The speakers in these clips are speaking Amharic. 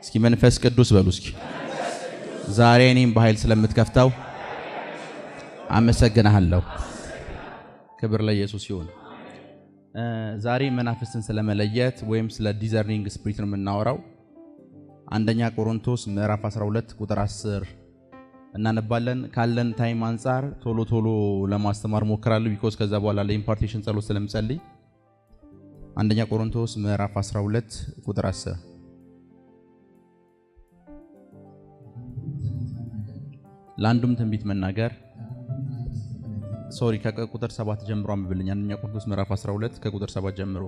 እስኪ መንፈስ ቅዱስ በሉ እስኪ ዛሬ እኔም በኃይል ስለምትከፍተው አመሰግናለሁ። ክብር ለኢየሱስ ይሁን። ዛሬ መናፍስትን ስለመለየት ወይም ስለ ዲዘርኒንግ ስፒሪት ነው የምናወራው። አንደኛ ቆሮንቶስ ምዕራፍ 12 ቁጥር 10 እናነባለን። ካለን ታይም አንፃር ቶሎ ለማስተማር ሞክራለሁ ቢኮዝ ከዛ በኋላ ለኢምፓርቴሽን ጸሎት ስለምጸልይ። አንደኛ ቆሮንቶስ ምዕራፍ 12 ቁጥር 10 ለአንዱም ትንቢት መናገር ከቁጥር 7 ጀምሮ አንብብልኝ። አንደኛ ቆሮንቶስ ምዕራፍ 12 ከቁጥር 7 ጀምሮ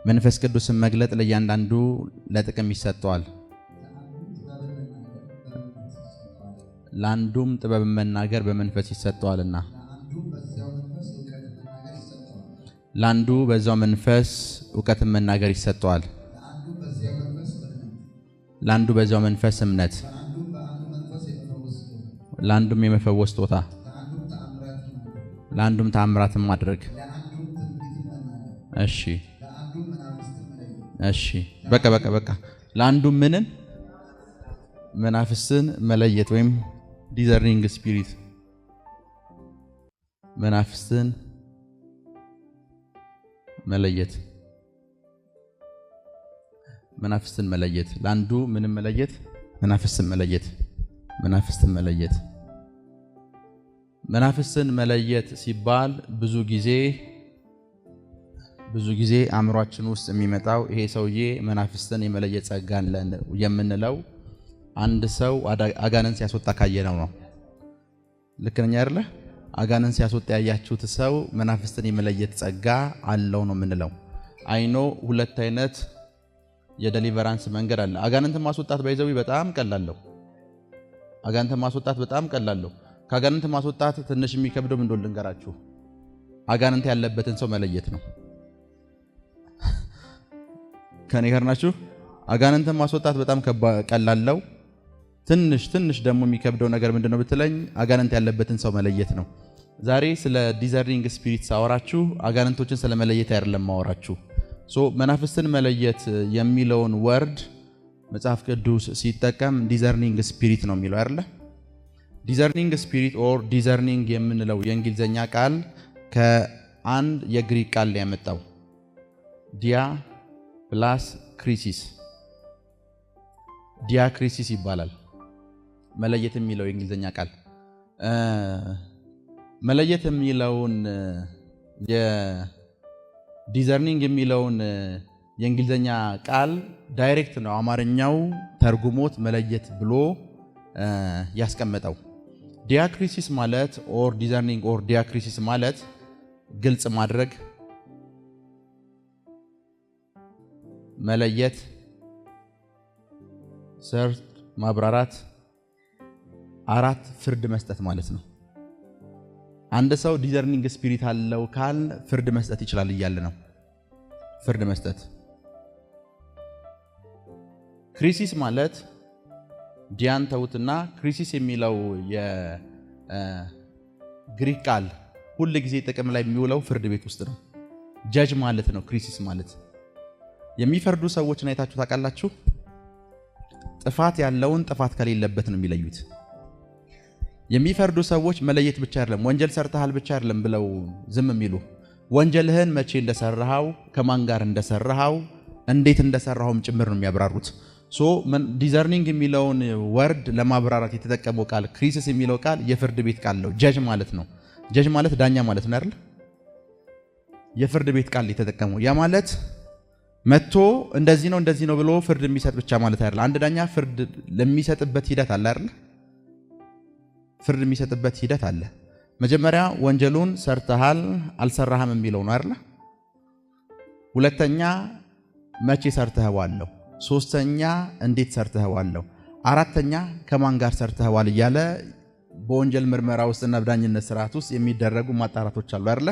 መንፈስ ቅዱስን መግለጥ ለእያንዳንዱ ለጥቅም ይሰጠዋል። ለአንዱም ጥበብን መናገር በመንፈስ ይሰጠዋልና ለአንዱ በዛው መንፈስ ዕውቀትን መናገር ይሰጠዋል። ለአንዱ በዛው መንፈስ እምነት፣ ለአንዱም የመፈወስ ስጦታ፣ ለአንዱም ተአምራትን ማድረግ። እሺ በቃ ለአንዱም ምንን መናፍስትን መለየት ወይም ዲዘርኒንግ ስፒሪት መናፍስትን መለየት ለአንዱ ምንም መለየት መናፍስትን መለየት ሲባል ብዙ ጊዜ አእምሯችን ውስጥ የሚመጣው ይሄ ሰውዬ መናፍስትን የመለየት ጸጋ አለን የምንለው አንድ ሰው አጋንንት ሲያስወጣ ካየነው ነው። ልክ ነኝ አይደለ? አጋንንት ሲያስወጣ ያያችሁት ሰው መናፍስትን የመለየት ጸጋ አለው ነው የምንለው። አይኖ ሁለት አይነት የዴሊቨራንስ መንገድ አለ። አጋንንትን ማስወጣት ባይዘው በጣም ቀላል። ከአጋንንት ማስወጣት ትንሽ የሚከብደው ምን እንደሆነ ልንገራችሁ። አጋንንት ያለበትን ሰው መለየት ነው። ከኔ ጋር ናችሁ? አጋንንትን ማስወጣት በጣም ቀላል ነው። ትንሽ ደግሞ የሚከብደው ነገር ምንድነው ብትለኝ አጋንንት ያለበትን ሰው መለየት ነው። ዛሬ ስለ ዲዘርኒንግ ስፒሪት ሳወራችሁ አጋንንቶችን ስለመለየት አይደለም ማወራችሁ። መናፍስትን መለየት የሚለውን ወርድ መጽሐፍ ቅዱስ ሲጠቀም ዲዘርኒንግ ስፒሪት ነው የሚለው አይደለ? ዲዘርኒንግ ስፒሪት ኦር ዲዘርኒንግ የምንለው የእንግሊዘኛ ቃል ከአንድ የግሪክ ቃል ላይ ያመጣው ዲያ ፕላስ ክሪሲስ ዲያክሪሲስ ይባላል። መለየት የሚለው የእንግሊዘኛ ቃል መለየት የሚለውን ዲዘርኒንግ የሚለውን የእንግሊዘኛ ቃል ዳይሬክት ነው አማርኛው ተርጉሞት መለየት ብሎ ያስቀመጠው። ዲያክሪሲስ ማለት ኦር ዲዘርኒንግ ኦር ዲያክሪሲስ ማለት ግልጽ ማድረግ፣ መለየት፣ ሰርት ማብራራት፣ አራት ፍርድ መስጠት ማለት ነው። አንድ ሰው ዲዘርኒንግ ስፒሪት አለው ካል ፍርድ መስጠት ይችላል እያለ ነው። ፍርድ መስጠት። ክሪሲስ ማለት ዲያን ተውትና ክሪሲስ የሚለው የግሪክ ቃል ሁል ጊዜ ጥቅም ላይ የሚውለው ፍርድ ቤት ውስጥ ነው። ጀጅ ማለት ነው። ክሪሲስ ማለት የሚፈርዱ ሰዎችን አይታችሁ ታውቃላችሁ? ጥፋት ያለውን ጥፋት ከሌለበት ነው የሚለዩት። የሚፈርዱ ሰዎች መለየት ብቻ አይደለም፣ ወንጀል ሰርተሃል ብቻ አይደለም ብለው ዝም የሚሉ ወንጀልህን መቼ እንደሰራሃው፣ ከማን ጋር እንደሰራሃው፣ እንዴት እንደሰራሃውም ጭምር ነው የሚያብራሩት። ዲዘርኒንግ የሚለውን ወርድ ለማብራራት የተጠቀመው ቃል ክሪሲስ የሚለው ቃል የፍርድ ቤት ቃል ነው። ጀጅ ማለት ነው። ጀጅ ማለት ዳኛ ማለት ነው አይደል? የፍርድ ቤት ቃል የተጠቀመው ያ ማለት መጥቶ እንደዚህ ነው ብሎ ፍርድ የሚሰጥ ብቻ ማለት አይደል? አንድ ዳኛ ፍርድ ለሚሰጥበት ሂደት አለ አይደል? ፍርድ የሚሰጥበት ሂደት አለ። መጀመሪያ ወንጀሉን ሰርተሃል አልሰራህም የሚለው ነው አይደል? ሁለተኛ መቼ ሰርተኸዋለሁ፣ ሶስተኛ እንዴት ሰርተኸዋለሁ፣ አራተኛ ከማን ጋር ሰርተኸዋል እያለ በወንጀል ምርመራ ውስጥና በዳኝነት ስርዓት ውስጥ የሚደረጉ ማጣራቶች አሉ አይደል?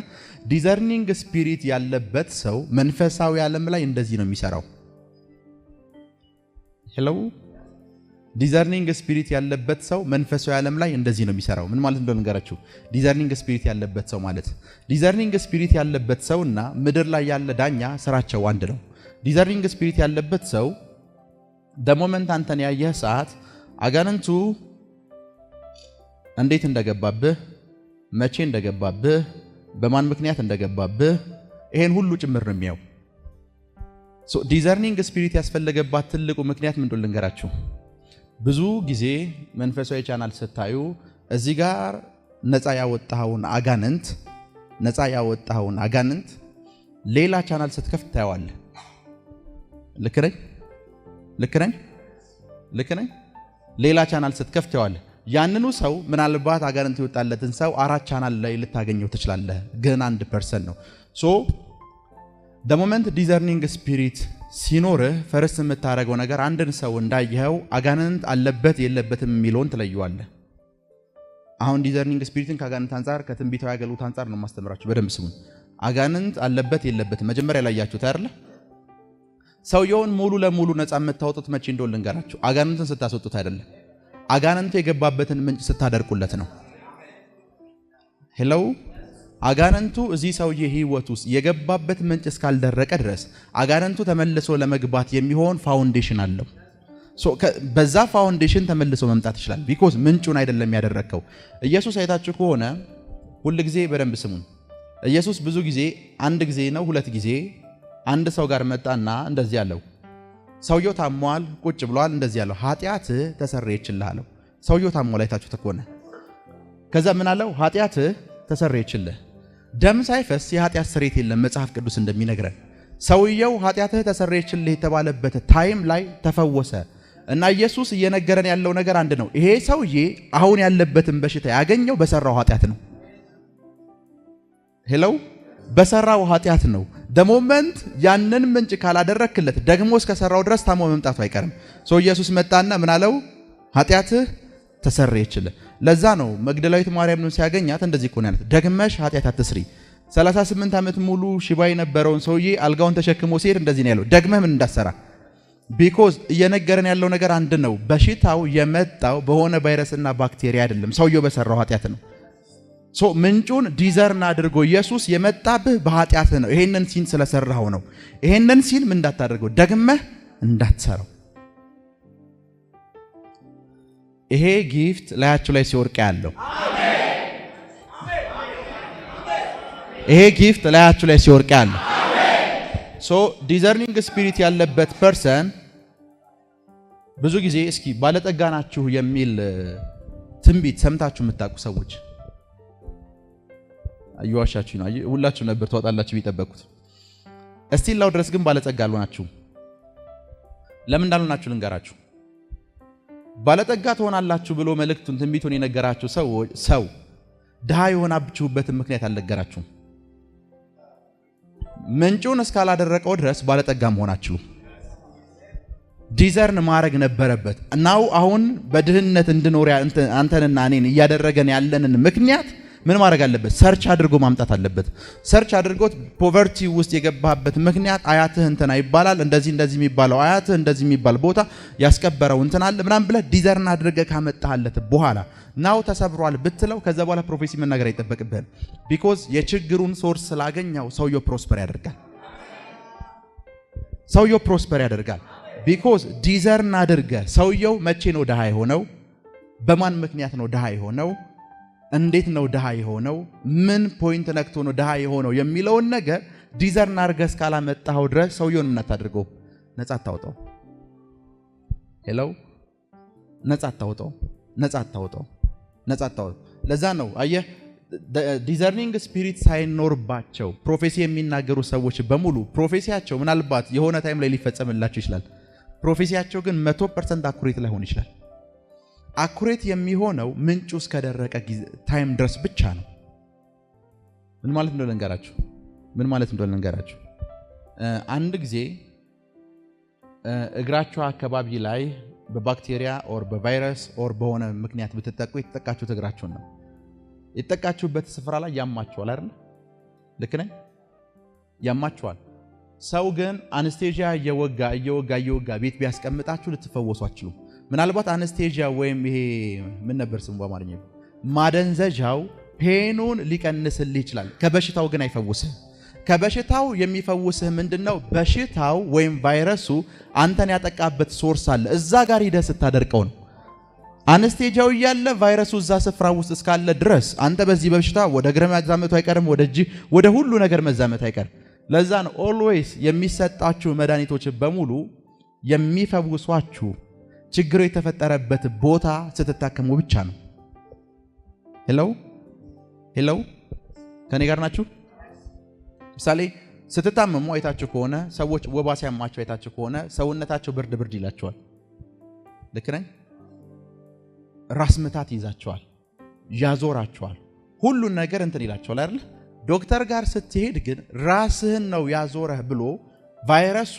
ዲዘርኒንግ ስፒሪት ያለበት ሰው መንፈሳዊ ዓለም ላይ እንደዚህ ነው የሚሰራው። ሄሎ ዲዘርኒንግ ስፒሪት ያለበት ሰው መንፈሳዊ ዓለም ላይ እንደዚህ ነው የሚሰራው። ምን ማለት እንደሆነ ንገራችሁ። ዲዘርኒንግ ስፒሪት ያለበት ሰው ማለት ዲዘርኒንግ ስፒሪት ያለበት ሰውና ምድር ላይ ያለ ዳኛ ስራቸው አንድ ነው። ዲዘርኒንግ ስፒሪት ያለበት ሰው ደሞመንት አንተን ያየህ ሰዓት አጋንንቱ እንዴት እንደገባብህ፣ መቼ እንደገባብህ፣ በማን ምክንያት እንደገባብህ ይሄን ሁሉ ጭምር ነው የሚያው። ዲዘርኒንግ ስፒሪት ያስፈልገባት ትልቁ ምክንያት ምን እንደሆነ ልንገራችሁ። ብዙ ጊዜ መንፈሳዊ ቻናል ስታዩ እዚህ ጋር ነፃ ያወጣኸውን አጋንንት ሌላ ቻናል ስትከፍት ታየዋለህ። ልክ ነኝ? ሌላ ቻናል ስትከፍት ታየዋለህ። ያንኑ ሰው ምናልባት አጋንንት ይወጣለትን ሰው 4 ቻናል ላይ ልታገኘው ትችላለህ፣ ግን 1% ነው። the moment discerning spirit ሲኖርህ ፈርስት የምታረገው ነገር አንድን ሰው እንዳየኸው አጋንንት አለበት የለበትም የሚለውን ትለየዋለህ። አሁን ዲዘርኒንግ ስፒሪትን ከአጋንንት አንፃር ከትንቢታዊ አገልግሎት አንፃር ነው ማስተምራችሁ። በደንብ ስሙን። አጋንንት አለበት የለበትም መጀመሪያ ላይ ያያችሁት አይደል? ሰውየውን ሙሉ ለሙሉ ነፃ የምታወጡት መቼ እንደሆነ ልንገራችሁ። አጋንንትን ስታስወጡት አይደለም፣ አጋንንቱ የገባበትን ምንጭ ስታደርቁለት ነው። ሄሎ አጋንንቱ እዚህ ሰውዬ ህይወት ውስጥ የገባበት ምንጭ እስካልደረቀ ድረስ አጋንንቱ ተመልሶ ለመግባት የሚሆን ፋውንዴሽን አለው። በዛ ፋውንዴሽን ተመልሶ መምጣት ይችላል። ቢኮዝ ምንጩን አይደለም ያደረከው። ኢየሱስ አይታችሁ ከሆነ ሁሉ ጊዜ በደንብ ስሙን። ኢየሱስ ብዙ ጊዜ አንድ ጊዜ ነው 2 ጊዜ አንድ ሰው ጋር መጣና እንደዚህ ያለው ሰውየው ታሟል፣ ቁጭ ብሏል። እንደዚህ ያለው ኃጢአት ተሰረየችልህ አለው። ሰውየው ታሟል አይታችሁ ተኮነ። ከዛ ምን አለው? ኃጢአት ተሰረየችልህ። ደም ሳይፈስ የኃጢአት ስርየት የለም መጽሐፍ ቅዱስ እንደሚነግረን። ሰውየው ኃጢአትህ ተሰረየችልህ የተባለበት ታይም ላይ ተፈወሰ። እና ኢየሱስ እየነገረን ያለው ነገር አንድ ነው። ይሄ ሰውዬ አሁን ያለበትን በሽታ ያገኘው በሰራው ኃጢአት ነው። ሄሎ በሰራው ኃጢአት ነው። ደሞመንት ያንን ምንጭ ካላደረክለት ደግሞ እስከሰራው ድረስ ታሞ መምጣቱ አይቀርም። ኢየሱስ መጣና ምን አለው? ኃጢአትህ ተሰረየችልህ። ለዛ ነው መግደላዊት ማርያምን ሲያገኛት እንደዚህ እኮ ነው ያላት፣ ደግመሽ ኃጢአት አትስሪ። 38 ዓመት ሙሉ ሽባ የነበረውን ሰውዬ አልጋውን ተሸክሞ ሲሄድ እንደዚህ ነው ያለው፣ ደግመህ ምን እንዳሰራ። ቢኮዝ እየነገረን ያለው ነገር አንድ ነው። በሽታው የመጣው በሆነ ቫይረስና ባክቴሪያ አይደለም፣ ሰውየው በሰራው ኃጢአት ነው። ምንጩን ዲዘርን አድርጎ ኢየሱስ የመጣብህ በኃጢአት ነው። ይሄንን ሲን ስለሰራው ነው። ይሄንን ሲን ምን እንዳታደርገው፣ ደግመህ እንዳትሰራው። ይሄ ጊፍት ላያችሁ ላይ ሲወርቅ ያለው ይሄ ጊፍት ላያችሁ ላይ ሲወርቅ ያለው ዲዘርኒንግ ስፒሪት ያለበት ፐርሰን ብዙ ጊዜ እስኪ ባለጠጋ ናችሁ የሚል ትንቢት ሰምታችሁ የምታውቁ ሰዎች አይዋሻችሁ ነው። ሁላችሁ ነበር ተወጣላችሁ ቢጠበቁት። እስቲላው ድረስ ግን ባለጠጋ አልሆናችሁ። ለምን እንዳልሆናችሁ ልንገራችሁ። ባለጠጋ ትሆናላችሁ ብሎ መልእክቱን ትንቢቱን የነገራችሁ ሰው ድሃ የሆናችሁበትን ምክንያት አልነገራችሁም። ምንጩን እስካላደረቀው ድረስ ባለጠጋ መሆናችሁ ዲዘርን ማድረግ ነበረበት። እናው አሁን በድህነት እንድኖር አንተንና እኔን እያደረገን ያለንን ምክንያት ምን ማድረግ አለበት? ሰርች አድርጎ ማምጣት አለበት። ሰርች አድርጎት ፖቨርቲ ውስጥ የገባበት ምክንያት አያትህ እንትና ይባላል፣ እንደዚህ የሚባለው አያትህ እንደዚህ የሚባል ቦታ ያስቀበረው እንትና አለ ምናምን ብለህ ዲዘርን አድርገህ ካመጣህለት በኋላ ናው ተሰብሯል ብትለው ከዛ በኋላ ፕሮፌሲ መናገር አይጠበቅብህም። ቢኮዝ የችግሩን ሶርስ ስላገኘው ሰውየው ፕሮስፐር ያደርጋል። ቢኮዝ ዲዘርን አድርገህ ሰውየው መቼ ነው ድሃ የሆነው? በማን ምክንያት ነው ድሃ የሆነው? እንዴት ነው ድሃ የሆነው? ምን ፖይንት ነክቶ ነው ድሃ የሆነው የሚለውን ነገር ዲዘርን አድርገህ እስካላመጣኸው ድረስ ሰውየውን ምን አታድርገው? ነፃ አታውጣው። ሄሎ ነፃ አታውጣው። ለዛ ነው አየህ ዲዘርኒንግ ስፒሪት ሳይኖርባቸው ፕሮፌሲ የሚናገሩ ሰዎች በሙሉ ፕሮፌሲያቸው ምናልባት የሆነ ታይም ላይ ሊፈጸምላቸው ይችላል። ፕሮፌሲያቸው ግን 100% አኩሬት ላይሆን ይችላል። አኩሬት የሚሆነው ምንጩ እስከደረቀ ታይም ድረስ ብቻ ነው። ምን ማለት እንደሆነ ልንገራችሁ። አንድ ጊዜ እግራችሁ አካባቢ ላይ በባክቴሪያ ኦር በቫይረስ ኦር በሆነ ምክንያት ብትጠቁ የተጠቃችሁት እግራችሁን ነው። የተጠቃችሁበት ስፍራ ላይ ያማችኋል አይደል? ልክ ነኝ? ያማችኋል። ሰው ግን አንስቴዥያ እየወጋ ቤት ቢያስቀምጣችሁ ልትፈወሱ አትችሉም። ምናልባት አነስቴጂያ ወይም ይሄ ምን ነበር ስሙ በአማርኛ ማደንዘዣው ፔኑን ሊቀንስልህ ይችላል፣ ከበሽታው ግን አይፈውስህ። ከበሽታው የሚፈውስህ ምንድነው? በሽታው ወይም ቫይረሱ አንተን ያጠቃበት ሶርስ አለ፣ እዛ ጋር ሂደህ ስታደርቀው ነው። አነስቴጂያው እያለ ቫይረሱ እዛ ስፍራ ውስጥ እስካለ ድረስ አንተ በዚህ በሽታ ወደ እግር መዛመቱ አይቀርም፣ ወደ እጅ ወደ ሁሉ ነገር መዛመት አይቀርም። ለዛ ነው ኦልዌይስ የሚሰጣችሁ መድኃኒቶች በሙሉ የሚፈውሷችሁ ችግሩ የተፈጠረበት ቦታ ስትታከሙ ብቻ ነው። ሄሎ ከኔ ጋር ናችሁ? ምሳሌ ስትታመሙ አይታችሁ ከሆነ ሰዎች ወባ ሲያማቸው አይታችሁ ከሆነ ሰውነታቸው ብርድ ይላቸዋል። ልክ ነኝ? ራስ ምታት ይዛቸዋል፣ ያዞራቸዋል፣ ሁሉን ነገር እንትን ይላቸዋል አይደል? ዶክተር ጋር ስትሄድ ግን ራስህን ነው ያዞረህ ብሎ ቫይረሱ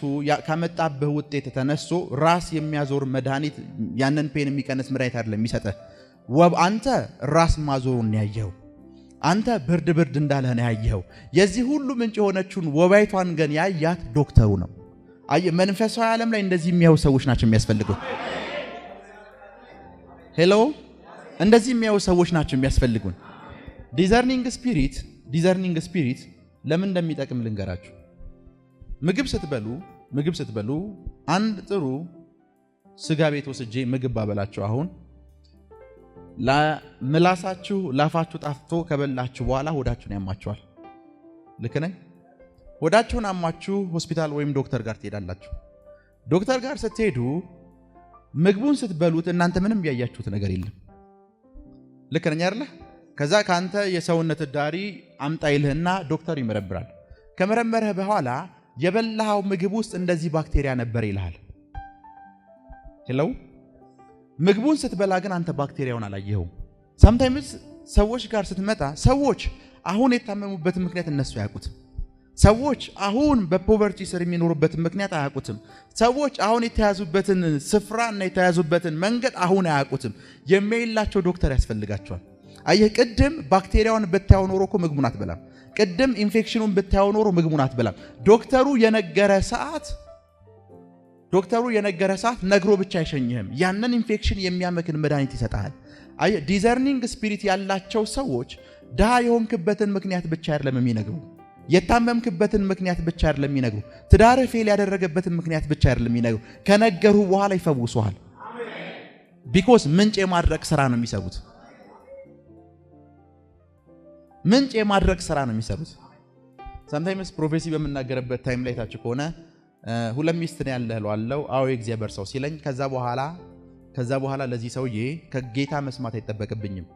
ካመጣብህ ውጤት ተነስቶ ራስ የሚያዞር መድኃኒት ያንን ፔን የሚቀንስ መድኃኒት አይደለም የሚሰጥህ። አንተ ራስ ማዞሩን ያየኸው፣ አንተ ብርድ እንዳለህ ነው ያየኸው። የዚህ ሁሉ ምንጭ የሆነችውን ወባይቷን ግን ያያት ዶክተሩ ነው። መንፈሳዊ ዓለም ላይ እንደዚህ የሚያዩ ሰዎች ናቸው የሚያስፈልጉት። ሄሎ እንደዚህ የሚያዩ ሰዎች ናቸው የሚያስፈልጉን። ዲዘርኒንግ ስፒሪት ለምን እንደሚጠቅም ልንገራችሁ። ምግብ ስትበሉ አንድ ጥሩ ስጋ ቤት ወስጄ ምግብ ባበላችሁ አሁን ምላሳችሁ ላፋችሁ ጣፍቶ ከበላችሁ በኋላ ሆዳችሁን ያማችኋል። ልክ ነኝ? ሆዳችሁን አማችሁ ሆስፒታል ወይም ዶክተር ጋር ትሄዳላችሁ። ዶክተር ጋር ስትሄዱ ምግቡን ስትበሉት እናንተ ምንም ያያችሁት ነገር የለም። ልክ ነኝ አይደል? ከዛ ካንተ የሰውነት ዳሪ አምጣ ይልህና ዶክተር ይመረምራል። ከመረመረህ በኋላ የበላው ምግብ ውስጥ እንደዚህ ባክቴሪያ ነበር ይልሃል። ሄሎ ምግቡን ስትበላ ግን አንተ ባክቴሪያውን አላየኸውም። ሳምታይምስ ሰዎች ጋር ስትመጣ ሰዎች አሁን የታመሙበትን ምክንያት እነሱ አያውቁትም። ሰዎች አሁን በፖቨርቲ ስር የሚኖሩበትን ምክንያት አያውቁትም። ሰዎች አሁን የተያዙበትን ስፍራና የተያዙበትን መንገድ አሁን አያውቁትም። የሚያይላቸው ዶክተር ያስፈልጋቸዋል። አየህ፣ ቅድም ባክቴሪያውን ብታየው ኖሮ እኮ ምግቡን አትበላም። ቅድም ኢንፌክሽኑን ብታየው ኖሮ ምግቡን አትበላም። ዶክተሩ የነገረ ሰዓት ነግሮ ብቻ አይሸኝህም። ያንን ኢንፌክሽን የሚያመክን መድኃኒት ይሰጣል። አየህ፣ ዲዘርኒንግ ስፒሪት ያላቸው ሰዎች ድሃ የሆንክበትን ምክንያት ብቻ አይደለም የሚነግሩ፣ የታመምክበትን ምክንያት ብቻ አይደለም የሚነግሩ፣ ትዳር ፌል ያደረገበትን ምክንያት ብቻ አይደለም የሚነግሩ። ከነገሩ በኋላ ይፈውሱሃል። ቢኮዝ ምንጭ የማድረግ ስራ ነው የሚሰሩት። ምንጭ የማድረግ ስራ ነው የሚሰሩት። ሰምታይምስ ፕሮፌሲ በምናገርበት ታይም ላይ ታችሁ ከሆነ ሁለት ሚስት ነው ያለህ እለዋለሁ። አዎ የእግዚአብሔር ሰው ሲለኝ ከዛ በኋላ ለዚህ ሰውዬ ከጌታ መስማት አይጠበቅብኝም።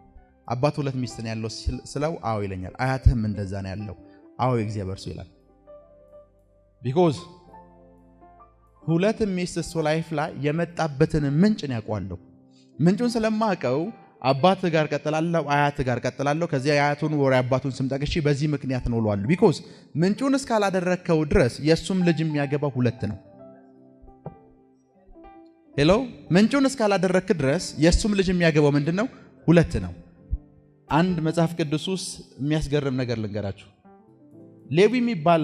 አባት ሁለት ሚስት ነው ያለው ስለው አዎ ይለኛል። አያትህም እንደዛ ነው ያለው? አዎ የእግዚአብሔር ሰው ይላል። ቢኮዝ ሁለት ሚስት እሱ ላይፍ ላይ የመጣበትን ምንጭ ነው ያውቀዋለሁ። ምንጩን ስለማውቀው አባት ጋር ቀጥላለሁ፣ አያት ጋር ቀጥላለሁ። ከዚያ የአያቱን ወሬ አባቱን ስም ጠቅሼ በዚህ ምክንያት ነው እለዋለሁ። ቢኮዝ ምንጩን እስካላደረከው ድረስ የሱም ልጅ የሚያገባው ሁለት ነው። ሄሎ ምንጩን እስካላደረክ ድረስ የሱም ልጅ የሚያገባው ምንድነው? ሁለት ነው። አንድ መጽሐፍ ቅዱስ ውስጥ የሚያስገርም ነገር ልንገራችሁ። ሌዊ የሚባል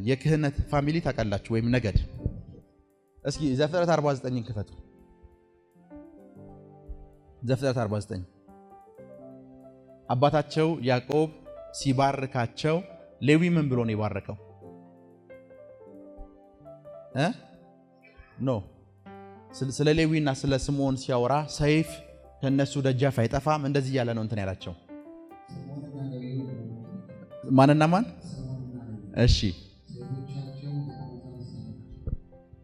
የክህነት ፋሚሊ ታውቃላችሁ ወይም ነገድ። እስኪ ዘፍጥረት 49ን ክፈቱ። ዘፍጥረት 49 አባታቸው ያዕቆብ ሲባርካቸው ሌዊ ምን ብሎ ነው የባረከው? ስለ ሌዊና ስለ ስምዖን ሲያወራ ሰይፍ ከነሱ ደጃፍ አይጠፋም እንደዚህ ያለ ነው እንትን ያላቸው። ማንና ማን? እሺ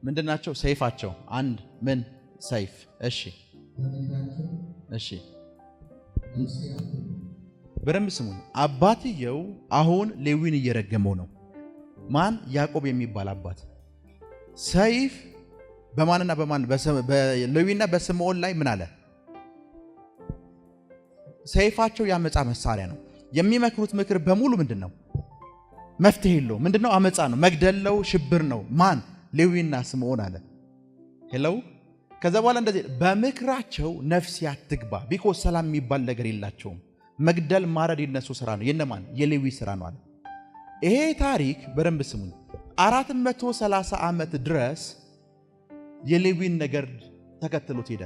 ምንድናቸው? ሰይፋቸው አንድ ምን ሰይፍ። እሺ በደንብ ስሙኝ። አባትየው አሁን ሌዊን እየረገመው ነው። ማን? ያዕቆብ የሚባል አባት። ሰይፍ በማንና በማን? በሌዊና በስምዖን ላይ ምን አለ? ሰይፋቸው ያመጻ መሳሪያ ነው። የሚመክሩት ምክር በሙሉ ምንድነው? መፍትሄ የለው። ምንድነው? አመጻ ነው፣ መግደለው፣ ሽብር ነው። ማን? ሌዊና ስምዖን አለ። ሄሎ ከዛ በኋላ እንደዚህ በምክራቸው ነፍስ ያትግባ። ቢኮዝ ሰላም የሚባል ነገር የላቸውም። መግደል ማረድ የነሱ ስራ ነው። የነማን? የሌዊ ስራ ነው አለ። ይሄ ታሪክ በደንብ ስሙኝ። 430 ዓመት ድረስ የሌዊን ነገር ተከትሎት ሄደ።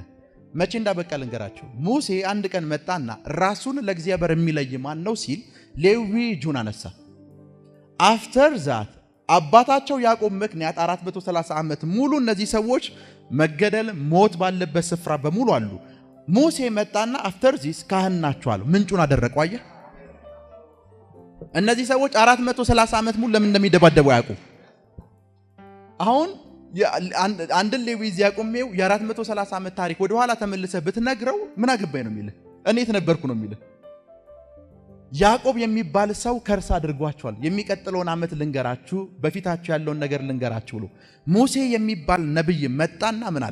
መቼ እንዳበቃ ልንገራችሁ። ሙሴ አንድ ቀን መጣና ራሱን ለእግዚአብሔር የሚለይ ማን ነው ሲል ሌዊ እጁን አነሳ። አፍተር ዛት አባታቸው ያዕቆብ ምክንያት 430 ዓመት ሙሉ እነዚህ ሰዎች መገደል ሞት ባለበት ስፍራ በሙሉ አሉ። ሙሴ መጣና አፍተር ዚስ ካህን ናቸው አሉ። ምንጩን አደረቀው። አየህ እነዚህ ሰዎች 430 ዓመት ሙሉ ለምን እንደሚደባደቡ ያውቁ። አሁን አንድን ሌዊ እዚህ ያቆሜው የ430 ዓመት ታሪክ ወደ ኋላ ተመልሰህ ብትነግረው ምን አገባኝ ነው የሚልህ። እኔ የተነበርኩ ነው የሚልህ። ያዕቆብ የሚባል ሰው ከርስ አድርጓቸዋል። የሚቀጥለውን ዓመት ልንገራችሁ፣ በፊታችሁ ያለውን ነገር ልንገራችሁ ብሎ ሙሴ የሚባል ነብይ መጣና ምን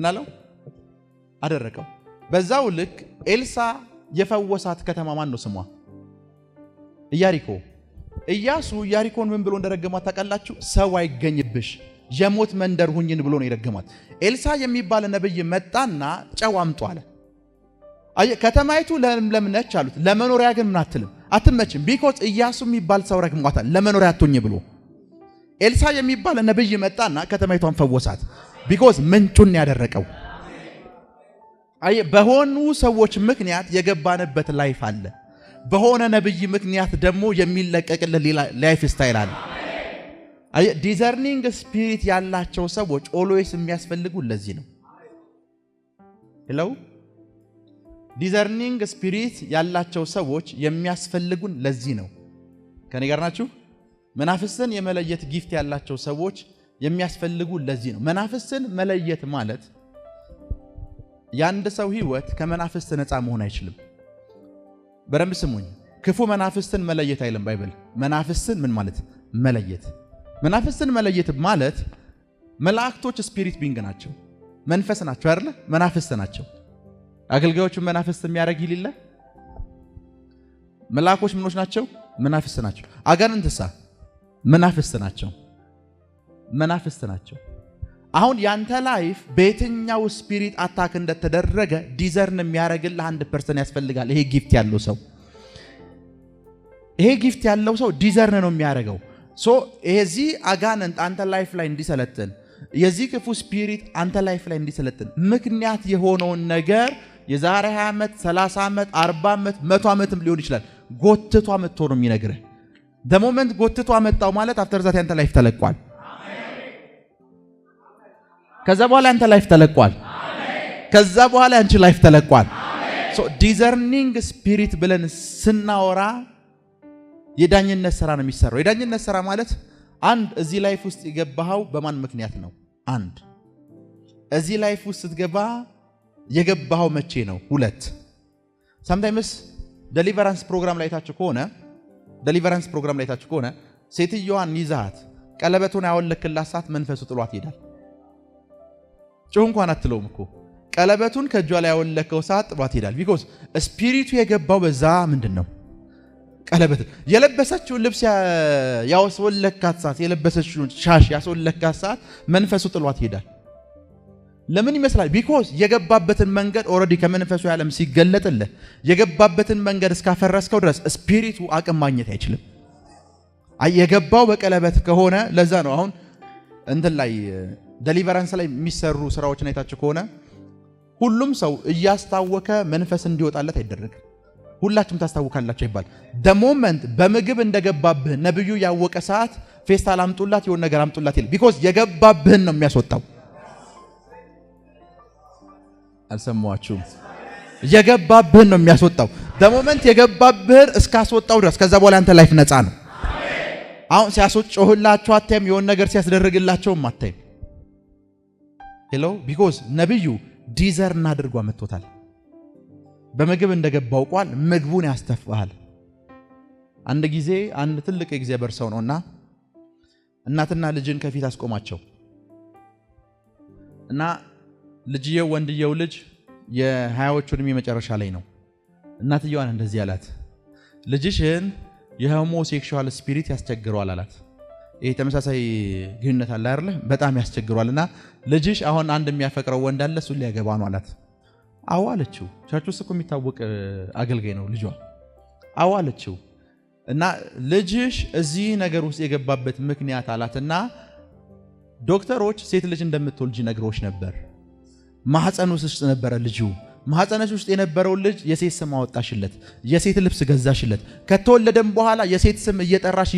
አለው? አደረቀው። በዛው ልክ ኤልሳ የፈወሳት ከተማ ማን ነው ስሟ? ኢያሪኮ። ኢያሱ ኢያሪኮን ምን ብሎ እንደረገማት ታውቃላችሁ? ሰው አይገኝብሽ የሞት መንደር ሁኝን ብሎ ነው የረገማት። ኤልሳ የሚባል ነብይ መጣና ጨው አምጡ አለ። ከተማይቱ ለምለም ነች አሉት። ለመኖሪያ ግን ምን አትመችም። ቢኮዝ ኢያሱ የሚባል ሰው ረግሟታል ለመኖሪያ አትሆኝ ብሎ። ኤልሳ የሚባል ነብይ መጣና ከተማይቷን ፈወሳት። ቢኮዝ ምንጩን ያደረቀው። በሆኑ ሰዎች ምክንያት የገባንበት ላይፍ አለ። በሆነ ነብይ ምክንያት ደግሞ የሚለቀቅልን ላይፍ ስታይል አለ። ዲዘርኒንግ ስፒሪት ያላቸው ሰዎች ኦልዌይስ የሚያስፈልጉ ለዚህ ነው። ሄሎ ዲዘርኒንግ ስፒሪት ያላቸው ሰዎች የሚያስፈልጉን ለዚህ ነው። ከኔ ጋር ናችሁ? መናፍስትን የመለየት ጊፍት ያላቸው ሰዎች የሚያስፈልጉ ለዚህ ነው። መናፍስትን መለየት ማለት ያንድ ሰው ህይወት ከመናፍስት ነፃ መሆን አይችልም። በደንብ ስሙኝ። ክፉ መናፍስትን መለየት አይልም ባይብል። መናፍስትን ምን ማለት መለየት። መናፍስትን መለየት ማለት መላእክቶች ስፒሪት ቢንግ ናቸው፣ መንፈስ ናቸው አይደለ? መናፍስት ናቸው። አገልጋዮቹን መናፍስት የሚያደርግ ይልለ መላእኮች ምኖች ናቸው? መናፍስት ናቸው። አጋንንትሳ መናፍስት ናቸው። አሁን ያንተ ላይፍ በየትኛው ስፒሪት አታክ እንደተደረገ ዲዘርን የሚያደርግልህ አንድ ፐርሰን ያስፈልጋል። ይሄ ጊፍት ያለው ሰው ዲዘርን ነው የሚያደርገው። ሶ የዚህ አጋንንት አንተ ላይፍ ላይ እንዲሰለጥን፣ የዚህ ክፉ ስፒሪት አንተ ላይፍ ላይ እንዲሰለጥን ምክንያት የሆነውን ነገር የዛሬ 20 ዓመት 30 ዓመት 40 ዓመት 100 ዓመትም ሊሆን ይችላል ጎትቷ መጥቶ ነው የሚነግርህ። ደሞመንት ጎትቷ መጣው ማለት አፍተር ዛት ያንተ ላይፍ ተለቋል። ከዛ በኋላ አንተ ላይፍ ተለቋል። ከዛ በኋላ አንቺ ላይፍ ተለቋል። ሶ ዲዘርኒንግ ስፒሪት ብለን ስናወራ የዳኝነት ስራ ነው የሚሰራው። የዳኝነት ስራ ማለት አንድ እዚህ ላይፍ ውስጥ የገባኸው በማን ምክንያት ነው? አንድ እዚህ ላይፍ ውስጥ ስትገባ የገባኸው መቼ ነው? ሁለት sometimes ዴሊቨራንስ ፕሮግራም ላይ ታችሁ ከሆነ ሴትዮዋን ይዛት ቀለበቱን ያወለክላት ሰዓት መንፈሱ ጥሏት ይሄዳል። ጭው እንኳን አትለውም እኮ ቀለበቱን ከእጇ ላይ ያወለከው ሰዓት ጥሏት ይሄዳል። ቢኮዝ ስፒሪቱ የገባው በዛ ምንድነው? ቀለበት የለበሰችው ልብስ ያስወለካት ሰዓት፣ የለበሰችው ሻሽ ያስወለካት ሰዓት መንፈሱ ጥሏት ይሄዳል። ለምን ይመስላል? ቢኮዝ የገባበትን መንገድ ኦሬዲ ከመንፈሱ ዓለም ሲገለጥልህ የገባበትን መንገድ እስካፈረስከው ድረስ ስፒሪቱ አቅም ማግኘት አይችልም። የገባው በቀለበት ከሆነ ለዛ ነው አሁን እንትን ላይ ዴሊቨራንስ ላይ የሚሰሩ ስራዎችን አይታችሁ ከሆነ ሁሉም ሰው እያስታወከ መንፈስ እንዲወጣለት አይደረግም። ሁላችሁም ታስታውካላችሁ ይባል። ደሞመንት በምግብ እንደገባብህ ነብዩ ያወቀ ሰዓት ፌስታል አምጡላት የሆነ ነገር አምጡላት ይላል። ቢኮዝ የገባብህን ነው የሚያስወጣው። አልሰማችሁም? የገባብህን ነው የሚያስወጣው። ደሞመንት የገባብህን እስካስወጣው ድረስ ከዛ በኋላ አንተ ላይፍ ነፃ ነው። አሁን ሲያስወጣውላችሁ አታይም፣ የሆነ ነገር ሲያስደርግላቸውም አታይም። ሄሎ ቢኮዝ ነብዩ ዲዘርን አድርጎ አመጥቶታል። በምግብ እንደገባው ቋል ምግቡን ያስተፋሃል። አንድ ጊዜ አንድ ትልቅ የእግዚአብሔር ሰው ነውና እናትና ልጅን ከፊት አስቆማቸው እና ልጅየው ወንድየው ልጅ የ20ዎቹ ዕድሜ መጨረሻ ላይ ነው። እናትየዋን እንደዚህ አላት፣ ልጅሽን የሆሞሴክሹዋል ስፒሪት ያስቸግረዋል አላት። ይሄ ተመሳሳይ ግንኙነት አለ አይደል? በጣም ያስቸግረዋልና ልጅሽ አሁን አንድ የሚያፈቅረው ወንድ አለ፣ እሱ ሊያገባ ነው አላት። አዎ አለችው። ቸርች ውስጥ እኮ የሚታወቅ አገልጋይ ነው ልጇ። አዎ አለችው። እና ልጅሽ እዚህ ነገር ውስጥ የገባበት ምክንያት አላትና ዶክተሮች ሴት ልጅ እንደምትወልጂ ነግሮች ነበር። ማህፀን ውስጥ ነበረ ልጁ። ማህፀንሽ ውስጥ የነበረው ልጅ የሴት ስም አወጣሽለት፣ የሴት ልብስ ገዛሽለት። ከተወለደም በኋላ የሴት ስም እየጠራሽ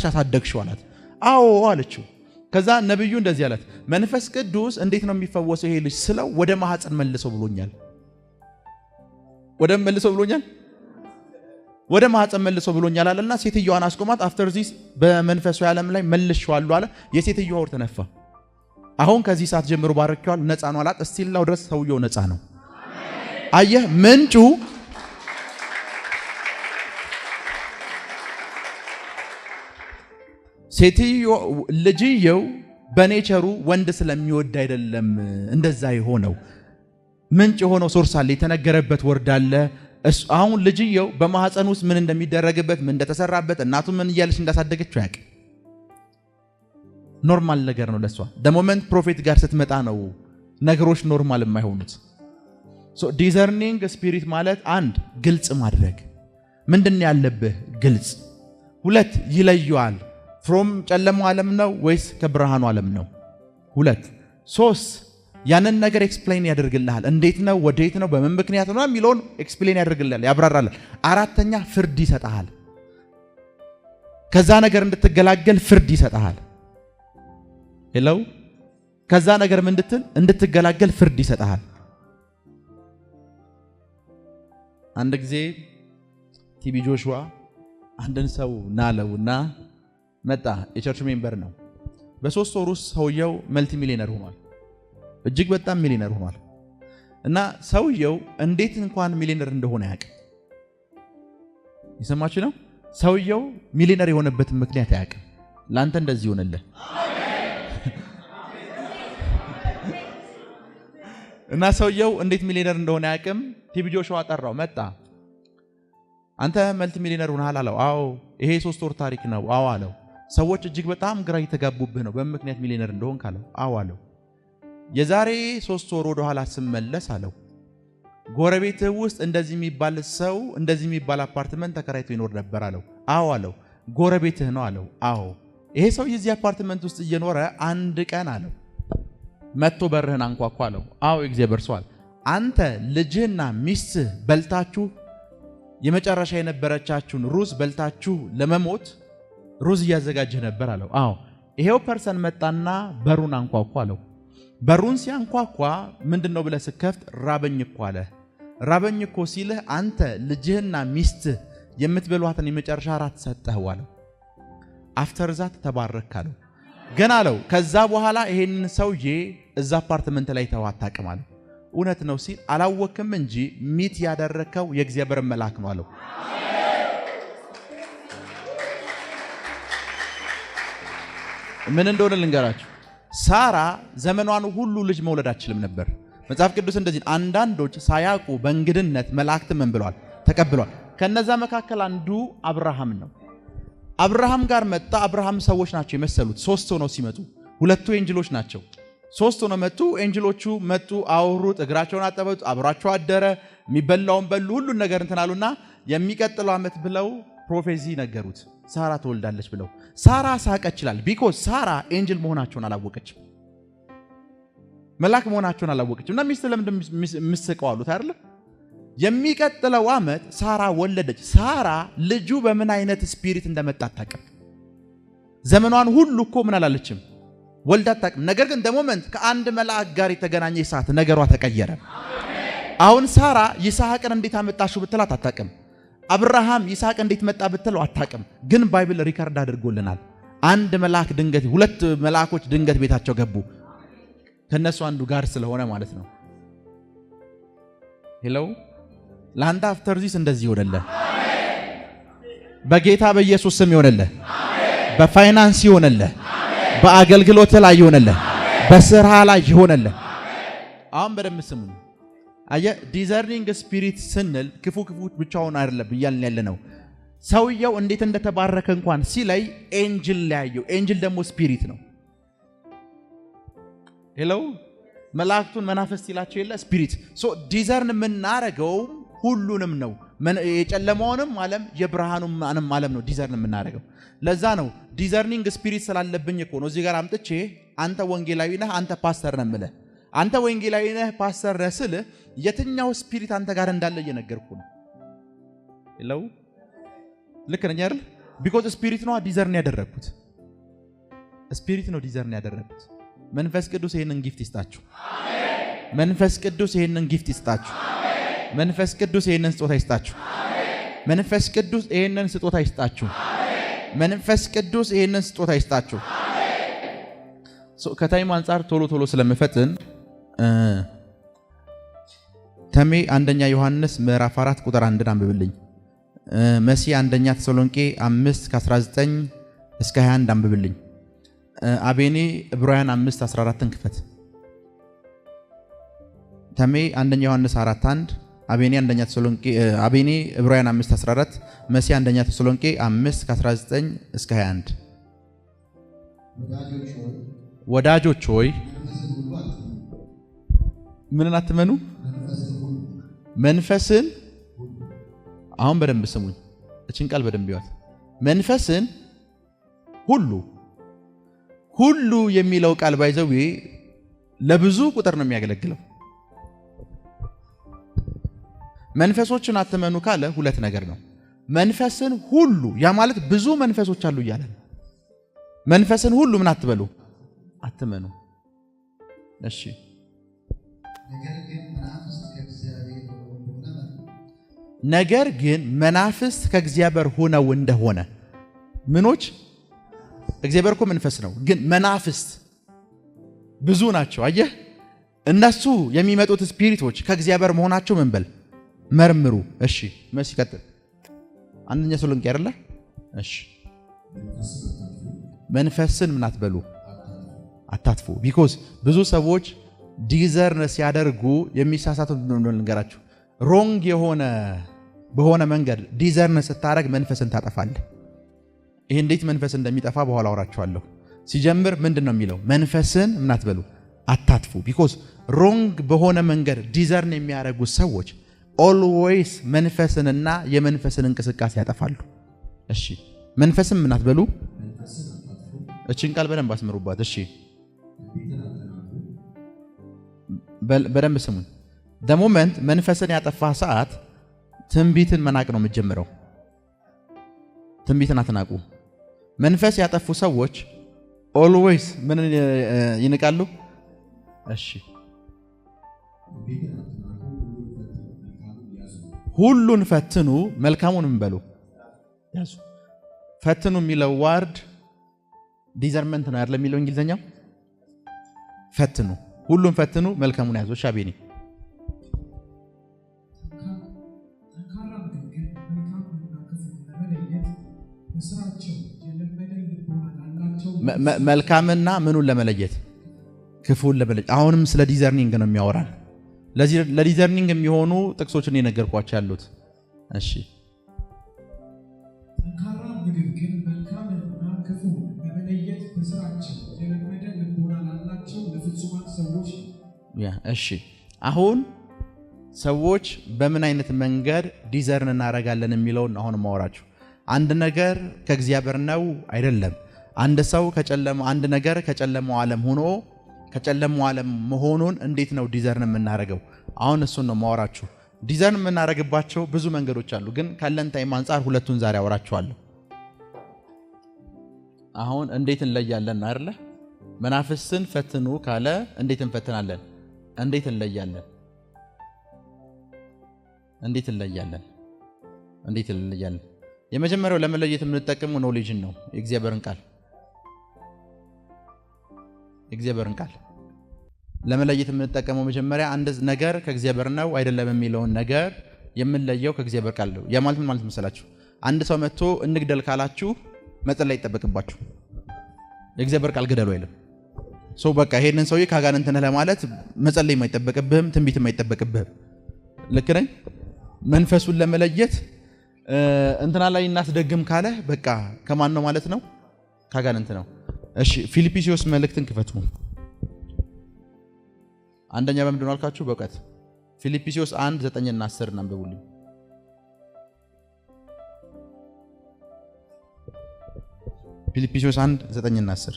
አሳደግሽው አላት። አዎ አለችው። ከዛ ነብዩ እንደዚህ አላት፣ መንፈስ ቅዱስ እንዴት ነው የሚፈወሰው ይሄ ልጅ ስለው ወደ ማህፀን መልሰው ብሎኛል። ወደ ማህፀን መልሰው ብሎኛል አለና ሴትዮዋን አስቆማት። አፍተር ዚስ በመንፈሳዊ ዓለም ላይ መልሼዋለሁ አለ። የሴትዮዋ ወር ተነፋ። አሁን ከዚህ ሰዓት ጀምሮ ባረከዋል፣ ነፃ ነው አላት። እስቲላው ድረስ ሰውየው ነፃ ነው። አየህ ምንጩ ሴትዮዋ ልጅየው በኔቸሩ ወንድ ስለሚወድ አይደለም እንደዛ የሆነው። ምንጭ የሆነው ሶርስ አለ፣ የተነገረበት ወርድ አለ። አሁን ልጅየው በማህፀን ውስጥ ምን እንደሚደረግበት ምን እንደተሰራበት እናቱ ምን እያለች እንዳሳደገችው ያውቅ። ኖርማል ነገር ነው ለሷ። ደሞመንት ፕሮፌት ጋር ስትመጣ ነው ነገሮች ኖርማል የማይሆኑት። ሶ ዲዘርኒንግ ስፒሪት ማለት አንድ ግልጽ ማድረግ ምንድን ያለብህ ግልጽ። ሁለት ይለየዋል ፍሮም ጨለማው ዓለም ነው ወይስ ከብርሃኑ ዓለም ነው። ሁለት ሶስት ያንን ነገር ኤክስፕሌን ያደርግልሃል። እንዴት ነው ወዴት ነው በምን ምክንያት ነው የሚለውን ኤክስፕሌን ያደርግልሃል፣ ያብራራል። አራተኛ ፍርድ ይሰጣል። ከዛ ነገር እንድትገላገል ፍርድ ይሰጣል። ሄሎ ከዛ ነገር ምን እንድትገላገል ፍርድ ይሰጣል። አንድ ጊዜ ቲቢ ጆሹዋ አንድን ሰው ናለውና መጣ። የቸርች ሜምበር ነው። በ3 ወር ውስጥ ሰውየው መልቲ ሚሊዮነር ሆኗል። እጅግ በጣም ሚሊዮነር ሆኗል። እና ሰውየው እንዴት እንኳን ሚሊዮነር እንደሆነ ያውቅ። ይሰማችሁ ነው። ሰውየው ሚሊዮነር የሆነበትን ምክንያት ያውቅ። ላንተ እንደዚህ ይሆነልህ። እና ሰውየው እንዴት ሚሊዮነር እንደሆነ ያውቅም። ቲቢ ጆሹዋ ጠራው። መጣ። አንተ መልቲ ሚሊዮነር ሆነሃል አለው። አዎ። ይሄ 3 ወር ታሪክ ነው። አዎ አለው። ሰዎች እጅግ በጣም ግራ እየተጋቡብህ ነው በምን ምክንያት ሚሊዮነር እንደሆንክ አለው። አዎ አለው። የዛሬ 3 ወር ወደ ኋላ ስመለስ አለው ጎረቤትህ ውስጥ እንደዚህ የሚባል ሰው እንደዚህ የሚባል አፓርትመንት ተከራይቶ ይኖር ነበር አለው። አዎ አለው። ጎረቤትህ ነው አለው። አዎ። ይሄ ሰው የዚህ አፓርትመንት ውስጥ እየኖረ አንድ ቀን አለው መጥቶ በርህን አንኳኳ አለው። አዎ እግዚአብሔር ሰው አለ። አንተ ልጅህና ሚስትህ በልታችሁ የመጨረሻ የነበረቻችሁን ሩዝ በልታችሁ ለመሞት ሩዝ እያዘጋጀህ ነበር አለው። አዎ። ይሄው ፐርሰን መጣና በሩን አንኳኳ አለው። በሩን ሲያንኳኳ ምንድነው ብለህ ስከፍት ራበኝ እኮ አለ። ራበኝ እኮ ሲልህ አንተ ልጅህና ሚስትህ የምትበሏትን የመጨረሻ ራት ሰጠኸው አለው። አፍተር ዛት ተባረክ አለው። ግን አለው ከዛ በኋላ ይሄንን ሰውዬ እዛ አፓርትመንት ላይ ተው አታውቅም አለው። እውነት ነው ሲል አላወቅም እንጂ ሚት ያደረከው የእግዚአብሔር መልአክ ነው አለው። ምን እንደሆነ ልንገራችሁ። ሳራ ዘመኗን ሁሉ ልጅ መውለድ አትችልም ነበር። መጽሐፍ ቅዱስ እንደዚህ አንዳንዶች ሳያውቁ በእንግድነት መላእክት ምን ብለዋል ተቀብለዋል። ከነዛ መካከል አንዱ አብርሃም ነው። አብርሃም ጋር መጣ። አብርሃም ሰዎች ናቸው የመሰሉት። 3 ሆነው ሲመጡ 2 ኤንጅሎች ናቸው። 3 ሆነው መጡ። ኤንጅሎቹ መጡ፣ አወሩት፣ እግራቸውን አጠበጡ፣ አብራቸው አደረ፣ የሚበላውን በሉ፣ ሁሉን ነገር እንትናሉና የሚቀጥለው ዓመት ብለው ፕሮፌሲ ነገሩት። ሳራ ትወልዳለች ብለው። ሳራ ሳቀች ይላል። ቢኮዝ ሳራ ኤንጅል መሆናቸውን አላወቀችም፣ መልአክ መሆናቸውን አላወቀችም። እና ሚስት ለምን ምስቀው አሉት አይደል? የሚቀጥለው ዓመት ሳራ ወለደች። ሳራ ልጁ በምን አይነት ስፒሪት እንደመጣ አታውቅም። ዘመኗን ሁሉ እኮ ምን አላለችም ወልዳ አታውቅም። ነገር ግን ደሞመንት ከአንድ መልአክ ጋር የተገናኘ ሰዓት ነገሯ ተቀየረ። አሁን ሳራ ይስሐቅን እንዴት አመጣሽው ብትላት አታውቅም። አብርሃም ይስሐቅ እንዴት መጣ ብትለው አታውቅም። ግን ባይብል ሪካርድ አድርጎልናል። አንድ መልአክ ድንገት 2 መልአኮች ድንገት ቤታቸው ገቡ። ከነሱ አንዱ ጋር ስለሆነ ማለት ነው። ሄሎ ለአንተ አፍተር ዚስ እንደዚህ ይሆነልህ። በጌታ በኢየሱስ ስም ይሆነልህ። በፋይናንስ ይሆነልህ። በአገልግሎት ላይ ይሆነልህ። በስራ ላይ ይሆነልህ። አሁን በደንብ ስሙ። አየ ዲዘርኒንግ ስፒሪት ስንል ክፉ ብቻውን አይደለም እያልን ያለነው። ሰውየው እንዴት እንደተባረከ እንኳን ሲለይ ኤንጅል ላየው። ኤንጅል ደግሞ ስፒሪት ነው። ሄሎ መላእክቱን መናፈስት ይላቸው የለ ስፒሪት። ሶ ዲዘርን የምናረገው ሁሉንም ነው። የጨለማውንም ዓለም የብርሃኑንም ዓለም ነው ዲዘርን የምናረገው። ለዛ ነው ዲዘርኒንግ ስፒሪት ስላለብኝ እኮ ነው እዚህ ጋር አምጥቼ አንተ ወንጌላዊ ነህ፣ አንተ ፓስተር ነህ የምልህ። አንተ ወንጌላዊ ነህ ፓስተር ነህ ስልህ የትኛው ስፒሪት አንተ ጋር እንዳለ እየነገርኩ ነው። ይለው ልክ ነኝ አይደል? ቢኮዝ ስፒሪት ነው ዲዘርን ያደረኩት። ስፒሪት ነው ዲዘርን ያደረኩት። መንፈስ ቅዱስ ይሄንን ጊፍት ይስጣችሁ። አሜን። መንፈስ ቅዱስ ይሄንን ጊፍት ይስጣችሁ። አሜን። መንፈስ ቅዱስ ይሄንን ስጦታ ይስጣችሁ። አሜን። መንፈስ ቅዱስ ይሄንን ስጦታ ይስጣችሁ። አሜን። መንፈስ ቅዱስ ይሄንን ስጦታ ይስጣችሁ። አሜን። ከታይም አንፃር ቶሎ ስለምፈጥን ተሜ አንደኛ ዮሐንስ ምዕራፍ 4 ቁጥር 1 አንብብልኝ። መሲ አንደኛ ተሰሎንቄ 5 ከ19 እስከ 21 አንብብልኝ። አቤኔ ዕብራውያን 5:14ን ክፈት። ተሜ አንደኛ ዮሐንስ 4:1፣ አቤኔ አንደኛ ተሰሎንቄ አቤኔ ዕብራውያን 5:14፣ መሲ አንደኛ ተሰሎንቄ 5 ከ19 እስከ 21። ወዳጆች ሆይ ምንን አትመኑ? መንፈስን። አሁን በደንብ ስሙኝ፣ እችን ቃል በደንብ ይዋት። መንፈስን ሁሉ የሚለው ቃል ባይዘው ለብዙ ቁጥር ነው የሚያገለግለው። መንፈሶችን አትመኑ ካለ ሁለት ነገር ነው። መንፈስን ሁሉ ያ ማለት ብዙ መንፈሶች አሉ እያለ ነው። መንፈስን ሁሉ ምን አትበሉ? አትመኑ። እሺ ነገር ግን መናፍስት ከእግዚአብሔር ሆነው እንደሆነ ምኖች? እግዚአብሔር እኮ መንፈስ ነው፣ ግን መናፍስት ብዙ ናቸው። አየህ፣ እነሱ የሚመጡት ስፒሪቶች ከእግዚአብሔር መሆናቸው ምን በል መርምሩ። እሺ መሲ ቀጥል። አንደኛ ተሰሎንቄ አይደለ? እሺ መንፈስን ምን አትበሉ? አታጥፉ። ቢኮዝ ብዙ ሰዎች ዲዘርን ሲያደርጉ የሚሳሳቱት ልንገራችሁ። ሮንግ በሆነ መንገድ ዲዘርን ስታረግ መንፈስን ታጠፋለህ። ይሄ እንዴት መንፈስ እንደሚጠፋ በኋላ አወራችኋለሁ። ሲጀምር ምንድን ነው የሚለው? መንፈስን ምን አትበሉ? አታጥፉ። ቢኮዝ ሮንግ በሆነ መንገድ ዲዘርን የሚያደርጉ ሰዎች ኦልዌይስ መንፈስንና የመንፈስን እንቅስቃሴ ያጠፋሉ። እሺ መንፈስን ምን አትበሉ? እቺን ቃል በደንብ አስምሩባት። እሺ በደንብ ስሙን። the moment መንፈስን ያጠፋ ሰዓት ትንቢትን መናቅ ነው የምትጀምረው። ትንቢትን አትናቁ። መንፈስ ያጠፉ ሰዎች ኦልዌይስ ምን ይንቃሉ? እሺ ሁሉን ፈትኑ መልካሙን ምን በሉ ያዙ። ፈትኑ የሚለው ዋርድ ዲዘርመንት ነው አይደል? የሚለው እንግሊዘኛው ፈትኑ፣ ሁሉን ፈትኑ መልካሙን ያዙ። ሻቤኒ መልካምና ምኑን ለመለየት? ክፉን ለመለየት። አሁንም ስለ ዲዘርኒንግ ነው የሚያወራል። ለዲዘርኒንግ የሚሆኑ ጥቅሶችን የነገርኳቸው ያሉት። እሺ እሺ አሁን ሰዎች በምን አይነት መንገድ ዲዘርን እናደርጋለን የሚለውን አሁን ማወራችሁ። አንድ ነገር ከእግዚአብሔር ነው አይደለም። አንድ ነገር ከጨለማው ዓለም ሆኖ ከጨለማው ዓለም መሆኑን እንዴት ነው ዲዘርን የምናደርገው? አሁን እሱን ነው ማወራችሁ። ዲዘርን የምናደርግባቸው ብዙ መንገዶች አሉ፣ ግን ካለን ታይም አንፃር ሁለቱን ዛሬ አወራችኋለሁ። አሁን እንዴት እንለያለን አይደለ? መናፍስትን ፈትኑ ካለ እንዴት እንፈትናለን? እንዴት እንለያለን? የመጀመሪያው ለመለየት የምንጠቀመው ኖሌጅን ነው። የእግዚአብሔርን ቃል ለመለየት የምንጠቀመው መጀመሪያ አንድ ነገር ከእግዚአብሔር ነው አይደለም የሚለውን ነገር የምንለየው ከእግዚአብሔር ቃል ነው። ያ ማለት ምን ማለት መሰላችሁ? አንድ ሰው መጥቶ እንግደል ካላችሁ መጸለይ አይጠበቅባችሁ። የእግዚአብሔር ቃል ግደሉ አይልም። ሰው በቃ ይሄንን ሰውዬ ካጋንንት ነህ ለማለት መጸለይ የማይጠበቅብህም፣ ትንቢት የማይጠበቅብህም። ልክ ነኝ። መንፈሱን ለመለየት እንትና ላይ እናስደግም ካለ በቃ ከማን ነው ማለት ነው? ካጋንንት ነው። እሺ ፊልጵስዩስ መልእክትን ክፈቱ። አንደኛ በምንድን ነው አልካችሁ? በእውቀት ፊልጵስዩስ 1:9 እና 10 እናንብቡልኝ። ፊልጵስዩስ 1:9 እና 10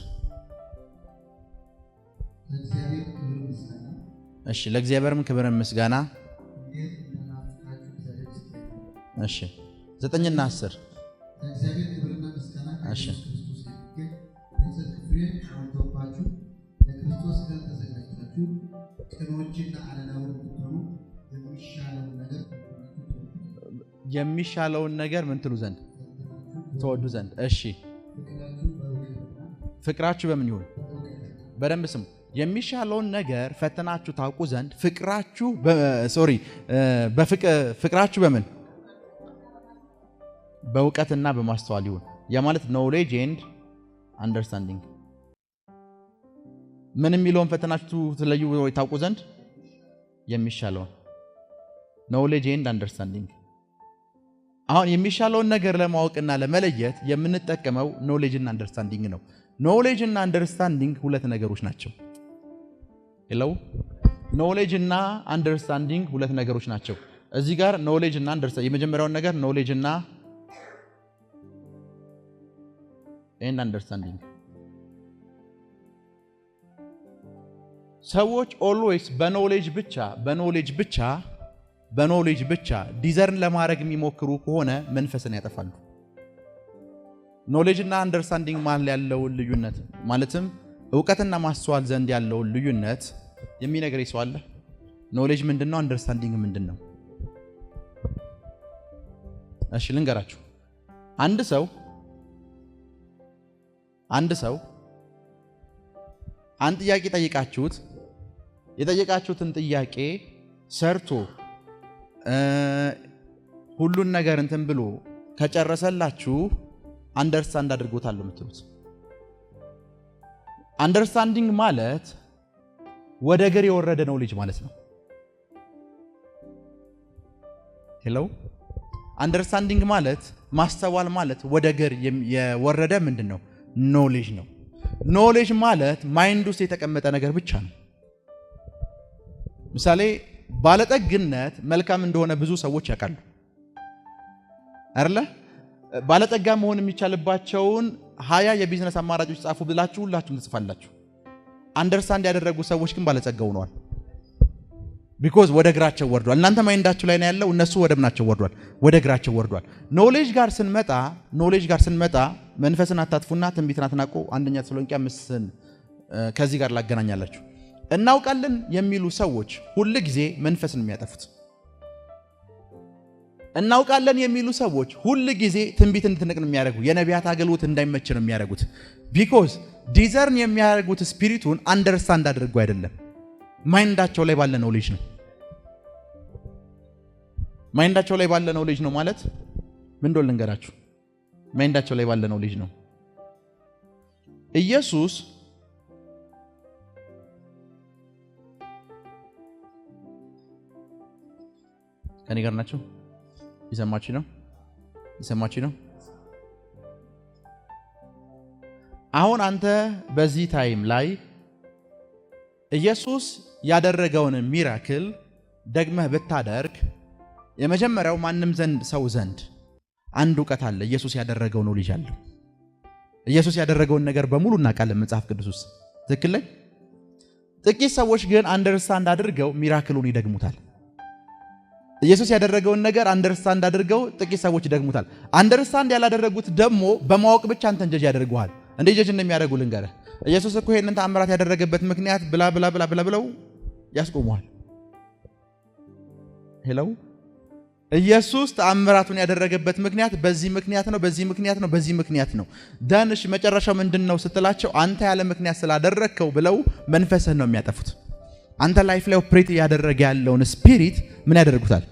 እሺ ለእግዚአብሔርም ክብርን ምስጋና እሺ 9 እና 10 ለእግዚአብሔር ክብርና ምስጋና እሺ ለክርስቶስ ጋር ተዘጋጅታችሁ ቅኖችና አለናውን ብትሆኑ የሚሻለውን ነገር ምን ትሉ ዘንድ ተወዱ ዘንድ። እሺ ፍቅራችሁ በምን ይሁን? በደንብ ስሙ። የሚሻለውን ነገር ፈተናችሁ ታውቁ ዘንድ ፍቅራችሁ ፍቅራችሁ በምን በእውቀትና በማስተዋል ይሁን። ያ ማለት ኖሌጅ ኤንድ አንደርስታንዲንግ። ምን የሚለውን ፈተናችሁ ትለዩ ወይ ታውቁ ዘንድ የሚሻለውን ኖሌጅ ኤንድ አንደርስታንዲንግ። አሁን የሚሻለውን ነገር ለማወቅና ለመለየት የምንጠቀመው ኖሌጅ እና አንደርስታንዲንግ ነው። ኖሌጅ እና አንደርስታንዲንግ ሁለት ነገሮች ናቸው። ሄሎ ኖሌጅ እና አንደርስታንዲንግ ሁለት ነገሮች ናቸው። እዚህ ጋር ኖሌጅ እና አንደርስታንዲንግ የመጀመሪያውን ነገር ኖሌጅ እና አንደርስታንዲንግ። ሰዎች ኦልዌይስ በኖሌጅ ብቻ ዲዘርን ለማድረግ የሚሞክሩ ከሆነ መንፈስን ያጠፋሉ። ኖሌጅ እና አንደርስታንዲንግ ማለት ያለውን ልዩነት ማለትም ዕውቀትና ማስተዋል ዘንድ ያለውን ልዩነት የሚነግረኝ ሰው አለ? ኖሌጅ ምንድነው? አንደርስታንዲንግ ምንድነው? እሺ ልንገራችሁ። አንድ ሰው አንድ ጥያቄ ጠይቃችሁት የጠየቃችሁትን ጥያቄ ሰርቶ ሁሉን ነገር እንትን ብሎ ከጨረሰላችሁ አንደርስታንድ አድርጎታል የምትሉት። አንደርስታንዲንግ ማለት ወደ ገር የወረደ ኖሌጅ ማለት ነው። ሄሎ አንደርስታንዲንግ ማለት ማስተዋል ማለት ወደ ገር የወረደ ምንድነው? ኖሌጅ ነው። ኖሌጅ ማለት ማይንድ ውስጥ የተቀመጠ ነገር ብቻ ነው። ምሳሌ ባለጠግነት መልካም እንደሆነ ብዙ ሰዎች ያውቃሉ አይደለ? ባለጠጋ መሆን የሚቻልባቸውን 20 የቢዝነስ አማራጮች ጻፉ ብላችሁ ሁላችሁም ትጽፋላችሁ። አንደርስታንድ ያደረጉ ሰዎች ግን ባለጸጋ ሆነዋል። ቢኮዝ ወደ እግራቸው ወርዷል። እናንተ ማይንዳችሁ ላይ ነው ያለው፣ እነሱ ወደ ምናቸው ወርዷል? ወደ እግራቸው ወርዷል። ኖሌጅ ጋር ስንመጣ መንፈስን አታጥፉና ትንቢትን አትናቁ። አንደኛ ተሰሎንቄ 5 ከዚህ ጋር ላገናኛላችሁ። እናውቃለን የሚሉ ሰዎች ሁል ጊዜ መንፈስን የሚያጠፉት። እናውቃለን የሚሉ ሰዎች ሁል ጊዜ ትንቢትን እንድትነቅ ነው የሚያደርጉ። የነቢያት አገልግሎት እንዳይመች ነው የሚያደርጉት። ቢኮዝ ዲዘርን የሚያደርጉት ስፒሪቱን አንደርስታንድ አድርገው አይደለም፣ ማይንዳቸው ላይ ባለ ኖሌጅ ነው። ማይንዳቸው ላይ ባለ ኖሌጅ ነው ማለት ምን እንደሆነ ልንገራችሁ። ማይንዳቸው ላይ ባለ ኖሌጅ ነው። ኢየሱስ ከኔ ጋር ናቸው? ይሰማችሁ ነው? አሁን አንተ በዚህ ታይም ላይ ኢየሱስ ያደረገውን ሚራክል ደግመህ ብታደርግ የመጀመሪያው ማንም ሰው ዘንድ አንድ ዕውቀት አለ። ኢየሱስ ያደረገው ኖሌጅ አለ። ኢየሱስ ያደረገውን ነገር በሙሉ እናውቃለን መጽሐፍ ቅዱስ ውስጥ ትክክል ላይ። ጥቂት ሰዎች ግን አንደርስታንድ አድርገው ሚራክሉን ይደግሙታል። ኢየሱስ ያደረገውን ነገር አንደርስታንድ አድርገው ጥቂት ሰዎች ይደግሙታል። አንደርስታንድ ያላደረጉት ደግሞ በማወቅ ብቻ አንተን ጀጅ ያደርጉሃል። እንደ ጀጅ እንደሚያደርጉ ልንገርህ። ኢየሱስ እኮ ይሄንን ተአምራት ያደረገበት ምክንያት ብላ ብለው ያስቆሙሃል። ሄሎ ኢየሱስ ተአምራቱን ያደረገበት ምክንያት በዚህ ምክንያት ነው። ዳንሽ መጨረሻው ምንድነው ስትላቸው አንተ ያለ ምክንያት ስላደረግከው ብለው መንፈስህን ነው የሚያጠፉት። አንተ ላይፍ ላይ ኦፕሬት ያደረገ ያለውን ስፒሪት ምን ያደርጉታል?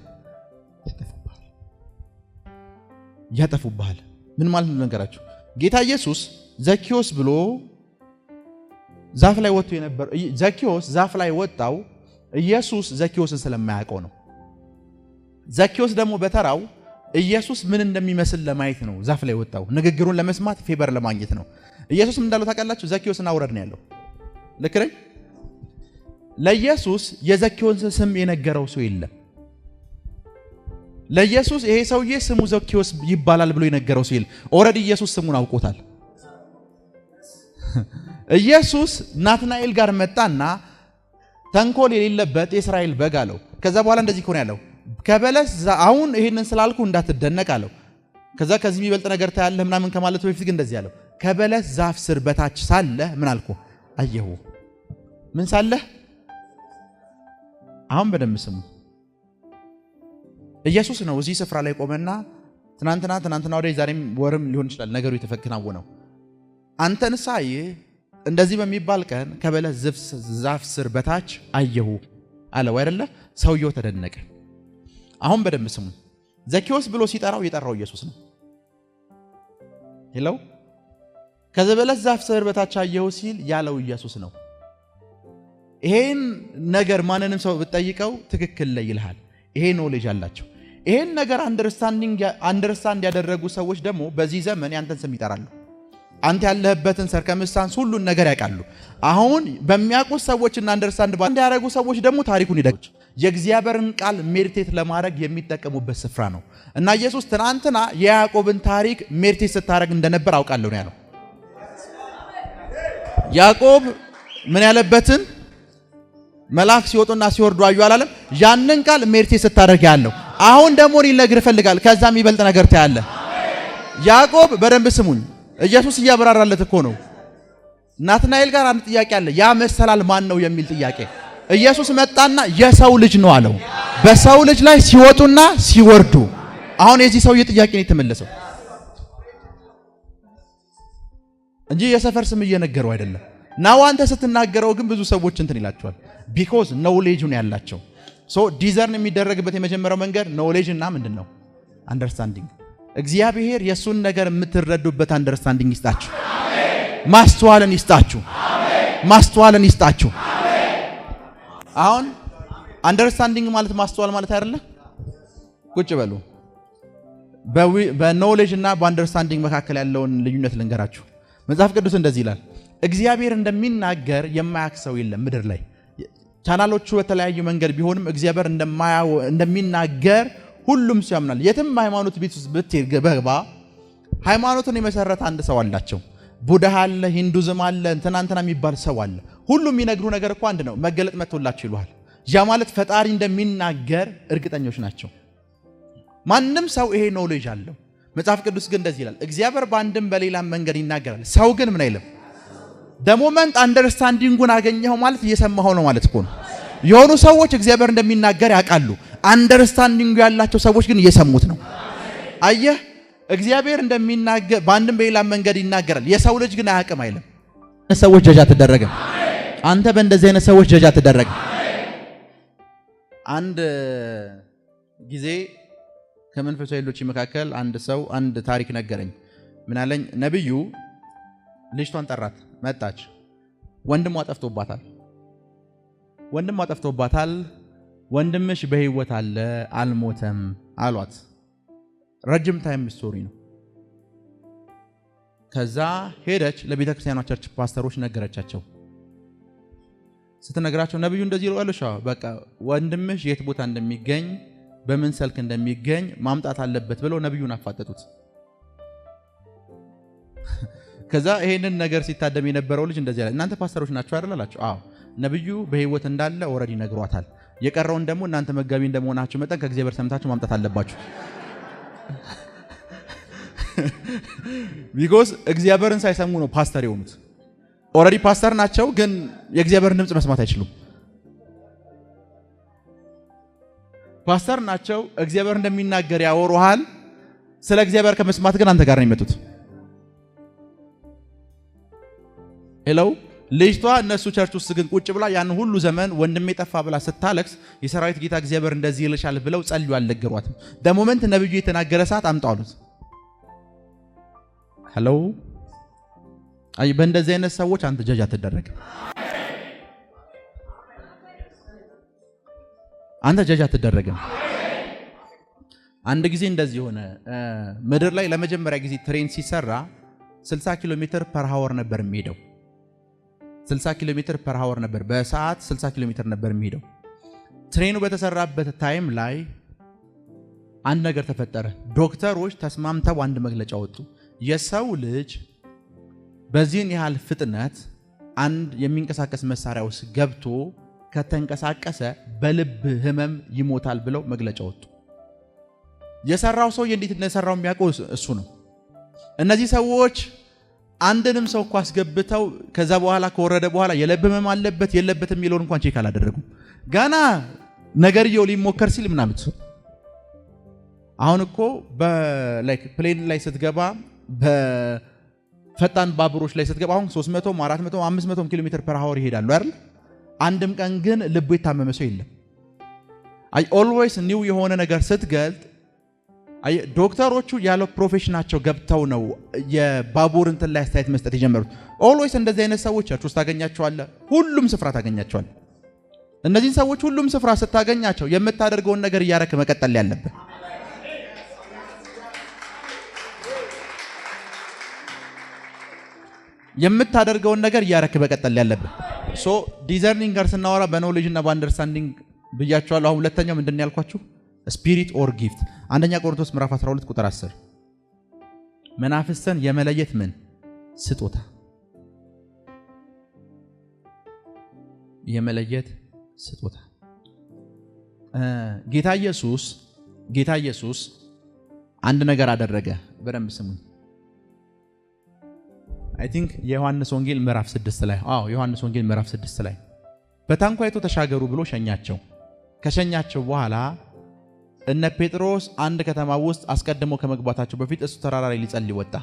ያጠፉብሃል። ምን ማለት ነው ነገራችሁ? ጌታ ኢየሱስ ዘኪዮስ ብሎ ዛፍ ላይ ወጥቶ የነበር ዘኪዮስ ዛፍ ላይ ወጣው ኢየሱስ ዘኪዮስን ስለማያውቀው ነው። ዘኪዮስ ደግሞ በተራው ኢየሱስ ምን እንደሚመስል ለማየት ነው ዛፍ ላይ ወጣው፣ ንግግሩን ለመስማት ፌበር ለማግኘት ነው። ኢየሱስ ምን እንዳለው ታውቃላችሁ? ዘኪዮስን አውረድ ነው ያለው። ልክ ነኝ? ለኢየሱስ የዘኪዮስን ስም የነገረው ሰው የለም። ለኢየሱስ ይሄ ሰውዬ ስሙ ዘኪዮስ ይባላል ብሎ የነገረው ሰው የለም። ኦልሬዲ ኢየሱስ ስሙን አውቆታል። ኢየሱስ ናትናኤል ጋር መጣና ተንኮል የሌለበት የእስራኤል በግ አለው። ከዛ በኋላ እንደዚህ ከሆነ ያለው ከበለስ አሁን ይሄንን ስላልኩ እንዳትደነቅ አለው። ከዛ ከዚህ የሚበልጥ ነገር ታያለህ ምናምን ከማለቱ በፊት ግን እንደዚህ ያለው ከበለስ ዛፍ ስር በታች ሳለ ምን አልኩ አየሁ። ምን ሳለ? አሁን በደንብ ስሙ። ኢየሱስ ነው እዚህ ስፍራ ላይ ቆመና ትናንትና ወደ ዛሬም ወርም ሊሆን ይችላል ነገሩ የተፈከናወነው አንተን ሳይ እንደዚህ በሚባል ቀን ከበለስ ዛፍ ስር በታች አየሁ አለው አይደለ? ሰውየው ተደነቀ። አሁን በደንብ ስሙ። ዘኬዎስ ብሎ ሲጠራው የጠራው ኢየሱስ ነው። ሄሎ ከበለስ ዛፍ ስር በታች አየሁ ሲል ያለው ኢየሱስ ነው። ይሄን ነገር ማንንም ሰው ብትጠይቀው ትክክል ላይ ይልሃል። ይሄ ኖሌጅ አላቸው። ይሄን ነገር አንደርስታንድ ያደረጉ ሰዎች ደግሞ በዚህ ዘመን ያንተን ስም ይጠራሉ። አንተ ያለህበትን ሰርከምስታንስ ሁሉን ነገር ያውቃሉ። አሁን በሚያውቁ ሰዎችና አንደርስታንድ ያደረጉ ሰዎች ደግሞ ታሪኩን ይደግሙ የእግዚአብሔርን ቃል ሜዲቴት ለማድረግ የሚጠቀሙበት ስፍራ ነው። እና ኢየሱስ ትናንትና የያዕቆብን ታሪክ ሜዲቴት ስታደርግ እንደነበር አውቃለሁ ነው ያለው። ያዕቆብ ምን ያለበትን መልአክ ሲወጡና ሲወርዱ አዩ አላለም? ያንን ቃል ሜዲቴት ስታደርግ ያለው አሁን ደግሞ ሊነግር ይፈልጋል። ከዛ የሚበልጥ ነገር ታያለ። ያዕቆብ በደንብ ስሙኝ። ኢየሱስ እያበራራለት እኮ ነው። ናትናኤል ጋር አንድ ጥያቄ አለ። ያ መሰላል ማን ነው የሚል ጥያቄ። ኢየሱስ መጣና የሰው ልጅ ነው አለው። በሰው ልጅ ላይ ሲወጡና ሲወርዱ። አሁን የዚህ ሰውዬ ጥያቄ ነው የተመለሰው እንጂ የሰፈር ስም እየነገረው አይደለም። ናው አንተ ስትናገረው ግን ብዙ ሰዎች እንትን ይላቸዋል። ቢኮዝ ኖሌጁን ያላቸው ሶ ዲዘርን የሚደረግበት የመጀመሪያው መንገድ ኖሌጅ እና ምንድነው አንደርስታንዲንግ። እግዚአብሔር የሱን ነገር የምትረዱበት አንደርስታንዲንግ ይስጣችሁ። ማስተዋልን ይስጣችሁ። ማስተዋልን ይስጣችሁ። አሁን አንደርስታንዲንግ ማለት ማስተዋል ማለት አይደለ? ቁጭ በሉ። በኖሌጅ እና በአንደርስታንዲንግ መካከል ያለውን ልዩነት ልንገራችሁ። መጽሐፍ ቅዱስ እንደዚህ ይላል፣ እግዚአብሔር እንደሚናገር የማያውቅ ሰው የለም ምድር ላይ። ቻናሎቹ በተለያዩ መንገድ ቢሆንም እግዚአብሔር እንደሚናገር ሁሉም ሰው ያምናል። የትም ሃይማኖት ቤት ውስጥ ብትገባ ሃይማኖትን የመሰረተ አንድ ሰው አላቸው። ቡድሃ አለ፣ ሂንዱዝም አለ፣ እንትና የሚባል ሰው አለ። ሁሉም የሚነግሩ ነገር እኮ አንድ ነው። መገለጥ መጥቶላቸው ይሉሃል። ያ ማለት ፈጣሪ እንደሚናገር እርግጠኞች ናቸው። ማንም ሰው ይሄ ኖሌጅ አለው። መጽሐፍ ቅዱስ ግን እንደዚህ ይላል፣ እግዚአብሔር በአንድም በሌላም መንገድ ይናገራል። ሰው ግን ምን አይልም። ደሞመንት አንደርስታንዲንጉን አገኘው ማለት እየሰማው ነው ማለት እኮ ነው። የሆኑ ሰዎች እግዚአብሔር እንደሚናገር ያውቃሉ። አንደርስታንዲንጉ ያላቸው ሰዎች ግን እየሰሙት ነው። አየህ፣ እግዚአብሔር እንደሚናገር በአንድም በሌላም መንገድ ይናገራል። የሰው ልጅ ግን አያውቅም አይልም። ሰዎች ጀጅ አትደረግም። አንተ በእንደዚህ አይነት ሰዎች ጀጅ አትደረግም። አንድ ጊዜ ከመንፈሳዊ ኃይሎች መካከል አንድ ሰው አንድ ታሪክ ነገረኝ። ምን አለኝ? ነብዩ ልጅቷን ጠራት፣ መጣች። ወንድሟ ጠፍቶባታል። ወንድምሽ በህይወት አለ አልሞተም አሏት። ረጅም ታይም ስቶሪ ነው። ከዛ ሄደች ለቤተ ክርስቲያኗ ቸርች ፓስተሮች ነገረቻቸው። ስትነግራቸው ነብዩ እንደዚህ ይሏልሻ፣ በቃ ወንድምሽ የት ቦታ እንደሚገኝ በምን ሰልክ እንደሚገኝ ማምጣት አለበት ብለው ነብዩን አፋጠጡት። ከዛ ይሄንን ነገር ሲታደም የነበረው ልጅ እንደዚህ አለ፣ እናንተ ፓስተሮች ናችሁ አይደል አላቸው። አዎ፣ ነብዩ በህይወት እንዳለ ኦሬዲ ነግሯታል። የቀረውን ደግሞ እናንተ መጋቢ እንደመሆናችሁ መጠን ከእግዚአብሔር ሰምታችሁ ማምጣት አለባችሁ። ቢኮዝ እግዚአብሔርን ሳይሰሙ ነው ፓስተር የሆኑት። ኦሬዲ ፓስተር ናቸው፣ ግን የእግዚአብሔርን ድምጽ መስማት አይችሉም። ፓስተር ናቸው፣ እግዚአብሔር እንደሚናገር ያወሩሃል። ስለ እግዚአብሔር ከመስማት ግን አንተ ጋር ነው የሚመጡት። ሄሎ፣ ልጅቷ እነሱ ቸርች ውስጥ ግን ቁጭ ብላ ያን ሁሉ ዘመን ወንድሜ ጠፋ ብላ ስታለቅስ የሰራዊት ጌታ እግዚአብሔር እንደዚህ ይልሻል ብለው ጸልዩ አልነገሯትም። ደሞመንት ነብዩ የተናገረ ሰዓት አምጣው አሉት። ሄሎ፣ አይ በእንደዚህ አይነት ሰዎች አንተ ጀጅ አትደረግም። አንተ ጀጅ አትደረግም። አንድ ጊዜ እንደዚህ ሆነ። ምድር ላይ ለመጀመሪያ ጊዜ ትሬን ሲሰራ 60 ኪሎ ሜትር ፐር ሃወር ነበር የሚሄደው። 60 ኪሎ ሜትር ፐር ሃወር ነበር፣ በሰዓት 60 ኪሎ ሜትር ነበር የሚሄደው። ትሬኑ በተሰራበት ታይም ላይ አንድ ነገር ተፈጠረ። ዶክተሮች ተስማምተው አንድ መግለጫ ወጡ። የሰው ልጅ በዚህን ያህል ፍጥነት አንድ የሚንቀሳቀስ መሳሪያ ውስጥ ገብቶ ከተንቀሳቀሰ በልብ ህመም ይሞታል ብለው መግለጫ ወጡ። የሰራው ሰው እንዴት እንደሰራው የሚያውቀው እሱ ነው። እነዚህ ሰዎች አንድንም ሰው እንኳን አስገብተው ከዛ በኋላ ከወረደ በኋላ የልብ ህመም አለበት የለበትም የሚለውን እንኳን ቼክ አላደረጉም። ገና ነገርየው ሊሞከር ሲል ምናምን አሁን እኮ በላይክ ፕሌን ላይ ስትገባ በፈጣን ባቡሮች ላይ ስትገባ አሁን 300 400 500 ኪሎ ሜትር ፐር አወር ይሄዳሉ አይደል? አንድም ቀን ግን ልቡ የታመመ ሰው የለም። አይ ኦልዌይስ ኒው የሆነ ነገር ስትገልጥ ዶክተሮቹ ያለው ፕሮፌሽናቸው ገብተው ነው የባቡር እንትን ላይ አስተያየት መስጠት የጀመሩት። ኦልዌይስ እንደዚህ አይነት ሰዎች አችሁ ታገኛቸዋለህ፣ ሁሉም ስፍራ ታገኛቸዋለህ። እነዚህን ሰዎች ሁሉም ስፍራ ስታገኛቸው የምታደርገውን ነገር እያረክ መቀጠል ያለብህ። የምታደርገውን ነገር እያረክ መቀጠል ያለብህ። ሶ ዲዘርኒንግ ጋር ስናወራ በኖሌጅ እና በአንደርስታንዲንግ ብያቸዋለሁ። አሁን ሁለተኛው ምንድን ያልኳችሁ ስፒሪት ኦር ጊፍት። አንደኛ ቆሮንቶስ ምዕራፍ 12 ቁጥር 10 መናፍስትን የመለየት ምን ስጦታ፣ የመለየት ስጦታ። ጌታ ኢየሱስ አንድ ነገር አደረገ። በደንብ ስሙኝ። አይ ቲንክ የዮሐንስ ወንጌል ምዕራፍ 6 ላይ ዮሐንስ ወንጌል ምዕራፍ 6 ላይ በታንኳይቱ ተሻገሩ ብሎ ሸኛቸው። ከሸኛቸው በኋላ እነ ጴጥሮስ አንድ ከተማ ውስጥ አስቀድሞ ከመግባታቸው በፊት እሱ ተራራ ላይ ሊጸልይ ወጣ።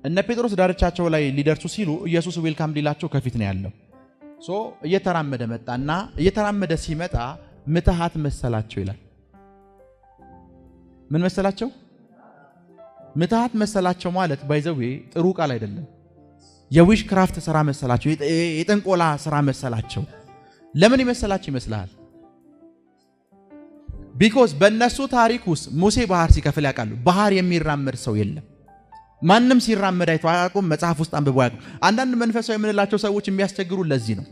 እነ ጴጥሮስ ዳርቻቸው ላይ ሊደርሱ ሲሉ ኢየሱስ ዌልካም ሊላቸው ከፊት ነው ያለው። ሶ እየተራመደ መጣና እየተራመደ ሲመጣ ምትሃት መሰላቸው ይላል። ምን መሰላቸው? ምትሃት መሰላቸው ማለት ባይዘዌ ጥሩ ቃል አይደለም። የዊሽ ክራፍት ስራ መሰላቸው፣ የጥንቆላ ስራ መሰላቸው። ለምን ይመሰላቸው ይመስልሃል? ቢኮዝ በእነሱ ታሪክ ውስጥ ሙሴ ባህር ሲከፍል ያውቃሉ። ባህር የሚራመድ ሰው የለም። ማንም ሲራመድ አይቶ አያውቁም። መጽሐፍ ውስጥ አንብበው አያውቁም። አንዳንድ መንፈሳዊ የምንላቸው ሰዎች የሚያስቸግሩ ለዚህ ነው።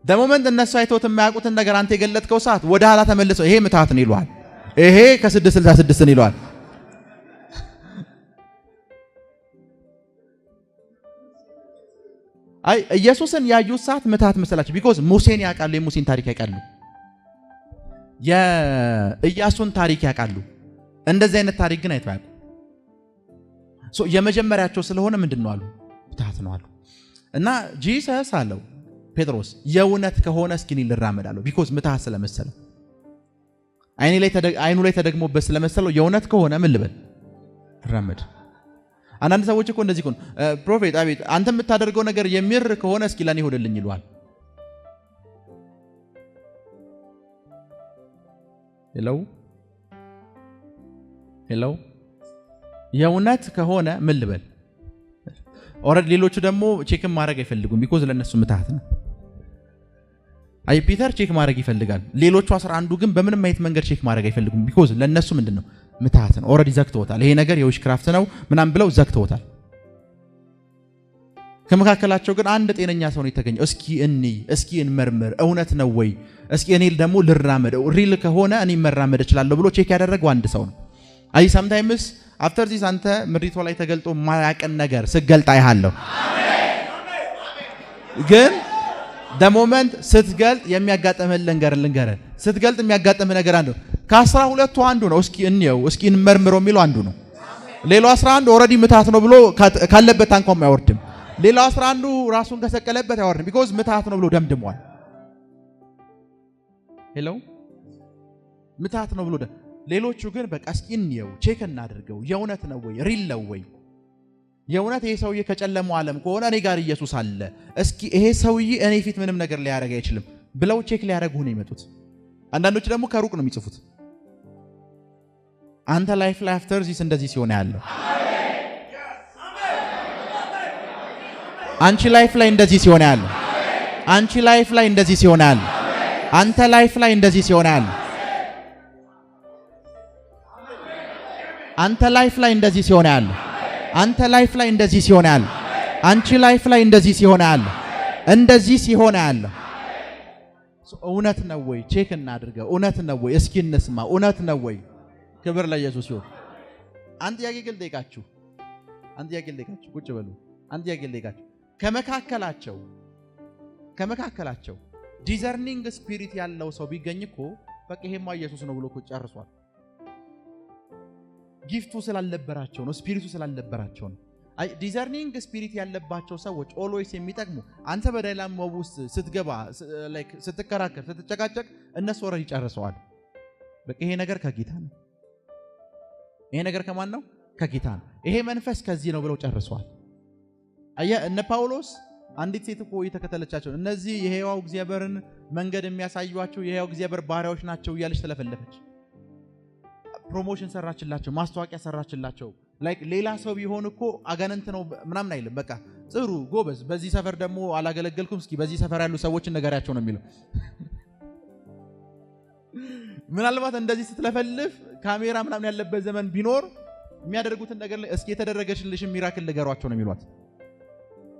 ደሞመንት እነሱ አይተውት የማያውቁትን ነገር አንተ የገለጥከው ሰዓት ወደ ኋላ ተመልሰው ይሄ ምትሃት ነው ይሏል። ይሄ ከ666 ነው ይሏል። አይ ኢየሱስን ያዩት ሰዓት ምትሃት መሰላቸው። ቢኮዝ ሙሴን ያውቃሉ፣ የሙሴን ታሪክ ያውቃሉ፣ የኢያሱን ታሪክ ያውቃሉ። እንደዚህ አይነት ታሪክ ግን አይተው ያውቁ። ሶ የመጀመሪያቸው ስለሆነ ምንድነው አሉ? ምትሃት ነው አሉ። እና ጂሰስ አለው ጴጥሮስ የእውነት ከሆነ እስኪ እኔ ልራመድ አለው። ቢኮዝ ምትሃት ስለመሰለው አይኑ ላይ ተደግሞበት ስለመሰለው የእውነት ከሆነ ምን ልበል ልራመድ። አንዳንድ ሰዎች እኮ እንደዚህ ነው ፕሮፌት አቤት አንተ የምታደርገው ነገር የሚር ከሆነ እስኪ ለኔ ሆደልኝ ይሏል። ሄሎ የእውነት ከሆነ ምን ልበል። ኦሬዲ ሌሎቹ ደግሞ ቼክም ማድረግ አይፈልጉም። ቢኮዝ ለነሱ ምትሃት ነው። አይ ፒተር ቼክ ማድረግ ይፈልጋል። ሌሎቹ 11 ግን በምንም አይነት መንገድ ቼክ ማድረግ አይፈልጉም። ቢኮዝ ለነሱ ምንድነው ምትሃት ነው። ኦሬዲ ዘግተውታል። ይሄ ነገር የዊሽ ክራፍት ነው ምናምን ብለው ዘግተውታል። ከመካከላቸው ግን አንድ ጤነኛ ሰው ነው የተገኘው። እስኪ እንመርምር፣ እውነት ነው ወይ? እስኪ እኔ ደግሞ ልራመድ፣ ሪል ከሆነ እኔ መራመድ እችላለሁ ብሎ ቼክ ያደረገው አንድ ሰው ነው። አይ ሰምታይምስ አፍተር ዚስ አንተ ምድሪቷ ላይ ተገልጦ ማያቀን ነገር ስገልጥ አይሃለሁ። ግን ደሞመንት ስትገልጥ የሚያጋጥምህ ልንገር ስትገልጥ የሚያጋጥምህ ነገር አንዱ ከ12ቱ አንዱ ነው። እስኪ እንመርምረው የሚለው አንዱ ነው። ሌላው 11 ኦሬዲ ምትሃት ነው ብሎ ካለበት ታንኳም አይወርድም። ሌላው 11 ራሱን ከሰቀለበት አይወርድም። ቢኮዝ ምትሃት ነው ብሎ ደምድሟል። ሄሎ ምትሃት ነው ብሎ ሌሎቹ ግን በቃ እስኪ እንየው፣ ቼክ እናድርገው፣ የእውነት ነው ወይ ሪል ነው ወይ? የእውነት ይሄ ሰውዬ ከጨለማው ዓለም ከሆነ እኔ ጋር ኢየሱስ አለ፣ እስኪ ይሄ ሰውዬ እኔ ፊት ምንም ነገር ሊያደርግ አይችልም ብለው ቼክ ሊያደርጉ ነው የመጡት። አንዳንዶች ደግሞ ከሩቅ ነው የሚጽፉት። አንተ ላይፍ ላይ አፍተር ዚስ እንደዚህ ሲሆን ያለው፣ አንቺ ላይፍ ላይ እንደዚህ ሲሆን ያለው፣ አንቺ ላይፍ ላይ እንደዚህ ሲሆን ያለው፣ አንተ ላይፍ ላይ እንደዚህ ሲሆን ያለው፣ አንተ ላይፍ ላይ እንደዚህ ሲሆን ያለው፣ አንተ ላይፍ ላይ እንደዚህ ሲሆን ያለው፣ አንቺ ላይፍ ላይ እንደዚህ ሲሆን ያለው፣ እንደዚህ ሲሆን ያለው እውነት ነው ወይ? ቼክ እናድርገው። እውነት ነው ወይ? እስኪ እንስማ። እውነት ነው ወይ? ክብር ለኢየሱስ ይሁን። አንድ ጥያቄ ልጠይቃችሁ። ቁጭ በሉ። አንድ ጥያቄ ልጠይቃችሁ። ከመካከላቸው ዲዘርኒንግ ስፒሪት ያለው ሰው ቢገኝ እኮ በቃ ይሄማ ኢየሱስ ነው ብሎ እኮ ጨርሷል። ጊፍቱ ስላልነበራቸው ነው፣ ስፒሪቱ ስላልነበራቸው ነው። ዲዘርኒንግ ስፒሪት ያለባቸው ሰዎች ኦልዌይስ የሚጠቅሙ አንተ በዳይላማው ውስጥ ስትገባ ላይክ ስትከራከር ስትጨቃጨቅ እነሱ ወሬ ይጨርሰዋል። በቃ ይሄ ነገር ከጌታ ነው፣ ይሄ ነገር ከማን ነው? ከጌታ ነው። ይሄ መንፈስ ከዚህ ነው ብለው ጨርሰዋል። እነ ጳውሎስ አንዲት ሴት እኮ የተከተለቻቸው እነዚህ የሕያው እግዚአብሔርን መንገድ የሚያሳዩአቸው የሕያው እግዚአብሔር ባሪያዎች ናቸው እያለች ተለፈለፈች። ፕሮሞሽን ሰራችላቸው፣ ማስተዋቂያ ሰራችላቸው። ላይክ ሌላ ሰው ቢሆን እኮ አጋንንት ነው ምናምን አይልም። በቃ ጥሩ ጎበዝ፣ በዚህ ሰፈር ደግሞ አላገለገልኩም፣ እስኪ በዚህ ሰፈር ያሉ ሰዎችን ነገራቸው ነው የሚለው። ምናልባት እንደዚህ ስትለፈልፍ ካሜራ ምናምን ያለበት ዘመን ቢኖር የሚያደርጉትን ነገር ላይ እስኪ የተደረገሽልሽን ሚራክል ንገሯቸው ነው የሚሏት።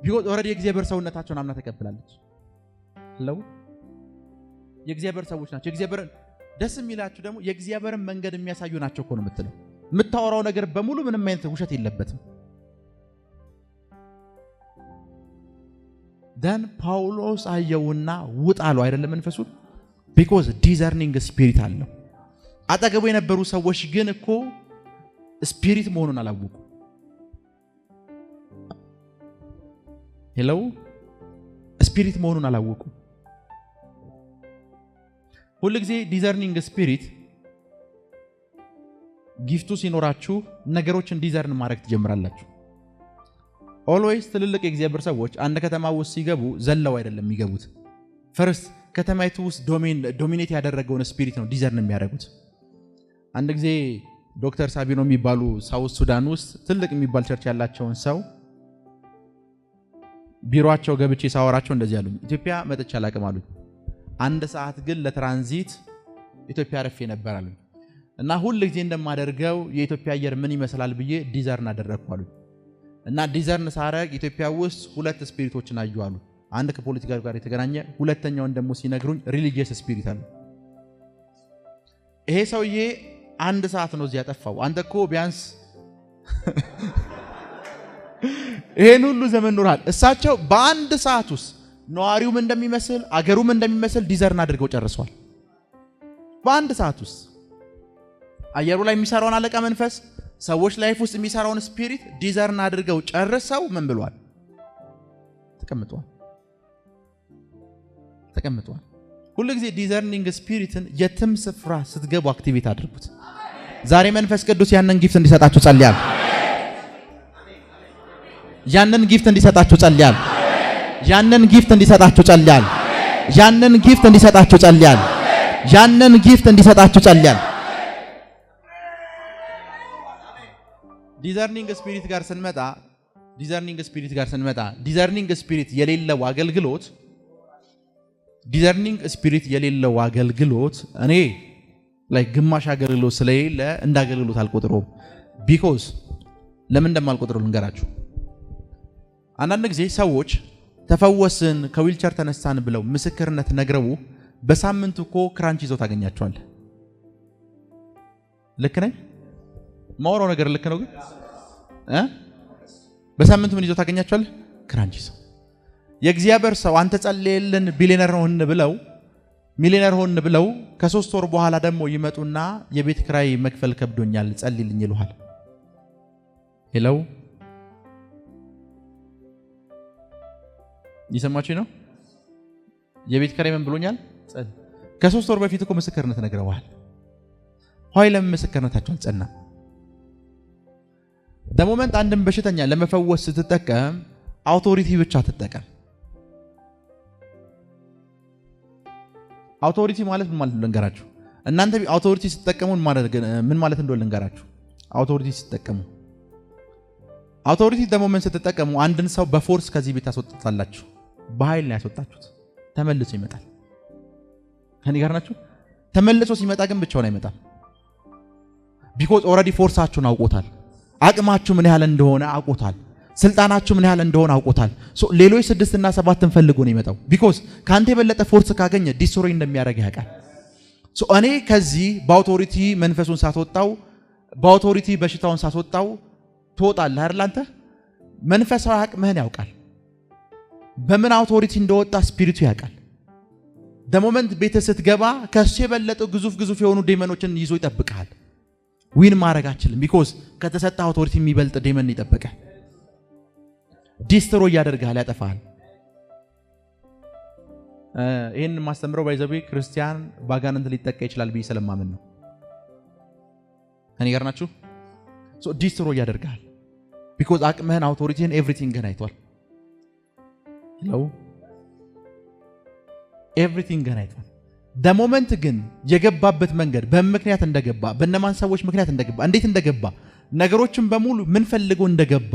ቢሆን ኦሬዲ የእግዚአብሔር ሰውነታቸውን አምና ተቀብላለች። ለው የእግዚአብሔር ሰዎች ናቸው። የእግዚአብሔር ደስ የሚላችሁ ደግሞ የእግዚአብሔርን መንገድ የሚያሳዩ ናቸው እኮ ነው የምትለው። የምታወራው ነገር በሙሉ ምንም አይነት ውሸት የለበትም። ደን ጳውሎስ አየውና ውጣ አለው አይደለም መንፈሱ። ቢኮዝ ዲዘርኒንግ ስፒሪት አለው። አጠገቡ የነበሩ ሰዎች ግን እኮ ስፒሪት መሆኑን አላወቁ። ሄሎ ስፒሪት መሆኑን አላወቁ። ሁሉ ጊዜ ዲዘርኒንግ ስፒሪት ጊፍቱ ሲኖራችሁ ነገሮችን ዲዘርን ማድረግ ትጀምራላችሁ። ኦልዌይስ ትልልቅ የእግዚአብሔር ሰዎች አንድ ከተማ ውስጥ ሲገቡ ዘለው አይደለም የሚገቡት። ፈርስት ከተማይቱ ውስጥ ዶሚኔት ያደረገውን ስፒሪት ነው ዲዘርን የሚያደርጉት። አንድ ጊዜ ዶክተር ሳቢኖ የሚባሉ ሳውት ሱዳን ውስጥ ትልቅ የሚባል ቸርች ያላቸውን ሰው ቢሮአቸው ገብቼ ሳወራቸው እንደዚህ አሉኝ። ኢትዮጵያ መጥቼ አላቅም አሉኝ። አንድ ሰዓት ግን ለትራንዚት ኢትዮጵያ አረፌ ነበር አሉኝ። እና ሁሉ ጊዜ እንደማደርገው የኢትዮጵያ አየር ምን ይመስላል ብዬ ዲዘርን አደረግኩ አሉኝ። እና ዲዘርን ሳረግ ኢትዮጵያ ውስጥ ሁለት ስፒሪቶችን አዩ አሉ። አንድ ከፖለቲካ ጋር የተገናኘ፣ ሁለተኛውን ደግሞ ሲነግሩኝ ሪሊጂየስ ስፒሪት አሉ። ይሄ ሰውዬ አንድ ሰዓት ነው እዚህ ያጠፋው። አንተ እኮ ቢያንስ ይሄን ሁሉ ዘመን ኖራል። እሳቸው በአንድ ሰዓት ውስጥ ነዋሪውም እንደሚመስል አገሩም እንደሚመስል ዲዘርን አድርገው ጨርሰዋል። በአንድ ሰዓት ውስጥ አየሩ ላይ የሚሰራውን አለቃ መንፈስ፣ ሰዎች ላይፍ ውስጥ የሚሰራውን ስፒሪት ዲዘርን አድርገው ጨርሰው ምን ብሏል? ተቀምጧል። ሁሉ ጊዜ ዲዘርኒንግ ስፒሪትን የትም ስፍራ ስትገቡ አክቲቬት አድርጉት። ዛሬ መንፈስ ቅዱስ ያንን ጊፍት እንዲሰጣችሁ ጸልያለሁ። ያንን ጊፍት እንዲሰጣችሁ ጸልያለሁ። ያንን ጊፍት እንዲሰጣችሁ ጸልያለሁ። ያንን ጊፍት እንዲሰጣችሁ ጸልያለሁ። ያንን ጊፍት እንዲሰጣችሁ ጸልያለሁ። ዲዘርኒንግ ስፒሪት የሌለው አገልግሎት እኔ ላይ ግማሽ አገልግሎት ስለሌለ እንዳገልግሎት አልቆጥረውም። ቢኮዝ ለምን እንደማልቆጥረው ልንገራችሁ። አንዳንድ ጊዜ ሰዎች ተፈወስን ከዊልቸር ተነሳን ብለው ምስክርነት ነግረው በሳምንቱ እኮ ክራንች ይዘው ታገኛቸዋለህ። ልክ ነኝ? ማውራው ነገር ልክ ነው? ግን በሳምንቱ ምን ይዘው ታገኛቸዋለህ? ክራንች ይዘው። የእግዚአብሔር ሰው አንተ ጸልየልን ቢሊየነር ሚሊየነር ሆን ብለው ከ3 ወር በኋላ ደግሞ ይመጡና የቤት ክራይ መክፈል ከብዶኛል ጸልይልኝ ይሉሃል። ሄሎ ይሰማችሁ ነው? የቤት ክራይ ምን ብሎኛል? ጸል ከ3 ወር በፊት እኮ ምስክርነት ነግረዋል። ሆይ ለምን ምስክርነታቸው አልጸና? ደሞመንት አንድም በሽተኛ ለመፈወስ ስትጠቀም አውቶሪቲ ብቻ ትጠቀም። አውቶሪቲ ማለት ምን ማለት ነው ልንገራችሁ። እናንተ አውቶሪቲ ስትጠቀሙ ምን ማለት እንደሆነ ልንገራችሁ። አውቶሪቲ ስትጠቀሙ ደሞመንት ስትጠቀሙ አንድን ሰው በፎርስ ከዚህ ቤት ታስወጣላችሁ። በኃይል ነው ያስወጣችሁት። ተመልሶ ይመጣል። ከኔ ጋር ናችሁ? ተመልሶ ሲመጣ ግን ብቻውን አይመጣም። ቢኮዝ ኦልሬዲ ፎርሳችሁን አውቆታል። አቅማችሁ ምን ያህል እንደሆነ አውቆታል። ስልጣናችሁ ምን ያህል እንደሆነ አውቆታል። ሌሎች 6 እና 7 ፈልጎ ነው የመጣው። ቢኮዝ ካንተ የበለጠ ፎርስ ካገኘ ዲስትሮይ እንደሚያደርግ ያውቃል። እኔ ከዚህ በአውቶሪቲ መንፈሱን ሳትወጣው በአውቶሪቲ በሽታውን ሳትወጣው ትወጣለህ አይደል? አንተ መንፈሳዊ አቅምህን ያውቃል። በምን አውቶሪቲ እንደወጣ ስፒሪቱ ያውቃል። the moment ቤት ስትገባ ከሱ የበለጠ ግዙፍ የሆኑ ዴመኖችን ይዞ ይጠብቃል። ዊን ማድረግ አትችልም because ከተሰጠ አውቶሪቲ የሚበልጥ ዴመን ይጠብቃል። ዲስትሮይ ያደርጋል፣ ያጠፋል። ይሄን ማስተምረው ባይዘቤ ክርስቲያን ባጋንንት ሊጠቃ ይችላል ብዬ ስለማምን ነው። ከኔ ጋር ናችሁ? ሶ ዲስትሮይ ያደርጋል because አቅምህን አውቶሪቲን ኤቭሪቲንግን አይቷል። ነው ኤቭሪቲንግን አይቷል። the moment ግን የገባበት መንገድ በምክንያት እንደገባ በእነማን ሰዎች ምክንያት እንደገባ እንዴት እንደገባ ነገሮችን በሙሉ ምን ፈልጎ እንደገባ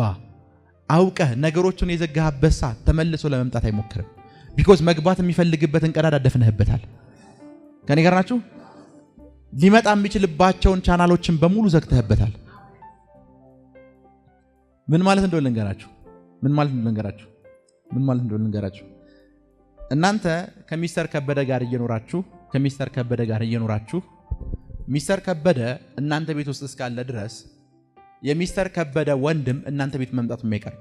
አውቀህ ነገሮችን የዘጋህበት ሰዓት ተመልሶ ለመምጣት አይሞክርም because መግባት የሚፈልግበትን ቀዳዳ ደፍነህበታል። ከኔ ጋር ናችሁ? ሊመጣ የሚችልባቸውን ቻናሎችን በሙሉ ዘግተህበታል። ምን ማለት እንደሆነ ልንገራችሁ። እናንተ ከሚስተር ከበደ ጋር እየኖራችሁ ሚስተር ከበደ እናንተ ቤት ውስጥ እስካለ ድረስ የሚስተር ከበደ ወንድም እናንተ ቤት መምጣቱ የማይቀር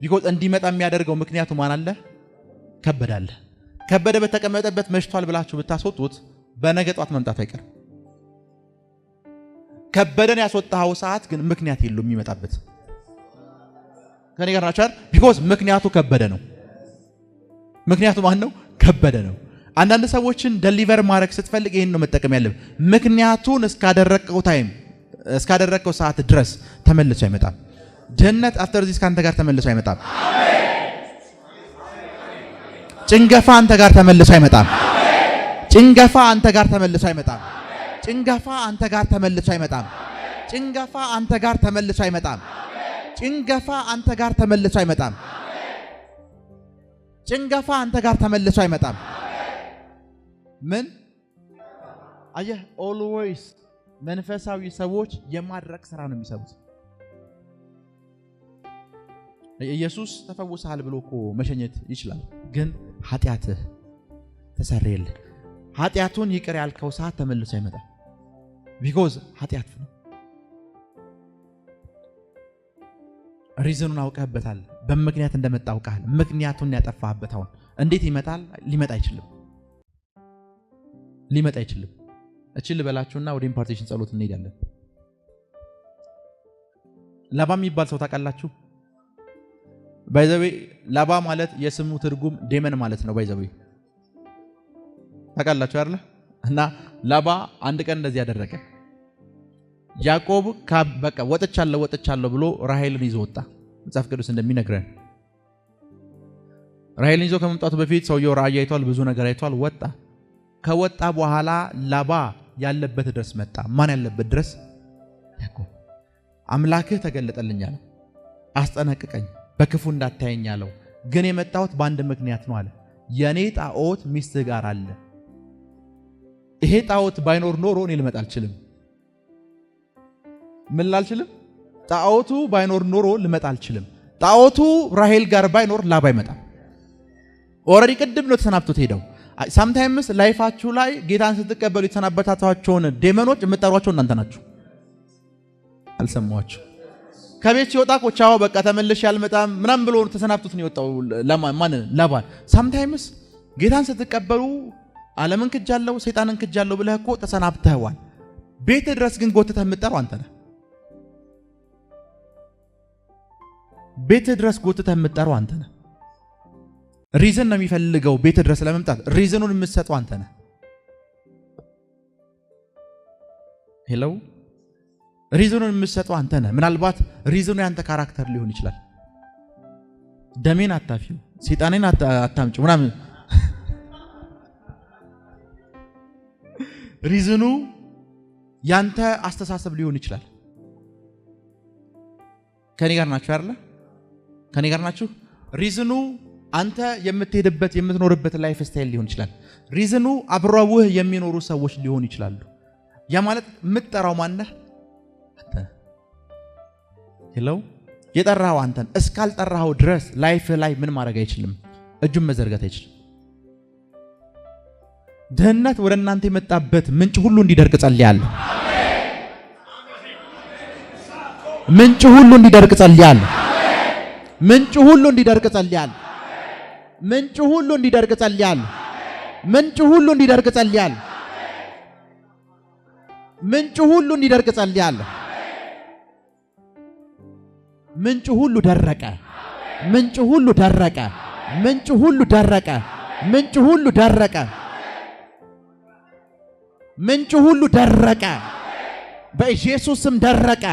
because እንዲመጣ የሚያደርገው ምክንያቱ ማን አለ? ከበደ አለ። ከበደ በተቀመጠበት መሽቷል ብላችሁ ብታስወጡት በነገ ጧት መምጣቱ አይቀር። ከበደን ያስወጣው ሰዓት ግን ምክንያት የለውም የሚመጣበት። ከኔ ጋር ናችሁ አይደል? because ምክንያቱ ከበደ ነው። ምክንያቱ ማን ነው? ከበደ ነው። አንዳንድ ሰዎችን ዴሊቨር ማድረግ ስትፈልግ ይሄን ነው መጠቀም ያለብህ። ምክንያቱን እስካደረከው ሰዓት ድረስ ተመልሶ አይመጣም። ድህነት አፍተር ዚስ ካንተ ጋር ተመልሶ አይመጣም። ጭንገፋ አንተ ጋር ተመልሶ አይመጣም። ጭንገፋ አንተ ጋር ተመልሶ አይመጣም። ጭንገፋ አንተ ጋር ተመልሶ አይመጣም። ጭንገፋ አንተ ጋር ተመልሶ አይመጣም። ጭንገፋ አንተ ጋር ተመልሶ አይመጣም። ጭንገፋ አንተ ጋር ተመልሶ አይመጣም። ምን አየህ? ኦልዌይስ መንፈሳዊ ሰዎች የማድረግ ስራ ነው የሚሰሩት። ኢየሱስ ተፈውሰሃል ብሎ እኮ መሸኘት ይችላል፣ ግን ኃጢአትህ ተሰረየልህ። ኃጢአቱን ይቅር ያልከው ሰዓት ተመልሶ አይመጣም because ኃጢአት ነው። ሪዝኑን አውቀህበታል። በምክንያት እንደመጣ አውቀሃል። ምክንያቱን ያጠፋህበት አሁን እንዴት ይመጣል? ሊመጣ አይችልም። እችል በላችሁና ወደ ኢምፓርቴሽን ጸሎት እንሄዳለን። ላባ የሚባል ሰው ታውቃላችሁ? ባይዘዌ ላባ ማለት የስሙ ትርጉም ዴመን ማለት ነው። ባይዘዌ ታውቃላችሁ አይደል? እና ላባ አንድ ቀን እንደዚህ ያደረገ ያዕቆብ በቃ ወጥቻለሁ ብሎ ራሔልን ይዞ ወጣ። መጽሐፍ ቅዱስ እንደሚነግረን ራሔልን ይዞ ከመምጣቱ በፊት ሰውየው ራእይ አይቷል፣ ብዙ ነገር አይቷል። ከወጣ በኋላ ላባ ያለበት ድረስ መጣ። ማን ያለበት ድረስ? ያዕቆብ። አምላክህ ተገለጠልኝ አለ፣ አስጠነቅቀኝ፣ በክፉ እንዳታየኝ አለው። ግን የመጣሁት በአንድ ምክንያት ነው አለ። የኔ ጣዖት ሚስትህ ጋር አለ። ይሄ ጣዖት ባይኖር ኖሮ እኔ ልመጣ አልችልም። ምን ላልችልም? ጣዖቱ ባይኖር ኖሮ ልመጣ አልችልም። ጣዖቱ ራሔል ጋር ባይኖር ላባ አይመጣም። ኦሬዲ ቅድም ነው ተሰናብቶት ሄደው። ሳምታይምስ ላይፋችሁ ላይ ጌታን ስትቀበሉ የተሰናበታችኋቸውን ዴመኖች የምትጠሯቸው እናንተ ናችሁ። አልሰማችሁ? ከቤት ሲወጣ ቻው በቃ ተመልሼ አልመጣም ምናምን ብሎ ተሰናብቶት ነው የወጣው። ላባን ሳምታይምስ ጌታን ስትቀበሉ ዓለምን ክጃለሁ ሰይጣንን ክጃለሁ ብለህ እኮ ተሰናብተዋል። ቤት ድረስ ግን ጎትተህ የምትጠራው አንተ ነህ። ቤት ድረስ ጎትተህ የምትጠራው አንተ ነህ። ሪዝን ነው የሚፈልገው ቤት ድረስ ለመምጣት። ሪዝኑን የምትሰጠው አንተ ነህ። ሄሎ፣ ሪዝኑን የምትሰጠው አንተ ነህ። ምናልባት ሪዝኑ ያንተ ካራክተር ሊሆን ይችላል። ደሜን አታፊው፣ ሰይጣኔን አታምጪ ምናምን። ሪዝኑ ያንተ አስተሳሰብ ሊሆን ይችላል። ከኔ ጋር ናችሁ አይደል? ከኔ ጋር ናችሁ? ሪዝኑ አንተ የምትሄድበት የምትኖርበት ላይፍ ስታይል ሊሆን ይችላል። ሪዝኑ አብረውህ የሚኖሩ ሰዎች ሊሆኑ ይችላሉ። ያ ማለት የምትጠራው ማን ነህ? አንተ። ሄሎ፣ የጠራው አንተን እስካልጠራው ድረስ ላይፍ ላይ ምን ማድረግ አይችልም፣ እጁን መዘርጋት አይችልም። ድህነት ወደ እናንተ የመጣበት ምንጭ ሁሉ እንዲደርቅ ጸልያለሁ። ምንጭ ሁሉ እንዲደርቅ ጸልያለሁ። ምንጭ ሁሉ እንዲደርቅ ጸልያለሁ። ምንጭ ሁሉ እንዲደርቅ ጸልያለሁ። ምንጩ ሁሉ እንዲደርቅ ጸልያለሁ። ምንጩ ሁሉ እንዲደርቅ ጸልያለሁ። ምንጩ ሁሉ ደረቀ። ምንጩ ሁሉ ደረቀ። ምንጩ ሁሉ ደረቀ። ምንጩ ሁሉ ደረቀ። ምንጩ ሁሉ ደረቀ። በኢየሱስ ስም ደረቀ።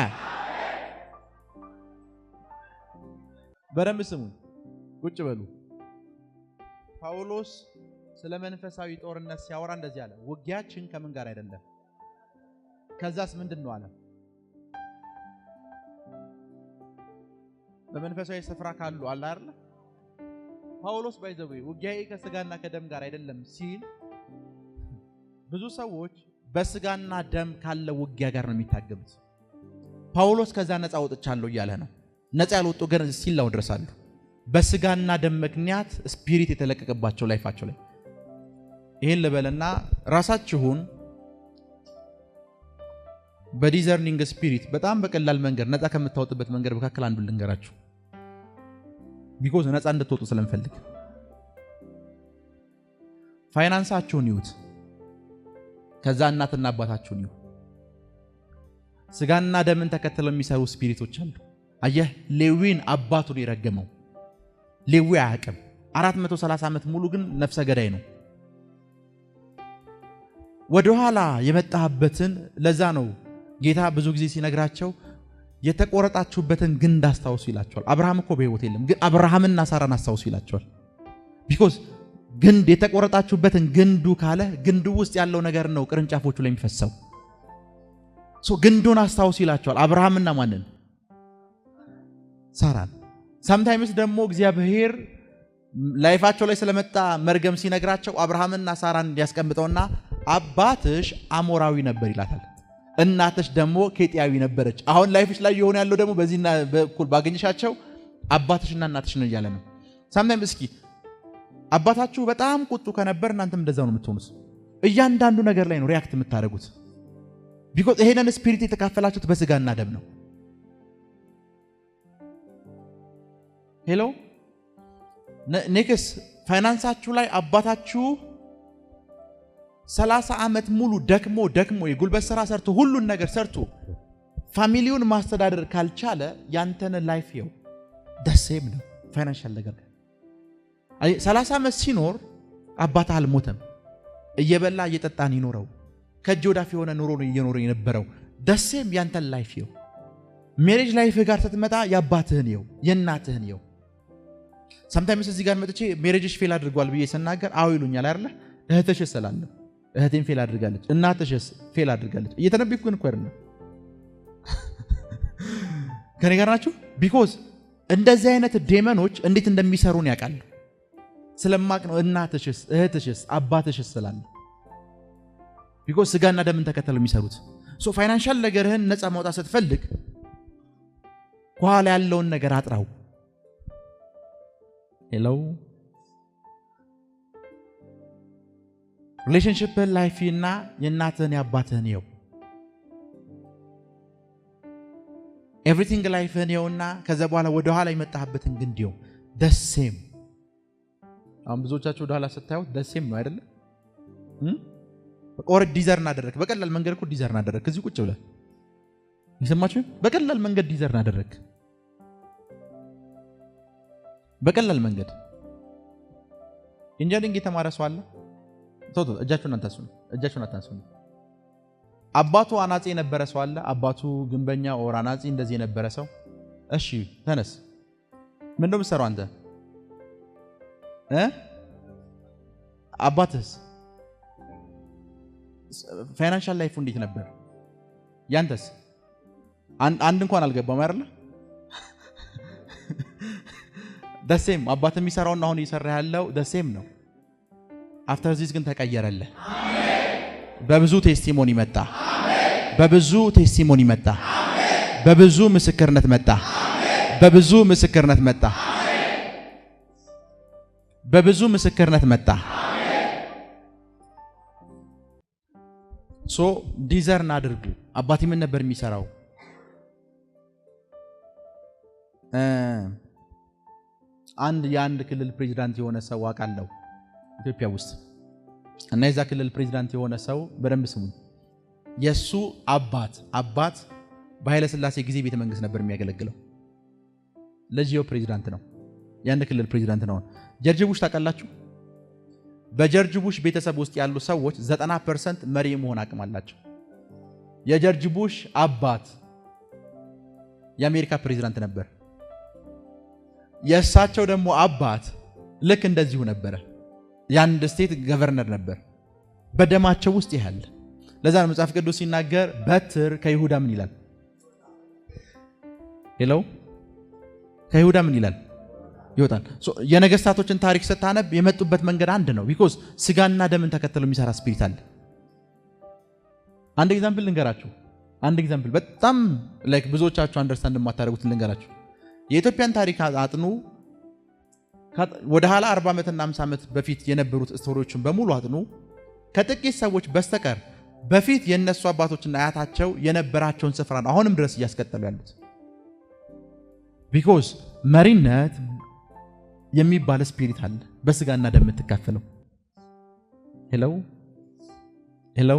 በደንብ ስሙ፣ ቁጭ በሉ። ጳውሎስ ስለ መንፈሳዊ ጦርነት ሲያወራ እንደዚህ አለ፣ ውጊያችን ከምን ጋር አይደለም። ከዛስ ምንድነው አለ? በመንፈሳዊ ስፍራ ካሉ አለ አይደል? ጳውሎስ ባይዘው ውጊያዬ ከስጋና ከደም ጋር አይደለም ሲል ብዙ ሰዎች በስጋና ደም ካለ ውጊያ ጋር ነው የሚታገሉት። ጳውሎስ ከዛ ነፃ ወጥቻለሁ እያለ ነው። ነፃ ያልወጡ ግን ሲላው ድረሳሉ። በስጋና ደም ምክንያት ስፒሪት የተለቀቀባቸው ላይፋቸው ላይ ይሄን ልበልና ራሳችሁን በዲዘርኒንግ ስፒሪት በጣም በቀላል መንገድ ነፃ ከምታወጡበት መንገድ መካከል አንዱ ልንገራችሁ። ቢኮዝ ነፃ እንድትወጡ ስለምፈልግ ፋይናንሳችሁን ይዩት። ከዛ እናትና አባታችሁን ይዩ። ስጋና ደምን ተከትለው የሚሰሩ ስፒሪቶች አሉ። አየህ፣ ሌዊን አባቱን የረገመው ሌዊ አያውቅም። 430 ዓመት ሙሉ ግን ነፍሰ ገዳይ ነው። ወደኋላ የመጣህበትን ለዛ ነው ጌታ ብዙ ጊዜ ሲነግራቸው የተቆረጣችሁበትን ግንድ አስታውሱ ይላቸዋል። አብርሃም እኮ በሕይወት የለም፣ ግን አብርሃምና ሳራን አስታውሱ ይላቸዋል። ቢኮዝ ግንድ የተቆረጣችሁበትን ግንዱ ካለ ግንዱ ውስጥ ያለው ነገር ነው ቅርንጫፎቹ ላይ የሚፈሰው። ግንዱን አስታውሱ ይላቸዋል። አብርሃምና ማንን? ሳራን። ሳምታይምስ ደግሞ እግዚአብሔር ላይፋቸው ላይ ስለመጣ መርገም ሲነግራቸው አብርሃምና ሳራን እንዲያስቀምጠውና አባትሽ አሞራዊ ነበር ይላታል፣ እናትሽ ደግሞ ኬጢያዊ ነበረች። አሁን ላይፍሽ ላይ የሆነ ያለው ደግሞ በዚህና በኩል ባገኝሻቸው አባትሽና እናትሽ ነው እያለ ነው። ሳምታይምስ እስኪ አባታችሁ በጣም ቁጡ ከነበር እናንተም እንደዛው ነው የምትሆኑት። እያንዳንዱ ነገር ላይ ነው ሪያክት የምታደርጉት። ቢኮዝ ይሄንን ስፒሪት የተካፈላችሁት በስጋና ደም ነው። ሄሎ ኔክስ ፋይናንሳችሁ ላይ አባታችሁ 30 ዓመት ሙሉ ደክሞ የጉልበት ስራ ሰርቶ ሁሉን ነገር ሰርቶ ፋሚሊውን ማስተዳደር ካልቻለ ያንተን ላይፍ ይው ደሴም ነው ፋይናንሻል ነገር 30 ዓመት ሲኖር አባታ አልሞተም። እየበላ እየጠጣን ይኖረው ከእጅ ወዳፍ የሆነ ኑሮ ነው እየኖረ የነበረው። ደሴም ያንተን ላይፍ ይው ሜሬጅ ላይፍ ጋር ስትመጣ ያባትህን ይው የእናትህን ይው። ሰምታይምስ እዚህ ጋር መጥቼ ሜሬጅሽ ፌል አድርጓል ብዬ ስናገር አው ይሉኛል አይደል? እህትሽስ እላለሁ። እህቴን ፌል አድርጋለች፣ እናትሽስ ፌል አድርጋለች። እየተነብይኩ ግን እኮ አይደለም። ከኔ ጋር ናችሁ? ቢኮዝ እንደዚህ አይነት ዴመኖች እንዴት እንደሚሰሩን ያውቃሉ። ስለማቅ ነው እናትሽስ እህትሽስ አባትሽስ ስላለ። ቢኮዝ ስጋና ደምን ተከተለው የሚሰሩት። ሶ ፋይናንሻል ነገርህን ነፃ ማውጣት ስትፈልግ ከኋላ ያለውን ነገር አጥራው። ሄሎ ሪሌሽንሺፕ ላይፍና የእናትህን የአባትህን ይው ኤቭሪቲንግ ላይፍህን ይውና ከዛ በኋላ ወደ ኋላ የመጣህበትን ግንድ ይው ደሴም። አሁን ብዙዎቻችሁ ወደ ኋላ ስታዩት ደሴም ነው አይደለ? ኦሬዲ ዲዘርን አደረክ። በቀላል መንገድ እኮ ዲዘርን አደረክ። እዚህ ቁጭ ብለህ ይሰማችሁ? በቀላል መንገድ ዲዘርን አደረክ። በቀላል መንገድ ኢንጂነሪንግ የተማረ ሰው አለ? ቶቶ እጃችሁን አታንሱ። አባቱ አናጺ የነበረ ሰው አለ? አባቱ ግንበኛ ኦር አናጺ እንደዚህ የነበረ ሰው? እሺ ተነስ። ምን ነው የምትሰራው አንተ? አባትስ ፋይናንሻል ላይፉ እንዴት ነበር? ያንተስ? አንድ እንኳን አልገባም አይደል? ደሴም አባት የሚሰራውና አሁን እየሰራ ያለው ደሴም ነው። አፍተር ዚስ ግን ተቀየረልህ። በብዙ ቴስቲሞኒ መጣ። በብዙ ቴስቲሞኒ መጣ። በብዙ ምስክርነት መጣ። በብዙ ምስክርነት መጣ። በብዙ ምስክርነት መጣ። ሶ ዲዘርን አድርጉ። አባቴ ምን ነበር የሚሰራው? አንድ የአንድ ክልል ፕሬዝዳንት የሆነ ሰው አውቃለሁ ኢትዮጵያ ውስጥ እና የዛ ክልል ፕሬዝዳንት የሆነ ሰው በደንብ ስሙ። የሱ አባት በኃይለ ሥላሴ ጊዜ ቤተ መንግስት ነበር የሚያገለግለው። ለጂኦ ፕሬዝዳንት ነው፣ ያን ክልል ፕሬዝዳንት ነው። ጀርጅ ቡሽ ታውቃላችሁ? በጀርጅ ቡሽ ቤተሰብ ውስጥ ያሉ ሰዎች 90% መሪ መሆን አቅም አላቸው። የጀርጅ ቡሽ አባት የአሜሪካ ፕሬዝዳንት ነበር። የእሳቸው ደግሞ አባት ልክ እንደዚሁ ነበረ፣ የአንድ ስቴት ገቨርነር ነበር። በደማቸው ውስጥ ያለ። ለዛ ነው መጽሐፍ ቅዱስ ሲናገር በትር ከይሁዳ ምን ይላል? ሄሎ ከይሁዳ ምን ይላል? ይወጣል። የነገስታቶችን ታሪክ ስታነብ የመጡበት መንገድ አንድ ነው። ቢኮዝ ስጋና ደምን ተከትሎ የሚሰራ ስፒሪት አለ። አንድ ኤግዛምፕል ልንገራችሁ። በጣም ላይክ ብዙዎቻችሁ አንደርስታንድ የማታደርጉት ልንገራችሁ። የኢትዮጵያን ታሪክ አጥኑ። ወደ ኋላ 40 ዓመትና 50 ዓመት በፊት የነበሩት ስቶሪዎችን በሙሉ አጥኑ። ከጥቂት ሰዎች በስተቀር በፊት የነሱ አባቶችና አያታቸው የነበራቸውን ስፍራ ነው አሁንም ድረስ እያስቀጠሉ ያሉት። ቢኮዝ መሪነት የሚባል ስፒሪት አለ በስጋና ደም የምትካፈለው። ሄሎ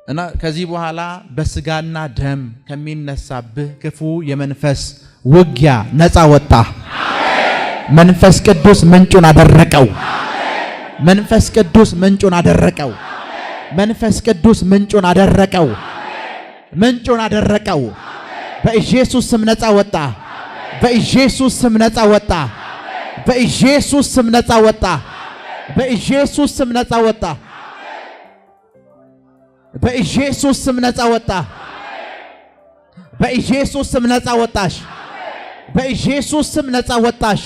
እና ከዚህ በኋላ በስጋና ደም ከሚነሳብህ ክፉ የመንፈስ ውጊያ ነፃ ወጣ። መንፈስ ቅዱስ ምንጩን አደረቀው። መንፈስ ቅዱስ ምንጩን አደረቀው። መንፈስ ቅዱስ ምንጩን አደረቀው። ምንጩን አደረቀው። በኢየሱስ ስም ነፃ ወጣ። በኢየሱስ ስም ነፃ ወጣ። በኢየሱስ ስም ነፃ ወጣ። በኢየሱስ ስም ነፃ ወጣ። በኢየሱስ ስም ነፃ ወጣ። በኢየሱስ ስም ነፃ ወጣሽ። በኢየሱስ ስም ነፃ ወጣሽ።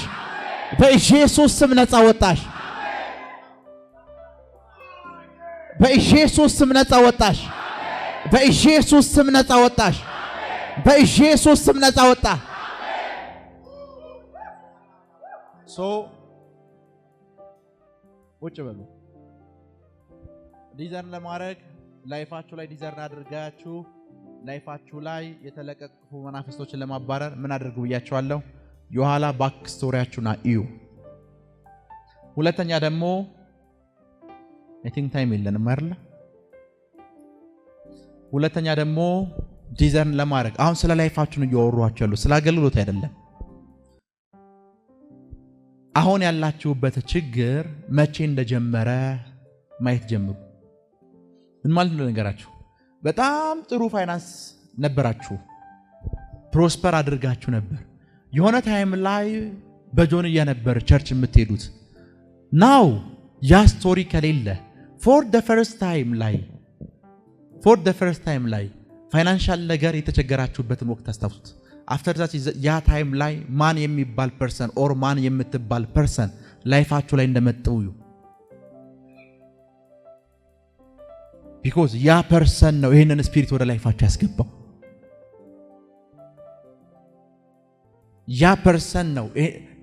በኢየሱስ ስም ነፃ ወጣሽ። በኢየሱስ ስም ነፃ ወጣሽ። በኢየሱስ ስም ነፃ ወጣሽ። በኢየሱስ ስም ነፃ ወጣ። ቁጭ በሉ። ዲዛይን ለማድረግ ላይፋችሁ ላይ ዲዛይን አድርጋችሁ ላይፋችሁ ላይ የተለቀቁ መናፍስቶችን ለማባረር ምን አድርጉ ብያችኋለሁ? የኋላ ባክ ስቶሪያችሁና እዩ። ሁለተኛ ደግሞ ታይም የለንም አይደል? ሁለተኛ ደግሞ ዲዛይን ለማድረግ አሁን ስለ ላይፋችሁን እያወሯችሁ ያሉ ስለ አገልግሎት አይደለም። አሁን ያላችሁበት ችግር መቼ እንደጀመረ ማየት ጀምሩ። ምን ማለት ነው ነገራችሁ? በጣም ጥሩ ፋይናንስ ነበራችሁ፣ ፕሮስፐር አድርጋችሁ ነበር። የሆነ ታይም ላይ በጆንያ ነበር ቸርች የምትሄዱት። ናው ያ ስቶሪ ከሌለ ፎር the first time ላይ ፋይናንሻል ነገር የተቸገራችሁበትን ወቅት አስታውሱት። አፍተር ዛት ያ ታይም ላይ ማን የሚባል ፐርሰን ኦር ማን የምትባል ፐርሰን ላይፋችሁ ላይ እንደመጣው ቢኮዝ ያ ፐርሰን ነው ይሄንን ስፒሪት ወደ ላይፋችሁ ያስገባው። ያ ፐርሰን ነው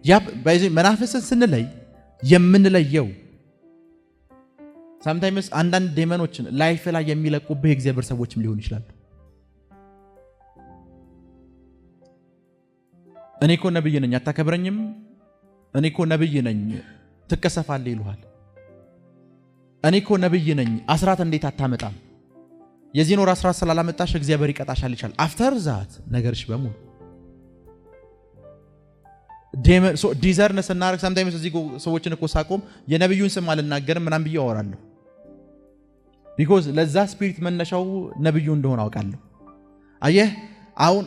ያ በዚህ መናፍስን ስንለይ የምንለየው sometimes አንዳንድ ዴመኖችን ላይፍ ላይ የሚለቁብህ የእግዚአብሔር ሰዎችም ሊሆን ይችላል። እኔ እኮ ነብይ ነኝ አታከብረኝም፣ እኔ እኮ ነብይ ነኝ ትከሰፋለህ ይሉሃል። እኔ እኮ ነብይ ነኝ አስራት እንዴት አታመጣም፣ የዚህን ወር አስራት ስላላመጣሽ እግዚአብሔር ይቀጣሻል ይችላል። አፍተር ዛት ነገርሽ በሙሉ ዲዘርን ስናደርግ sometimes እዚህ ሰዎችን እኮ ሳቆም የነብዩን ስም አልናገርም ምናምን ብዬ አወራለሁ። ቢኮዝ ለዛ ስፒሪት መነሻው ነብዩ እንደሆነ አውቃለሁ። አየህ አሁን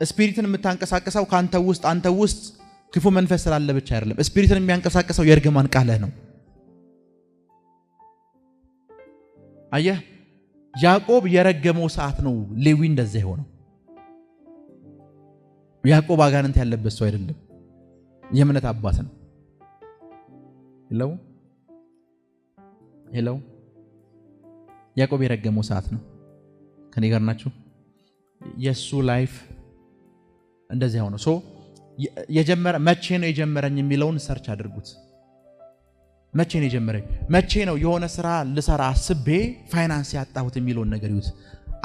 ስፒሪትን የምታንቀሳቀሰው ካንተ ውስጥ አንተ ውስጥ ክፉ መንፈስ ስላለ ብቻ አይደለም። ስፒሪትን የሚያንቀሳቀሰው የእርግማን ቃልህ ነው። አየህ ያዕቆብ የረገመው ሰዓት ነው ሌዊ እንደዛ ሆነው። ያዕቆብ አጋንንት ያለበት ሰው አይደለም፣ የእምነት አባት ነው። ሄሎ ያዕቆብ የረገመው ሰዓት ነው። ከኔ ጋር ናችሁ? የሱ ላይፍ እንደዚህ ሆኖ የጀመረ መቼ ነው የጀመረኝ የሚለውን ሰርች አድርጉት። መቼ ነው የጀመረኝ? መቼ ነው የሆነ ስራ ልሰራ አስቤ ፋይናንስ ያጣሁት የሚለውን ነገር ይዩት።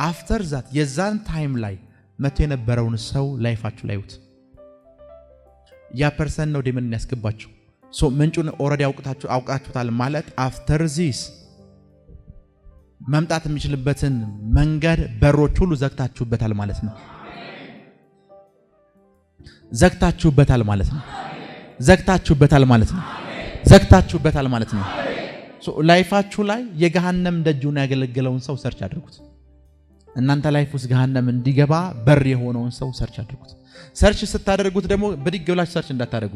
አፍተር ዛት የዛን ታይም ላይ መቼ የነበረውን ሰው ላይፋችሁ ላይ ይዩት። ያ ፐርሰን ነው ዴመንን ያስገባችሁ። ሶ ምንጩን ኦሬዲ አውቃችሁታል ማለት አፍተር ዚስ መምጣት የሚችልበትን መንገድ በሮች ሁሉ ዘግታችሁበታል ማለት ነው። ዘግታችሁበታል ማለት ነው። ዘግታችሁበታል ማለት ነው። ዘግታችሁበታል ማለት ነው። ሶ ላይፋችሁ ላይ የገሃነም ደጁን ያገለገለውን ሰው ሰርች አድርጉት። እናንተ ላይፍ ውስጥ ገሃነም እንዲገባ በር የሆነውን ሰው ሰርች አድርጉት። ሰርች ስታደርጉት ደግሞ ብድግ ብላችሁ ሰርች እንዳታደርጉ።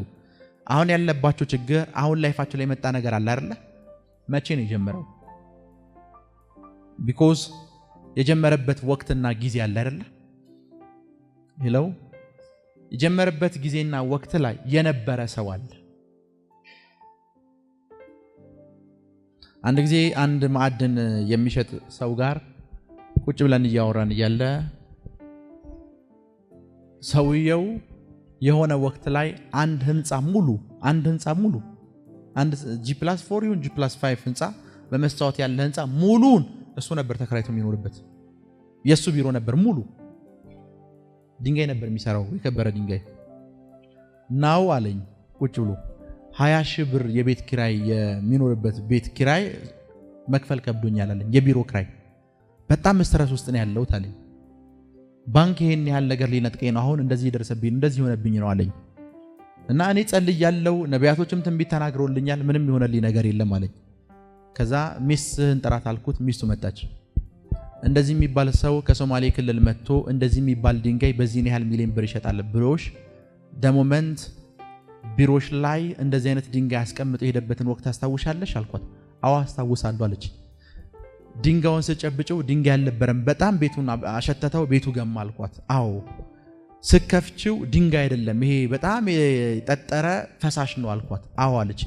አሁን ያለባችሁ ችግር አሁን ላይፋችሁ ላይ የመጣ ነገር አለ አይደለ? መቼ ነው የጀመረው? ቢኮዝ የጀመረበት ወቅትና ጊዜ አለ አይደለ? ሄሎ የጀመረበት ጊዜና ወቅት ላይ የነበረ ሰው አለ። አንድ ጊዜ አንድ ማዕድን የሚሸጥ ሰው ጋር ቁጭ ብለን እያወራን እያለ ሰውየው የሆነ ወቅት ላይ አንድ ህንጻ ሙሉ አንድ G+4 ይሁን G+5 ህንጻ በመስታወት ያለ ህንጻ ሙሉን እሱ ነበር ተከራይቶ የሚኖርበት። የሱ ቢሮ ነበር ሙሉ ድንጋይ ነበር የሚሰራው፣ የከበረ ድንጋይ ናው አለኝ ቁጭ ብሎ 20 ሺህ ብር የቤት ኪራይ የሚኖርበት ቤት ኪራይ መክፈል ከብዶኛል አለኝ። የቢሮ ኪራይ በጣም ስትረስ ውስጥ ነው ያለሁት አለኝ። ባንክ ይሄን ያህል ነገር ሊነጥቀኝ ነው፣ አሁን እንደዚህ ይደርሰብኝ እንደዚህ ሆነብኝ ነው አለኝ። እና እኔ ጸልያለሁ፣ ነቢያቶችም ትንቢት ተናግረውልኛል፣ ምንም ይሆነልኝ ነገር የለም አለኝ። ከዛ ሚስትህን ጥራት አልኩት። ሚስቱ መጣች። እንደዚህ የሚባል ሰው ከሶማሌ ክልል መጥቶ እንደዚህ የሚባል ድንጋይ በዚህ ያህል ሚሊዮን ብር ይሸጣል ብሎሽ ደሞመንት ቢሮሽ ላይ እንደዚህ አይነት ድንጋይ አስቀምጦ የሄደበትን ወቅት አስታውሻለሽ አልኳት። አዎ አስታውሳለሁ አለች። ድንጋዩን ስጨብጨው ድንጋይ አልነበረም፣ በጣም ቤቱን አሸተተው፣ ቤቱ ገማ አልኳት። አዎ ስከፍቺው ድንጋይ አይደለም፣ ይሄ በጣም የጠጠረ ፈሳሽ ነው አልኳት። አዎ አለች።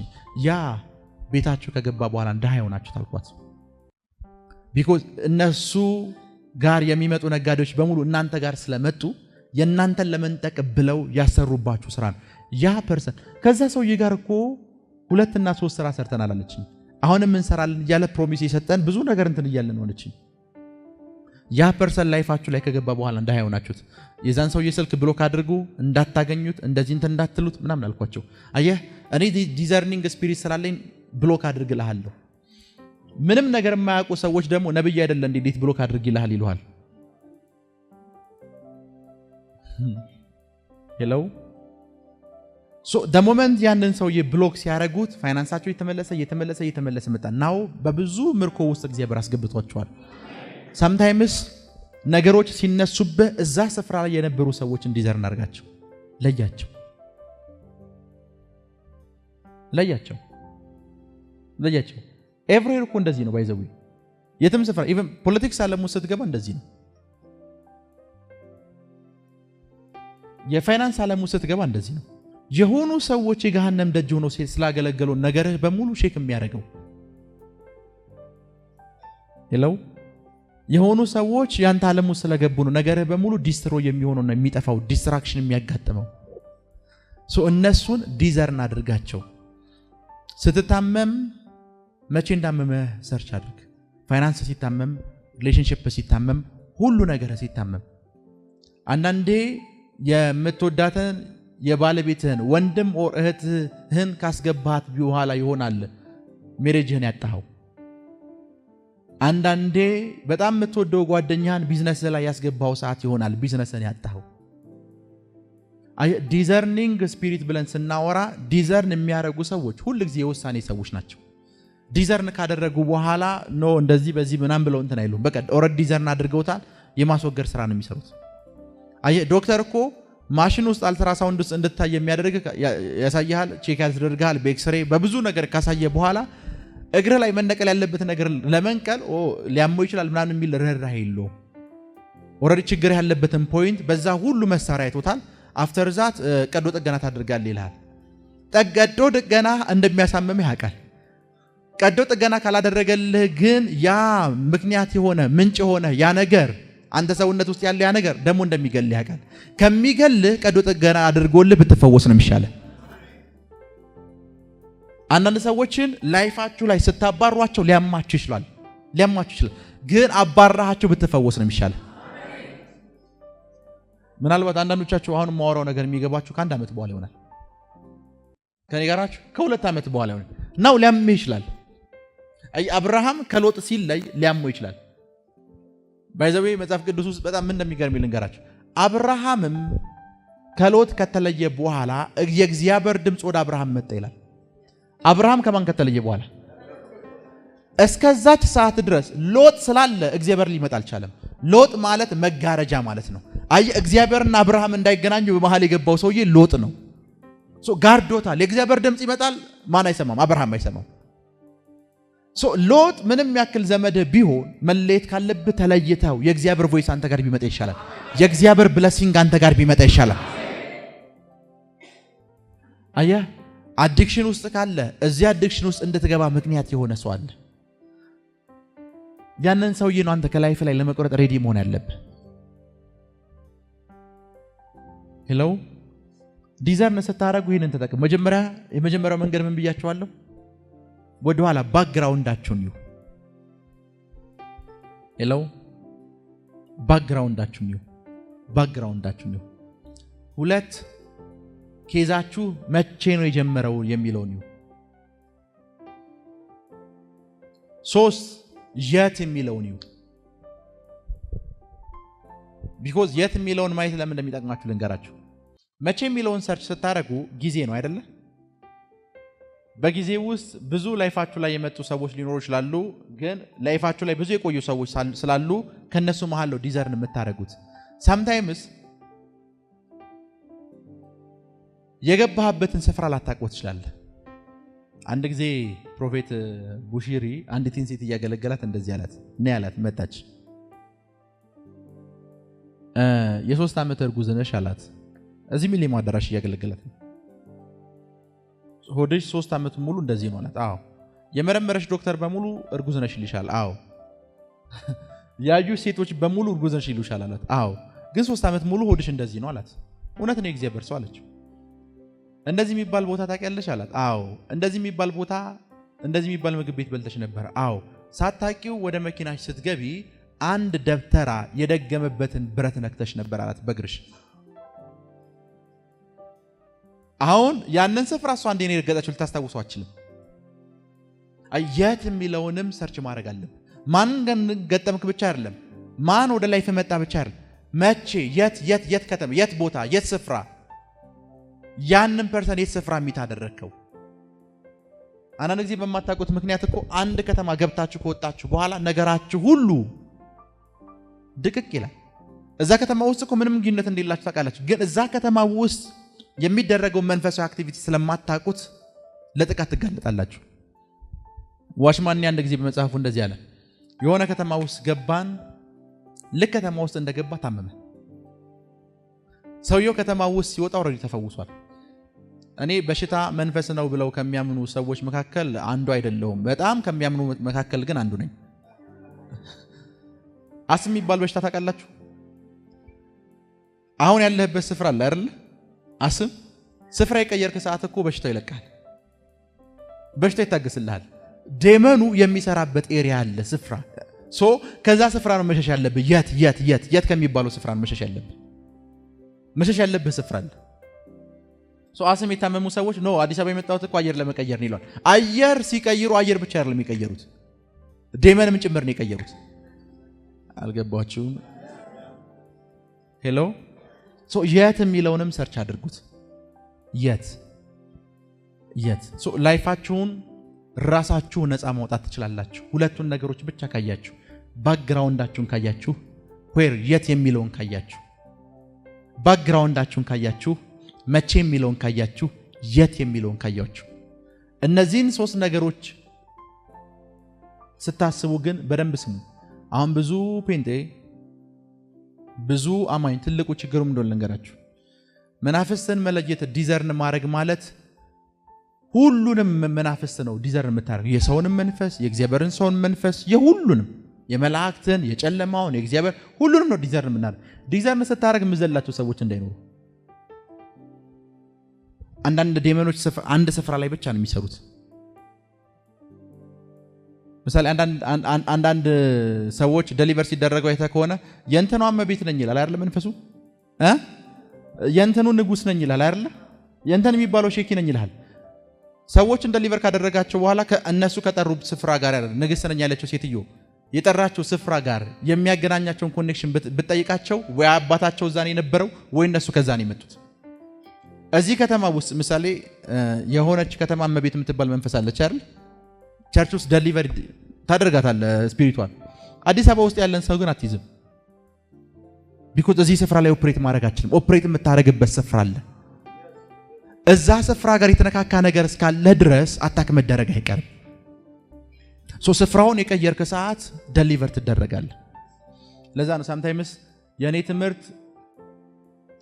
ያ ቤታችሁ ከገባ በኋላ እንደሃ ይሆናችሁት አልኳት። ቢኮዝ እነሱ ጋር የሚመጡ ነጋዴዎች በሙሉ እናንተ ጋር ስለመጡ የእናንተን ለመንጠቅ ብለው ያሰሩባችሁ ስራ ነው። ያ ፐርሰን ከዛ ሰውዬ ጋር እኮ 2 እና 3 ስራ ሰርተናል አለችኝ። አሁንም እንሰራለን እያለ ፕሮሚስ የሰጠን ብዙ ነገር እንትን እያለን አለችኝ። ያ ፐርሰን ላይፋችሁ ላይ ከገባ በኋላ እንደሃ ይሆናችሁት። የዛን ሰውዬ ስልክ ብሎክ አድርጉ፣ እንዳታገኙት፣ እንደዚህ እንትን እንዳትሉት ምናምን አልኳቸው። አየህ እኔ ዲዘርኒንግ ስፒሪት ስላለኝ ብሎክ አድርግልሃለሁ። ምንም ነገር የማያውቁ ሰዎች ደግሞ ነብይ አይደለ እንዴት ብሎክ አድርግልሃል ይሉሃል። ሄሎ ሶ the moment ያንን ሰውዬ ብሎክ ሲያረጉት ፋይናንሳቸው እየተመለሰ መጣ። ናው በብዙ ምርኮ ውስጥ እግዚአብሔር አስገብቷቸዋል። sometimes ነገሮች ሲነሱብህ እዛ ስፍራ ላይ የነበሩ ሰዎች እንዲዘር እናርጋቸው። ለያቸው ኤቭሪዌር እኮ እንደዚህ ነው። ባይዘው የትም ስፍራ ኢቭን ፖለቲክስ ዓለም ውስጥ ስትገባ እንደዚህ ነው። የፋይናንስ ዓለም ውስጥ ስትገባ እንደዚህ ነው። የሆኑ ሰዎች የገሃነም ደጅ ሆነው ስላገለገሉ ነገርህ በሙሉ ሼክ የሚያደርገው ሄሎ የሆኑ ሰዎች ያንተ ዓለም ውስጥ ስለገቡ ነው ነገርህ በሙሉ ዲስትሮይ የሚሆነውና የሚጠፋው ዲስትራክሽን የሚያጋጥመው። ሶ እነሱን ዲዘርን አድርጋቸው። ስትታመም መቼ እንዳመመ ሰርች አድርግ። ፋይናንስ ሲታመም፣ ሪሌሽንሺፕ ሲታመም፣ ሁሉ ነገር ሲታመም አንዳንዴ የምትወዳተን የባለቤትህን ወንድም ኦር እህትህን ካስገባት በኋላ ይሆናል ሜሬጅህን ያጣኸው። አንዳንዴ በጣም የምትወደው ጓደኛህን ቢዝነስ ላይ ያስገባው ሰዓት ይሆናል ቢዝነስን ያጣኸው። ዲዘርኒንግ ስፒሪት ብለን ስናወራ ዲዘርን የሚያደርጉ ሰዎች ሁሉ ጊዜ የውሳኔ ሰዎች ናቸው። ዲዘርን ካደረጉ በኋላ ኖ እንደዚህ በዚህ ምናምን ብለው እንትን አይሉም። በቃ ኦሬዲ ዲዘርን አድርገውታል። የማስወገድ ስራ ነው የሚሰሩት። ዶክተር እኮ ማሽን ውስጥ አልትራሳውንድ ውስጥ እንድታይ የሚያደርግ ያሳያል፣ ቼክ ያስደርጋል በኤክስሬ በብዙ ነገር ካሳየ በኋላ እግር ላይ መነቀል ያለበት ነገር ለመንቀል ሊያመው ይችላል ምናምን የሚል ርህራሄ የለውም። ኦሬዲ ችግር ያለበትን ፖይንት በዛ ሁሉ መሳሪያ አይቶታል። አፍተር ዛት ቀዶ ጥገና ታደርጋለህ ይልሃል። ቀዶ ጥገና እንደሚያሳምምህ ያውቃል። ቀዶ ጥገና ካላደረገልህ ግን ያ ምክንያት የሆነ ምንጭ የሆነ ያ ነገር አንተ ሰውነት ውስጥ ያለ ያ ነገር ደግሞ እንደሚገልህ ያውቃል። ከሚገልህ ቀዶ ጥገና አድርጎልህ ብትፈወስ ነው የሚሻለው። አንዳንድ ሰዎችን ላይፋችሁ ላይ ስታባሯቸው ሊያማችሁ ይችላል። ግን አባራሃቸው ብትፈወስ ነው የሚሻለው። ምናልባት አንዳንዶቻችሁ አሁን የማወራው ነገር የሚገባችሁ ከአንድ ዓመት በኋላ ይሆናል። ከኔ ጋር ናችሁ? ከ2 ዓመት በኋላ ነው ሊያምህ ይችላል። አብርሃም ከሎጥ ሲለይ ሊያመው ይችላል። ባይዘዌ መጽሐፍ ቅዱስ ውስጥ በጣም ምን እንደሚገርም ልንገራችሁ። አብርሃምም ከሎጥ ከተለየ በኋላ የእግዚአብሔር ድምፅ ወደ አብርሃም መጣ ይላል። አብርሃም ከማን ከተለየ በኋላ? እስከዛች ሰዓት ድረስ ሎጥ ስላለ እግዚአብሔር ሊመጣ አልቻለም። ሎጥ ማለት መጋረጃ ማለት ነው። እግዚአብሔርና አብርሃም እንዳይገናኙ በመሃል የገባው ሰውዬ ሎጥ ነው። ጋርዶታል። የእግዚአብሔር ድምፅ ይመጣል፣ ማን አይሰማም? አብርሃም አይሰማም። ሎጥ ምንም ያክል ዘመድህ ቢሆን መለየት ካለብህ ተለይተው የእግዚአብሔር ቮይስ አንተ ጋር ቢመጣ ይሻላል። የእግዚአብሔር ብለሲንግ አንተ ጋር ቢመጣ ይሻላል። አየህ፣ አዲክሽን ውስጥ ካለ እዚህ አዲክሽን ውስጥ እንድትገባ ምክንያት የሆነ ሰው አለ። ያንን ሰውዬ ነው አንተ ከላይፍ ላይ ለመቆረጥ ሬዲ መሆን ያለብህ። ሄሎ፣ ዲዛይን ስታደርጉ ይሄንን ተጠቅም። የመጀመሪያው መንገድ ምን ብያችኋለሁ? ወደ ኋላ ባክግራውንዳችሁን ይሁ። ሄሎ፣ ባክግራውንዳችሁን ይሁ። 2 ኬዛችሁ መቼ ነው የጀመረው የሚለውን ይሁ። 3 የት የሚለውን ይሁ። ቢኮዝ የት የሚለውን ማየት ለምን እንደሚጠቅማችሁ ልንገራችሁ። መቼ የሚለውን ሰርች ስታደርጉ ጊዜ ነው አይደለ? በጊዜ ውስጥ ብዙ ላይፋችሁ ላይ የመጡ ሰዎች ሊኖሩ ይችላሉ። ግን ላይፋችሁ ላይ ብዙ የቆዩ ሰዎች ስላሉ ከነሱ መሃል ነው ዲዘርን የምታደርጉት። ሳምታይምስ የገባህበትን ስፍራ ላታውቀው ትችላለህ። አንድ ጊዜ ፕሮፌት ቡሺሪ አንዲትን ሴት እያገለገላት እንደዚህ አላት። ነይ አላት። መጣች። የ3 ዓመት እርጉዝ ነሽ አላት። እዚህ ሚሊዮን አዳራሽ እያገለገላት ነው። ሆድሽ 3 ዓመት ሙሉ እንደዚህ ነው አላት። አዎ። የመረመረሽ ዶክተር በሙሉ እርጉዝ ነሽ ይልሻል። አዎ። ያዩ ሴቶች በሙሉ እርጉዝ ነሽ ይሉሻል አላት። አዎ። ግን 3 ዓመት ሙሉ ሆድሽ እንደዚህ ነው አላት። እውነት ነው የእግዚአብሔር ሰው አለችው። እንደዚህ የሚባል ቦታ ታውቂያለሽ አላት። አዎ። እንደዚህ የሚባል ቦታ፣ እንደዚህ የሚባል ምግብ ቤት በልተሽ ነበር? አዎ። ሳታውቂው ወደ መኪናሽ ስትገቢ አንድ ደብተራ የደገመበትን ብረት ነክተሽ ነበር አላት በእግርሽ። አሁን ያንን ስፍራ እሷ እንዴ ነው የረገጠችው ልታስታውሰው አትችልም። የት የሚለውንም ሰርች ማድረግ አለብን። ማን ገጠምክ ብቻ አይደለም፣ ማን ወደ ላይፍ መጣ ብቻ አይደለም፣ መቼ፣ የት ከተማ፣ የት ቦታ፣ የት ስፍራ፣ ያንን ፐርሰን የት ስፍራ የሚታደረከው። አንዳንድ ጊዜ በማታውቁት ምክንያት እኮ አንድ ከተማ ገብታችሁ ከወጣችሁ በኋላ ነገራችሁ ሁሉ ድቅቅ ይላል። እዛ ከተማ ውስጥ እኮ ምንም ግንኙነት እንደሌላችሁ ታውቃላችሁ። ግን እዛ ከተማ ውስጥ የሚደረገው መንፈሳዊ አክቲቪቲ ስለማታውቁት ለጥቃት ትጋለጣላችሁ። ዋሽማን አንድ ጊዜ በመጽሐፉ እንደዚህ አለ። የሆነ ከተማ ውስጥ ገባን። ልክ ከተማ ውስጥ እንደገባ ታመመ። ሰውየው ከተማ ውስጥ ሲወጣ ኦልሬዲ ተፈውሷል። እኔ በሽታ መንፈስ ነው ብለው ከሚያምኑ ሰዎች መካከል አንዱ አይደለሁም። በጣም ከሚያምኑ መካከል ግን አንዱ ነኝ። አስም የሚባል በሽታ ታውቃላችሁ? አሁን ያለህበት ስፍራ አለ አይደል? አስም ስፍራ የቀየርክ ሰዓት እኮ በሽታው ይለቃል። በሽታው ይታገስልሃል። ዴመኑ የሚሰራበት ኤሪያ አለ፣ ስፍራ። ከዛ ስፍራ ነው መሸሽ ያለብህ። የት ከሚባለው ስፍራ ነው መሸሽ ያለብህ። መሸሽ ያለብህ ስፍራ አለ። አስም የታመሙ ሰዎች ነው አዲስ አበባ የመጣሁት እኮ አየር ለመቀየር ነው ይላል። አየር ሲቀይሩ አየር ብቻ አይደለም የሚቀየሩት፣ ዴመንም ጭምር ነው የቀየሩት። አልገባችሁም? ሄሎ። የት የሚለውንም ሰርች አድርጉት። የት ላይፋችሁን ራሳችሁ ነፃ ማውጣት ትችላላችሁ። ሁለቱን ነገሮች ብቻ ካያችሁ፣ ባክግራውንዳችሁን ካያችሁ፣ የት የሚለውን ካያችሁ፣ ባክግራውንዳችሁን ካያችሁ፣ መቼ የሚለውን ካያችሁ፣ የት የሚለውን ካያችሁ፣ እነዚህን 3 ነገሮች ስታስቡ ግን በደንብ ስሙ። አሁን ብዙ ፔንቴ፣ ብዙ አማኝ ትልቁ ችግሩም እንደሆነ ልንገራችሁ። መናፍስትን መለየት ዲዘርን ማድረግ ማለት ሁሉንም መናፍስት ነው ዲዘርን የምታደርገው። የሰውንም መንፈስ፣ የእግዚአብሔርን ሰውን መንፈስ፣ የሁሉንም፣ የመላእክትን፣ የጨለማውን፣ የእግዚአብሔር ሁሉንም ነው ዲዘርን የምናደርገው። ዲዘርን ስታደርግ የምዘላቸው ሰዎች እንዳይኖሩ። አንዳንድ ዴመኖች አንድ ስፍራ ላይ ብቻ ነው የሚሰሩት። ምሳሌ አንዳንድ ሰዎች ዴሊቨር ሲደረገው አይተህ ከሆነ የእንትኗ እመቤት ነኝ ይላል አይደል? መንፈሱ የእንትኑ ንጉስ ነኝ ይላል አይደል? የእንትን የሚባለው ሼኪ ነኝ ይላል። ሰዎችን ደሊቨር ካደረጋቸው በኋላ ከእነሱ ከጠሩት ስፍራ ጋር ንግስት ነኝ ያለችው ሴትዮ የጠራቸው ስፍራ ጋር የሚያገናኛቸውን ኮኔክሽን ብትጠይቃቸው ወይ አባታቸው እዛ ነው የነበረው ወይ እነሱ ከዛ ነው የመጡት። እዚህ ከተማ ውስጥ ምሳሌ የሆነች ከተማ እመቤት የምትባል መንፈስ አለች አይደል? ቸርች ውስጥ ደሊቨር ታደርጋታለህ ስፒሪቷን። አዲስ አበባ ውስጥ ያለን ሰው ግን አትይዝም። ቢኮዝ እዚህ ስፍራ ላይ ኦፕሬት ማድረግ አትችልም። ኦፕሬት የምታደርግበት ስፍራ አለ። እዛ ስፍራ ጋር የተነካካ ነገር እስካለ ድረስ አታክ መደረግ አይቀርም። ስፍራውን የቀየርክ ሰዓት ደሊቨር ትደረጋለህ። ለዛ ነው ሳምታይምስ የኔ ትምህርት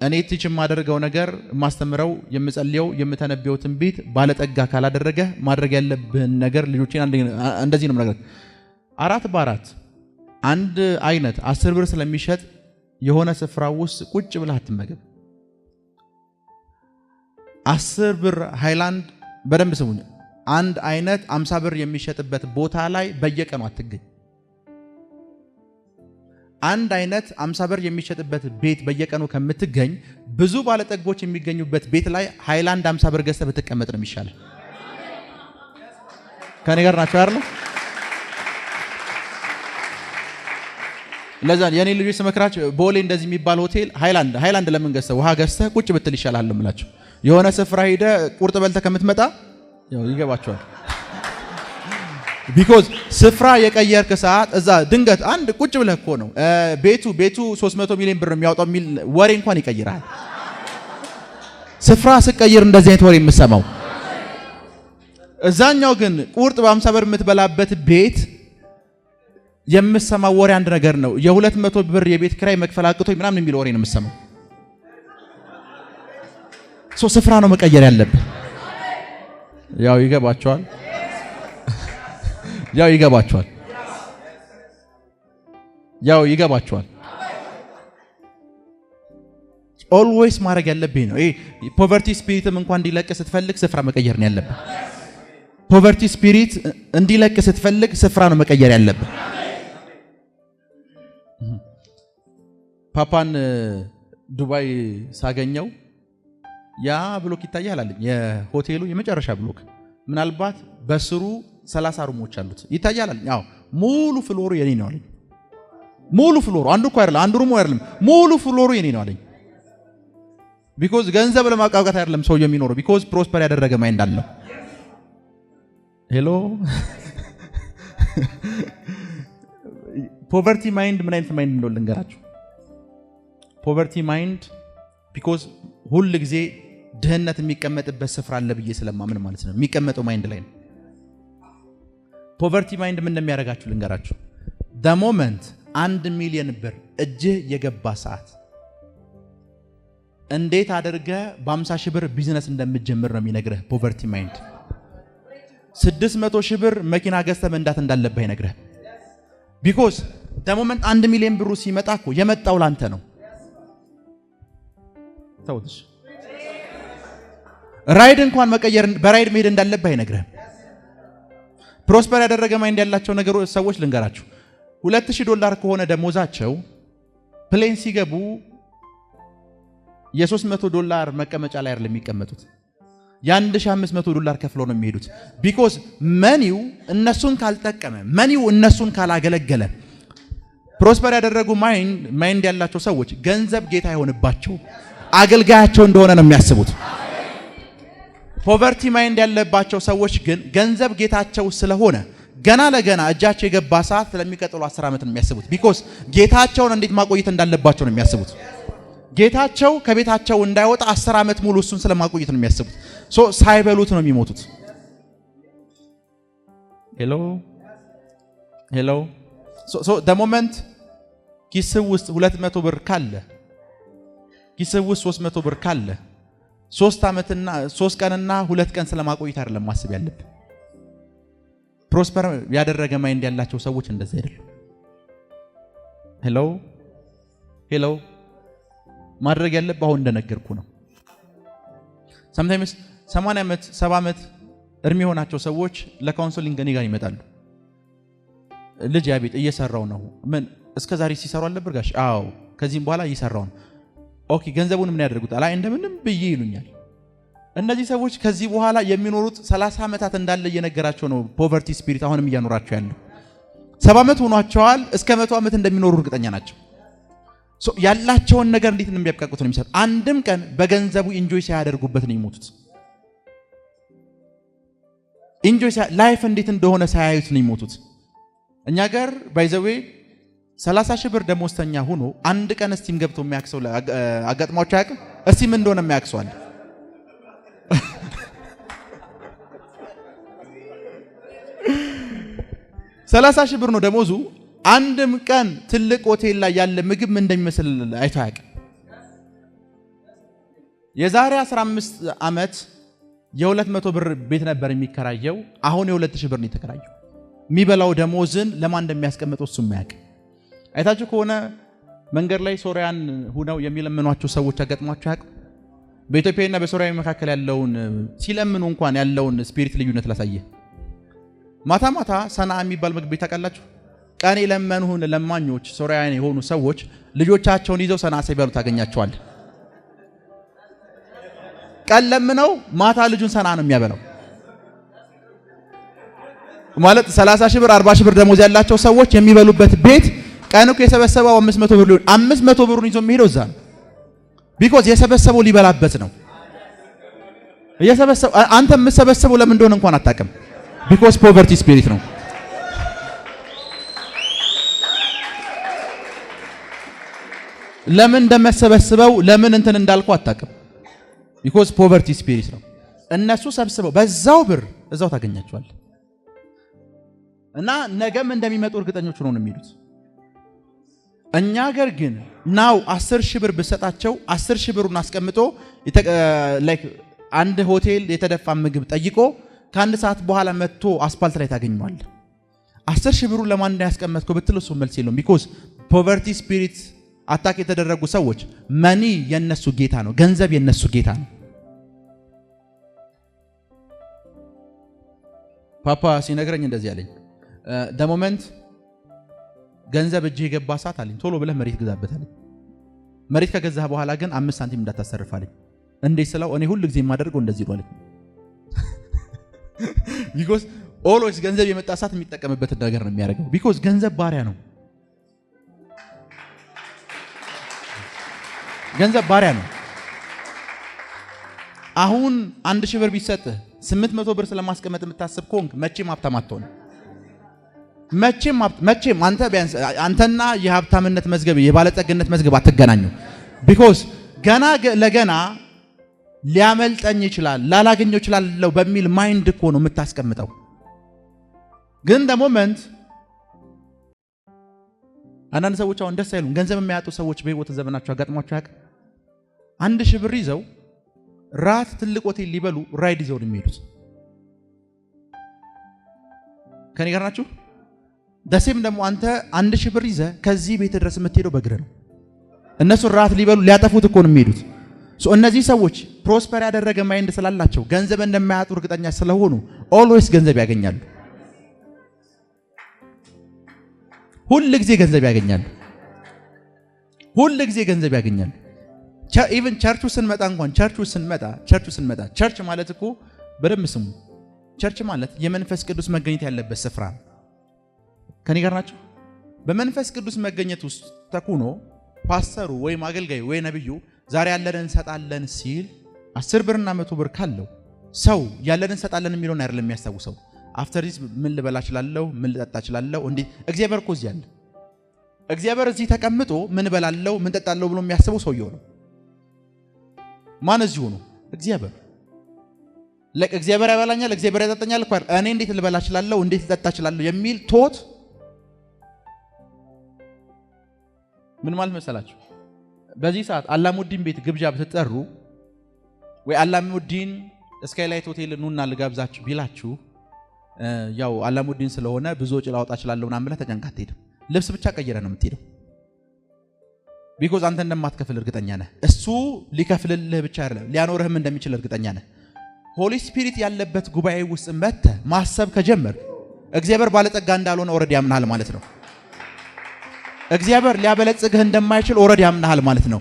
እኔ ቲች የማደርገው ነገር የማስተምረው የምጸልየው የምተነብየው ትንቢት ባለጠጋ ካላደረገ ማድረግ ያለብን ነገር ልጆችን እንደዚህ ነው ማለት 4 በ4 አንድ አይነት 10 ብር ስለሚሸጥ የሆነ ስፍራ ውስጥ ቁጭ ብለህ አትመገብ። 10 ብር ሃይላንድ በደንብ ስሙኝ። አንድ አይነት 50 ብር የሚሸጥበት ቦታ ላይ በየቀኑ አትገኝ። አንድ አይነት 50 ብር የሚሸጥበት ቤት በየቀኑ ከምትገኝ ብዙ ባለጠጎች የሚገኙበት ቤት ላይ ሃይላንድ 50 ብር ገዝተህ ብትቀመጥ ነው የሚሻለው። ከኔ ጋር ናቸው አይደል? ለዛ የኔ ልጆች ስመክራቸው ቦሌ እንደዚህ የሚባል ሆቴል ሃይላንድ ለምን ገዝተህ ውሃ ገዝተህ ቁጭ ብትል ይሻላል እምላቸው። የሆነ ስፍራ ሄደ ቁርጥ በልተህ ከምትመጣ ያው ይገባቸዋል። ቢኮዝ ስፍራ የቀየርክ ሰዓት እዛ ድንገት አንድ ቁጭ ብለህ እኮ ነው ቤቱ 300 ሚሊዮን ብር የሚያወጣው የሚል ወሬ እንኳን ይቀይራል። ስፍራ ስቀይር እንደዚህ አይነት ወሬ የምሰማው። እዛኛው ግን ቁርጥ በ50 ብር የምትበላበት ቤት የምሰማው ወሬ አንድ ነገር ነው። የ200 ብር የቤት ኪራይ መክፈል አቅቶኝ ምናምን የሚል ወሬ ነው የምሰማው። ስፍራ ነው መቀየር ያለብህ። ያው ይገባቸዋል። ኦልዌይስ ማድረግ ያለብህ ነው። ፖቨርቲ ስፒሪትም እንኳን እንዲለቅ ስትፈልግ ስፍራ መቀየር ነው ያለብህ። ፖቨርቲ ስፒሪት እንዲለቅ ስትፈልግ ስፍራ ነው መቀየር ያለብህ። ፓፓን ዱባይ ሳገኘው ያ ብሎክ ይታያል አለኝ። የሆቴሉ የመጨረሻ ብሎክ ምናልባት በስሩ 30 ሩሞች አሉት ይታያል አለኝ። አዎ ሙሉ ፍሎሩ የኔ ነው አለኝ። ሙሉ ፍሎሩ አንዱ እኮ አይደለም፣ አንዱ ሩሙ አይደለም፣ ሙሉ ፍሎሩ የኔ ነው አለኝ። ቢኮዝ ገንዘብ ለማቃቃት አይደለም ሰው የሚኖረው፣ ቢኮዝ ፕሮስፐር ያደረገ ማይንድ አለው። ሄሎ ፖቨርቲ ማይንድ ምን አይነት ማይንድ እንደሆነ ልንገራችሁ። ፖቨርቲ ማይንድ ቢኮዝ ሁሉ ጊዜ ድህነት የሚቀመጥበት ስፍራ አለ ብዬ ስለማምን ማለት ነው። የሚቀመጠው ማይንድ ላይ ነው። ፖቨርቲ ማይንድ ምን እንደሚያደርጋችሁ ልንገራችሁ። the moment 1 ሚሊዮን ብር እጅህ የገባ ሰዓት እንዴት አድርገህ በ50 ሺህ ብር ቢዝነስ እንደምትጀምር ነው የሚነግርህ። ፖቨርቲ ማይንድ 600 ሺህ ብር መኪና ገዝተህ መንዳት እንዳለብህ ይነግርህ። ቢኮዝ the moment 1 ሚሊዮን ብሩ ሲመጣ እኮ የመጣው ላንተ ነው። ታውትሽ ራይድ እንኳን መቀየር በራይድ መሄድ እንዳለብህ አይነግርህም። ፕሮስፐር ያደረገ ማይንድ ያላቸው ነገሮች ሰዎች ልንገራችሁ፣ $2000 ከሆነ ደሞዛቸው ፕሌን ሲገቡ $300 መቀመጫ ላይ አይደለም የሚቀመጡት፣ $1500 ከፍለው ነው የሚሄዱት። ቢኮዝ መኒው እነሱን ካልጠቀመ፣ መኒው እነሱን ካላገለገለ፣ ፕሮስፐር ያደረጉ ማይንድ ያላቸው ሰዎች ገንዘብ ጌታ አይሆንባቸው፣ አገልጋያቸው እንደሆነ ነው የሚያስቡት። ፖቨርቲ ማይንድ ያለባቸው ሰዎች ግን ገንዘብ ጌታቸው ስለሆነ ገና ለገና እጃቸው የገባ ሰዓት ስለሚቀጥሉ 10 ዓመት ነው የሚያስቡት። ቢኮዝ ጌታቸውን እንዴት ማቆየት እንዳለባቸው ነው የሚያስቡት። ጌታቸው ከቤታቸው እንዳይወጣ 10 ዓመት ሙሉ እሱን ስለማቆየት ነው የሚያስቡት። ሳይበሉት ነው የሚሞቱት። ሄሎ the moment ኪስህ ውስጥ 200 ብር ካለ፣ ኪስህ ውስጥ 300 ብር ካለ 3 ዓመትና 3 ቀንና 2 ቀን ስለማቆየት አይደለም ማሰብ ያለብህ። ፕሮስፐር ያደረገ ማይንድ ያላቸው ሰዎች እንደዚህ አይደለም። ሄሎ ማድረግ ያለብህ አሁን እንደነገርኩ ነው። sometimes 80 ዓመት 70 ዓመት እድሜ የሆናቸው ሰዎች ለካውንሰሊንግ እኔ ጋር ይመጣሉ። ልጅ ያቤት እየሰራው ነው። ምን እስከዛሬ ሲሰሩ አልነበር ጋሽ? አዎ ከዚህም በኋላ እየሰራው ነው። ኦኬ ገንዘቡን ምን ያደርጉታል? አይ እንደምንም ብዬ ይሉኛል። እነዚህ ሰዎች ከዚህ በኋላ የሚኖሩት 30 ዓመታት እንዳለ እየነገራቸው ነው። ፖቨርቲ ስፒሪት አሁንም እያኖራቸው ያለው 70 ዓመት ሆኗቸዋል። እስከ 100 ዓመት እንደሚኖሩ እርግጠኛ ናቸው። ያላቸውን ነገር እንዴት እንደሚያብቃቁት ነው የሚሰጥ። አንድም ቀን በገንዘቡ ኢንጆይ ሳያደርጉበት ነው የሚሞቱት። ኢንጆይ ላይፍ እንዴት እንደሆነ ሳያዩት ነው የሚሞቱት። እኛ ጋር ባይ ዘ ዌይ 30 ሺህ ብር ደሞዝተኛ ሆኖ አንድ ቀን እስቲም ገብቶ የሚያክሰው አጋጥሟቸው አያውቅም? እስቲም እንደሆነ የሚያክሰዋል 30 ሺህ ብር ነው ደሞዙ። አንድም ቀን ትልቅ ሆቴል ላይ ያለ ምግብ ምን እንደሚመስል አይቶ አያውቅም። የዛሬ 15 ዓመት የ200 ብር ቤት ነበር የሚከራየው። አሁን የ2000 ብር ነው የተከራየው። የሚበላው ደሞዝን ለማን እንደሚያስቀምጠው እሱም አያውቅም። አይታችሁ ከሆነ መንገድ ላይ ሶሪያን ሆነው የሚለምኗቸው ሰዎች አጋጥሟቸው አያውቅም? በኢትዮጵያና በሶሪያ መካከል ያለውን ሲለምኑ እንኳን ያለውን ስፒሪት ልዩነት ላሳየ። ማታ ማታ ሰናዓ የሚባል ምግብ ቤት ታውቃላችሁ? ቀን የለመኑን ለማኞች ሶሪያን የሆኑ ሰዎች ልጆቻቸውን ይዘው ሰናዓ ሲበሉ ታገኛቸዋል። ቀን ለምነው ማታ ልጁን ሰናዓ ነው የሚያበላው። ማለት 30 ሺህ ብር 40 ሺህ ብር ደሞዝ ያላቸው ሰዎች የሚበሉበት ቤት ቀን እኮ የሰበሰበው 500 ብር ሊሆን 500 ብሩን ይዞ የሚሄደው እዛ ነው። ቢኮዝ የሰበሰበው ሊበላበት ነው። አንተ የምትሰበሰበው ለምን እንደሆነ እንኳን አታውቅም። ቢኮዝ ፖቨርቲ ስፒሪት ነው። ለምን እንደመሰበስበው ለምን እንትን እንዳልኩ አታውቅም። ቢኮዝ ፖቨርቲ ስፒሪት ነው። እነሱ ሰብስበው በዛው ብር እዛው ታገኛቸዋል። እና ነገም እንደሚመጡ እርግጠኞች ሆነው ነው የሚሉት። እኛ ሀገር ግን ናው 10 ሺህ ብር ብሰጣቸው 10 ሺህ ብሩን አስቀምጦ አንድ ሆቴል የተደፋ ምግብ ጠይቆ ከአንድ ሰዓት በኋላ መጥቶ አስፓልት ላይ ታገኘዋል። 10 ሺህ ብሩን ለማን እንዳያስቀመጥከው ብትል እሱ መልስ የለውም። ቢኮዝ ፖቨርቲ ስፒሪት አታክ የተደረጉ ሰዎች መኒ የነሱ ጌታ ነው። ገንዘብ የነሱ ጌታ ነው። ፓፓ ሲነግረኝ እንደዚህ ያለኝ ሞመንት ገንዘብ እጅ የገባ ሰዓት አለኝ ቶሎ ብለህ መሬት ግዛበት አለኝ። መሬት ከገዛህ በኋላ ግን 5 ሳንቲም እንዳታሰርፍ አለኝ። እንዴት ስለው እኔ ሁሉ ጊዜ የማደርገው እንደዚህ ነው አለኝ። ቢኮዝ ኦልዌይስ ገንዘብ የመጣ ሰዓት የሚጠቀምበት ነገር ነው የሚያደርገው። ቢኮዝ ገንዘብ ባሪያ ነው። ገንዘብ ባሪያ ነው። አሁን 1000 ብር ቢሰጥህ 800 ብር ስለማስቀመጥ የምታስብ ከሆንክ መቼም ሀብታም አትሆንም። መቼም አንተ ቢያንስ አንተና የሀብታምነት መዝገብ የባለጸግነት መዝገብ አትገናኙ። ቢኮዝ ገና ለገና ሊያመልጠኝ ይችላል ላላገኘው ይችላል በሚል ማይንድ እኮ ነው የምታስቀምጠው። ግን ሞመንት አንዳንድ ሰዎች አሁን ደስ አይሉም። ገንዘብ የሚያጡ ሰዎች በህይወት ዘመናቸው አጋጥሟቸው ያውቃል? 1000 ብር ይዘው ራት ትልቅ ሆቴል ሊበሉ ራይድ ይዘው ነው የሚሄዱት። ከኔ ጋር ናችሁ? ደሴም ደግሞ አንተ 1000 ብር ይዘህ ከዚህ ቤት ድረስ የምትሄደው በእግር ነው። እነሱ ራት ሊበሉ ሊያጠፉት እኮ ነው የሚሄዱት። እነዚህ ሰዎች ፕሮስፐር ያደረገ ማይንድ ስላላቸው ገንዘብ እንደማያጡ እርግጠኛ ስለሆኑ ኦልዌይስ ገንዘብ ያገኛሉ። ሁሉ ጊዜ ገንዘብ ያገኛሉ። ሁሉ ጊዜ ገንዘብ ያገኛሉ። ኢቭን ቸርቹ ስንመጣ እንኳን ቸርቹ ስንመጣ ቸርች ማለት እኮ በደንብ ስሙ። ቸርች ማለት የመንፈስ ቅዱስ መገኘት ያለበት ስፍራ ነው። ከኔ ጋር ናቸው? በመንፈስ ቅዱስ መገኘት ውስጥ ተኩኖ ፓስተሩ ወይም አገልጋዩ ወይ ነብዩ ዛሬ ያለንን እንሰጣለን ሲል 10 ብርና 100 ብር ካለው ሰው ያለንን እንሰጣለን የሚለውን አይደለም የሚያስታውሰው። አፍተር ዲስ ምን ልበላ እችላለሁ፣ ምን ልጠጣ እችላለሁ። እንዴ እግዚአብሔር እኮ እዚህ አለ። እግዚአብሔር እዚህ ተቀምጦ ምን እበላለሁ፣ ምን ጠጣለሁ ብሎ የሚያስበው ሰውየው ነው። ማን እዚሁ ነው? እግዚአብሔር። እግዚአብሔር ያበላኛል፣ እግዚአብሔር ያጠጣኛል እኮ እኔ እንዴት ልበላ እችላለሁ፣ እንዴት ልጠጣ እችላለሁ የሚል ቶት ምን ማለት መሰላችሁ? በዚህ ሰዓት አላሙዲን ቤት ግብዣ ብትጠሩ ወይ አላሙዲን ስካይላይት ሆቴል ኑና ልጋብዛችሁ ቢላችሁ ያው አላሙዲን ስለሆነ ብዙ ወጪ ላወጣ እችላለሁ ምናምን ብለህ ተጨንቃ አትሄድም። ልብስ ብቻ ቀይረህ ነው የምትሄደው። ቢኮዝ አንተ እንደማትከፍል እርግጠኛ ነህ። እሱ ሊከፍልልህ ብቻ አይደለም ሊያኖርህም እንደሚችል እርግጠኛ ነህ። ሆሊ ስፒሪት ያለበት ጉባኤ ውስጥ መጥተህ ማሰብ ከጀመር እግዚአብሔር ባለጸጋ እንዳልሆነ ኦሬዲ ያምናል ማለት ነው። እግዚአብሔር ሊያበለጽግህ እንደማይችል ኦሬዲ ያምናል ማለት ነው።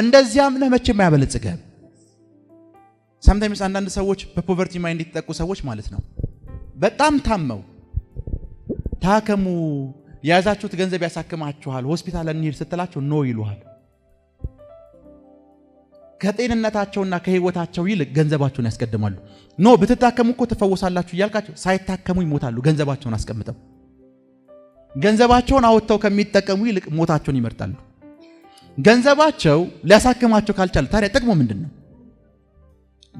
እንደዚህ አምነህ መቼም አያበለጽግህም። sometimes አንዳንድ ሰዎች በፖቨርቲ ማይንድ የተጠቁ ሰዎች ማለት ነው በጣም ታመው ታከሙ ያዛችሁት ገንዘብ ያሳክማችኋል ሆስፒታል እንሂድ ስትላቸው ኖ ይሉሃል ከጤንነታቸውና ከህይወታቸው ይልቅ ገንዘባቸውን ያስቀድማሉ ኖ ብትታከሙ እኮ ተፈወሳላችሁ ይያልካቸው ሳይታከሙ ይሞታሉ ገንዘባቸውን አስቀምጠው ገንዘባቸውን አውጥተው ከሚጠቀሙ ይልቅ ሞታቸውን ይመርጣሉ ገንዘባቸው ሊያሳክማቸው ካልቻለ ታዲያ ጥቅሙ ምንድነው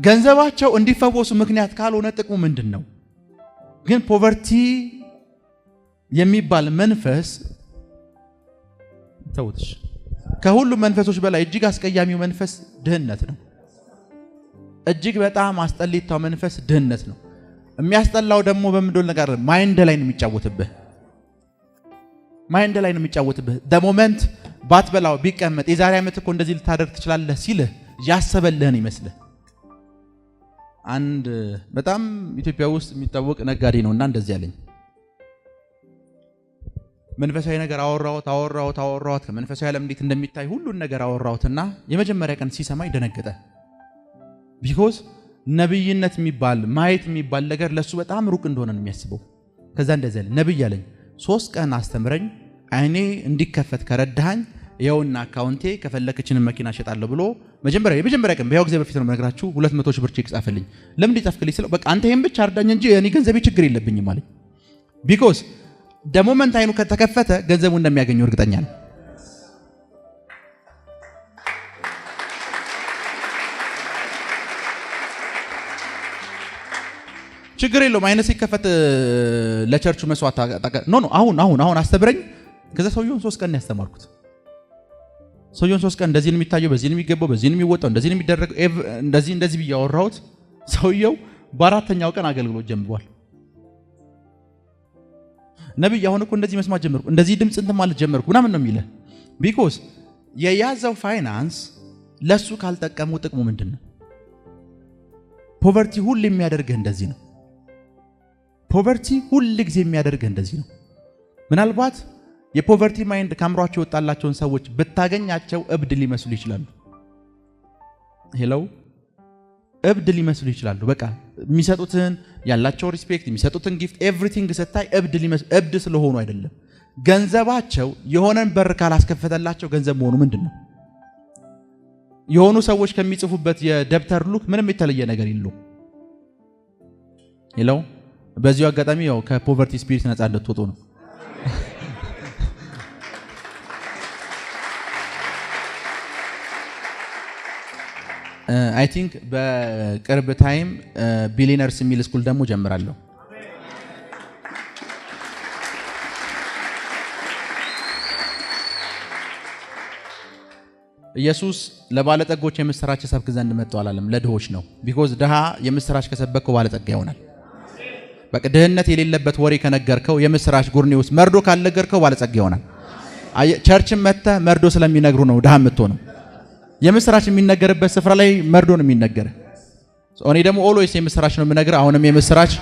ገንዘባቸው እንዲፈወሱ ምክንያት ካልሆነ ጥቅሙ ምንድነው ግን ፖቨርቲ የሚባል መንፈስ ተውትሽ ከሁሉ መንፈሶች በላይ እጅግ አስቀያሚው መንፈስ ድህነት ነው እጅግ በጣም አስጠሊታው መንፈስ ድህነት ነው የሚያስጠላው ደግሞ በምንድነው ነገር ማይንድ ላይ ነው የሚጫወትብህ ማይንድ ላይ ነው የሚጫወትብህ the moment ባትበላው ቢቀመጥ የዛሬ ዓመት እኮ እንደዚህ ልታደርግ ትችላለህ ሲልህ ያሰበልህን ይመስልህ አንድ በጣም ኢትዮጵያ ውስጥ የሚታወቅ ነጋዴ ነውና እንደዚህ ያለኝ መንፈሳዊ ነገር አወራሁት ከመንፈሳዊ ዓለም እንዴት እንደሚታይ ሁሉን ነገር አወራሁትና የመጀመሪያ ቀን ሲሰማኝ ደነገጠ because ነብይነት የሚባል ማየት የሚባል ነገር ለሱ በጣም ሩቅ እንደሆነ ነው የሚያስበው ከዛ እንደዚህ ያለ ነብይ አለኝ 3 ቀን አስተምረኝ አይኔ እንዲከፈት ከረዳኸኝ ይኸውና አካውንቴ ከፈለከችንን መኪና ሸጣለሁ ብሎ የመጀመሪያ ቀን በያው ጊዜ በፊት ነው መነግራችሁ 200 ሺህ ብር ቼክ ጻፈልኝ ለምን ሊጻፍክልኝ ስለው በቃ አንተ ይሄን ብቻ አርዳኝ እንጂ እኔ ገንዘቤ ችግር የለብኝም ማለት because the moment አይኑ ከተከፈተ ገንዘቡ እንደሚያገኘው እርግጠኛ ነው ችግር የለውም አይነ ሲከፈት ለቸርቹ መስዋዕት ኖ አሁን አስተብረኝ ከዛ ሰውየውን 3 ቀን ያስተማርኩት ሰውየውን 3 ቀን እንደዚህ ነው የሚታየው በዚህ ነው የሚገባው በዚህ ነው የሚወጣው እንደዚህ ነው የሚደረገው እንደዚህ ቢያወራውት ሰውየው በአራተኛው ቀን አገልግሎት ጀምሯል ነብይ አሁን እኮ እንደዚህ መስማት ጀመርኩ እንደዚህ ድምጽ እንትን ማለት ጀመርኩ ምናምን ነው የሚለው because የያዘው ፋይናንስ ለሱ ካልጠቀሙ ጥቅሙ ምንድነው ፖቨርቲ ሁሉ የሚያደርግህ እንደዚህ ነው ፖቨርቲ ሁሉ ጊዜ የሚያደርግህ እንደዚህ ነው ምናልባት የፖቨርቲ ማይንድ ካምሯቸው ወጣላቸውን ሰዎች ብታገኛቸው እብድ ሊመስሉ ይችላሉ ሄሎ እብድ ሊመስሉ ይችላሉ በቃ የሚሰጡትን ያላቸው ሪስፔክት የሚሰጡትን ጊፍት ኤቭሪቲንግ ስታይ እብድ ስለሆኑ አይደለም ገንዘባቸው የሆነን በር ካላስከፈተላቸው ገንዘብ መሆኑ ምንድነው የሆኑ ሰዎች ከሚጽፉበት የደብተር ሉክ ምንም የተለየ ነገር የለው ሄሎ በዚሁ አጋጣሚ ያው ከፖቨርቲ ስፒሪት ነፃ እንድትወጡ ነው I think በቅርብ ታይም ቢሊነርስ የሚል ስኩል ደግሞ ጀምራለሁ ኢየሱስ ለባለጠጎች የምስራች ሰብክ ዘንድ መጥቷል አላለም ለድሆች ነው because ድሃ የምስራች ከሰበከው ባለጠጋ ይሆናል በቃ ድህነት የሌለበት ወሬ ከነገርከው የምስራች ጉርኔውስ መርዶ ካልነገርከው ባለጠጋ ይሆናል ቸርችን መጣ መርዶ ስለሚነግሩ ነው ድሃ የምትሆነው የምስራች የሚነገርበት ስፍራ ላይ መርዶ ነው የሚነገር እኔ ደግሞ ኦልዌይስ የምስራች ነው የምነግር አሁንም የምስራች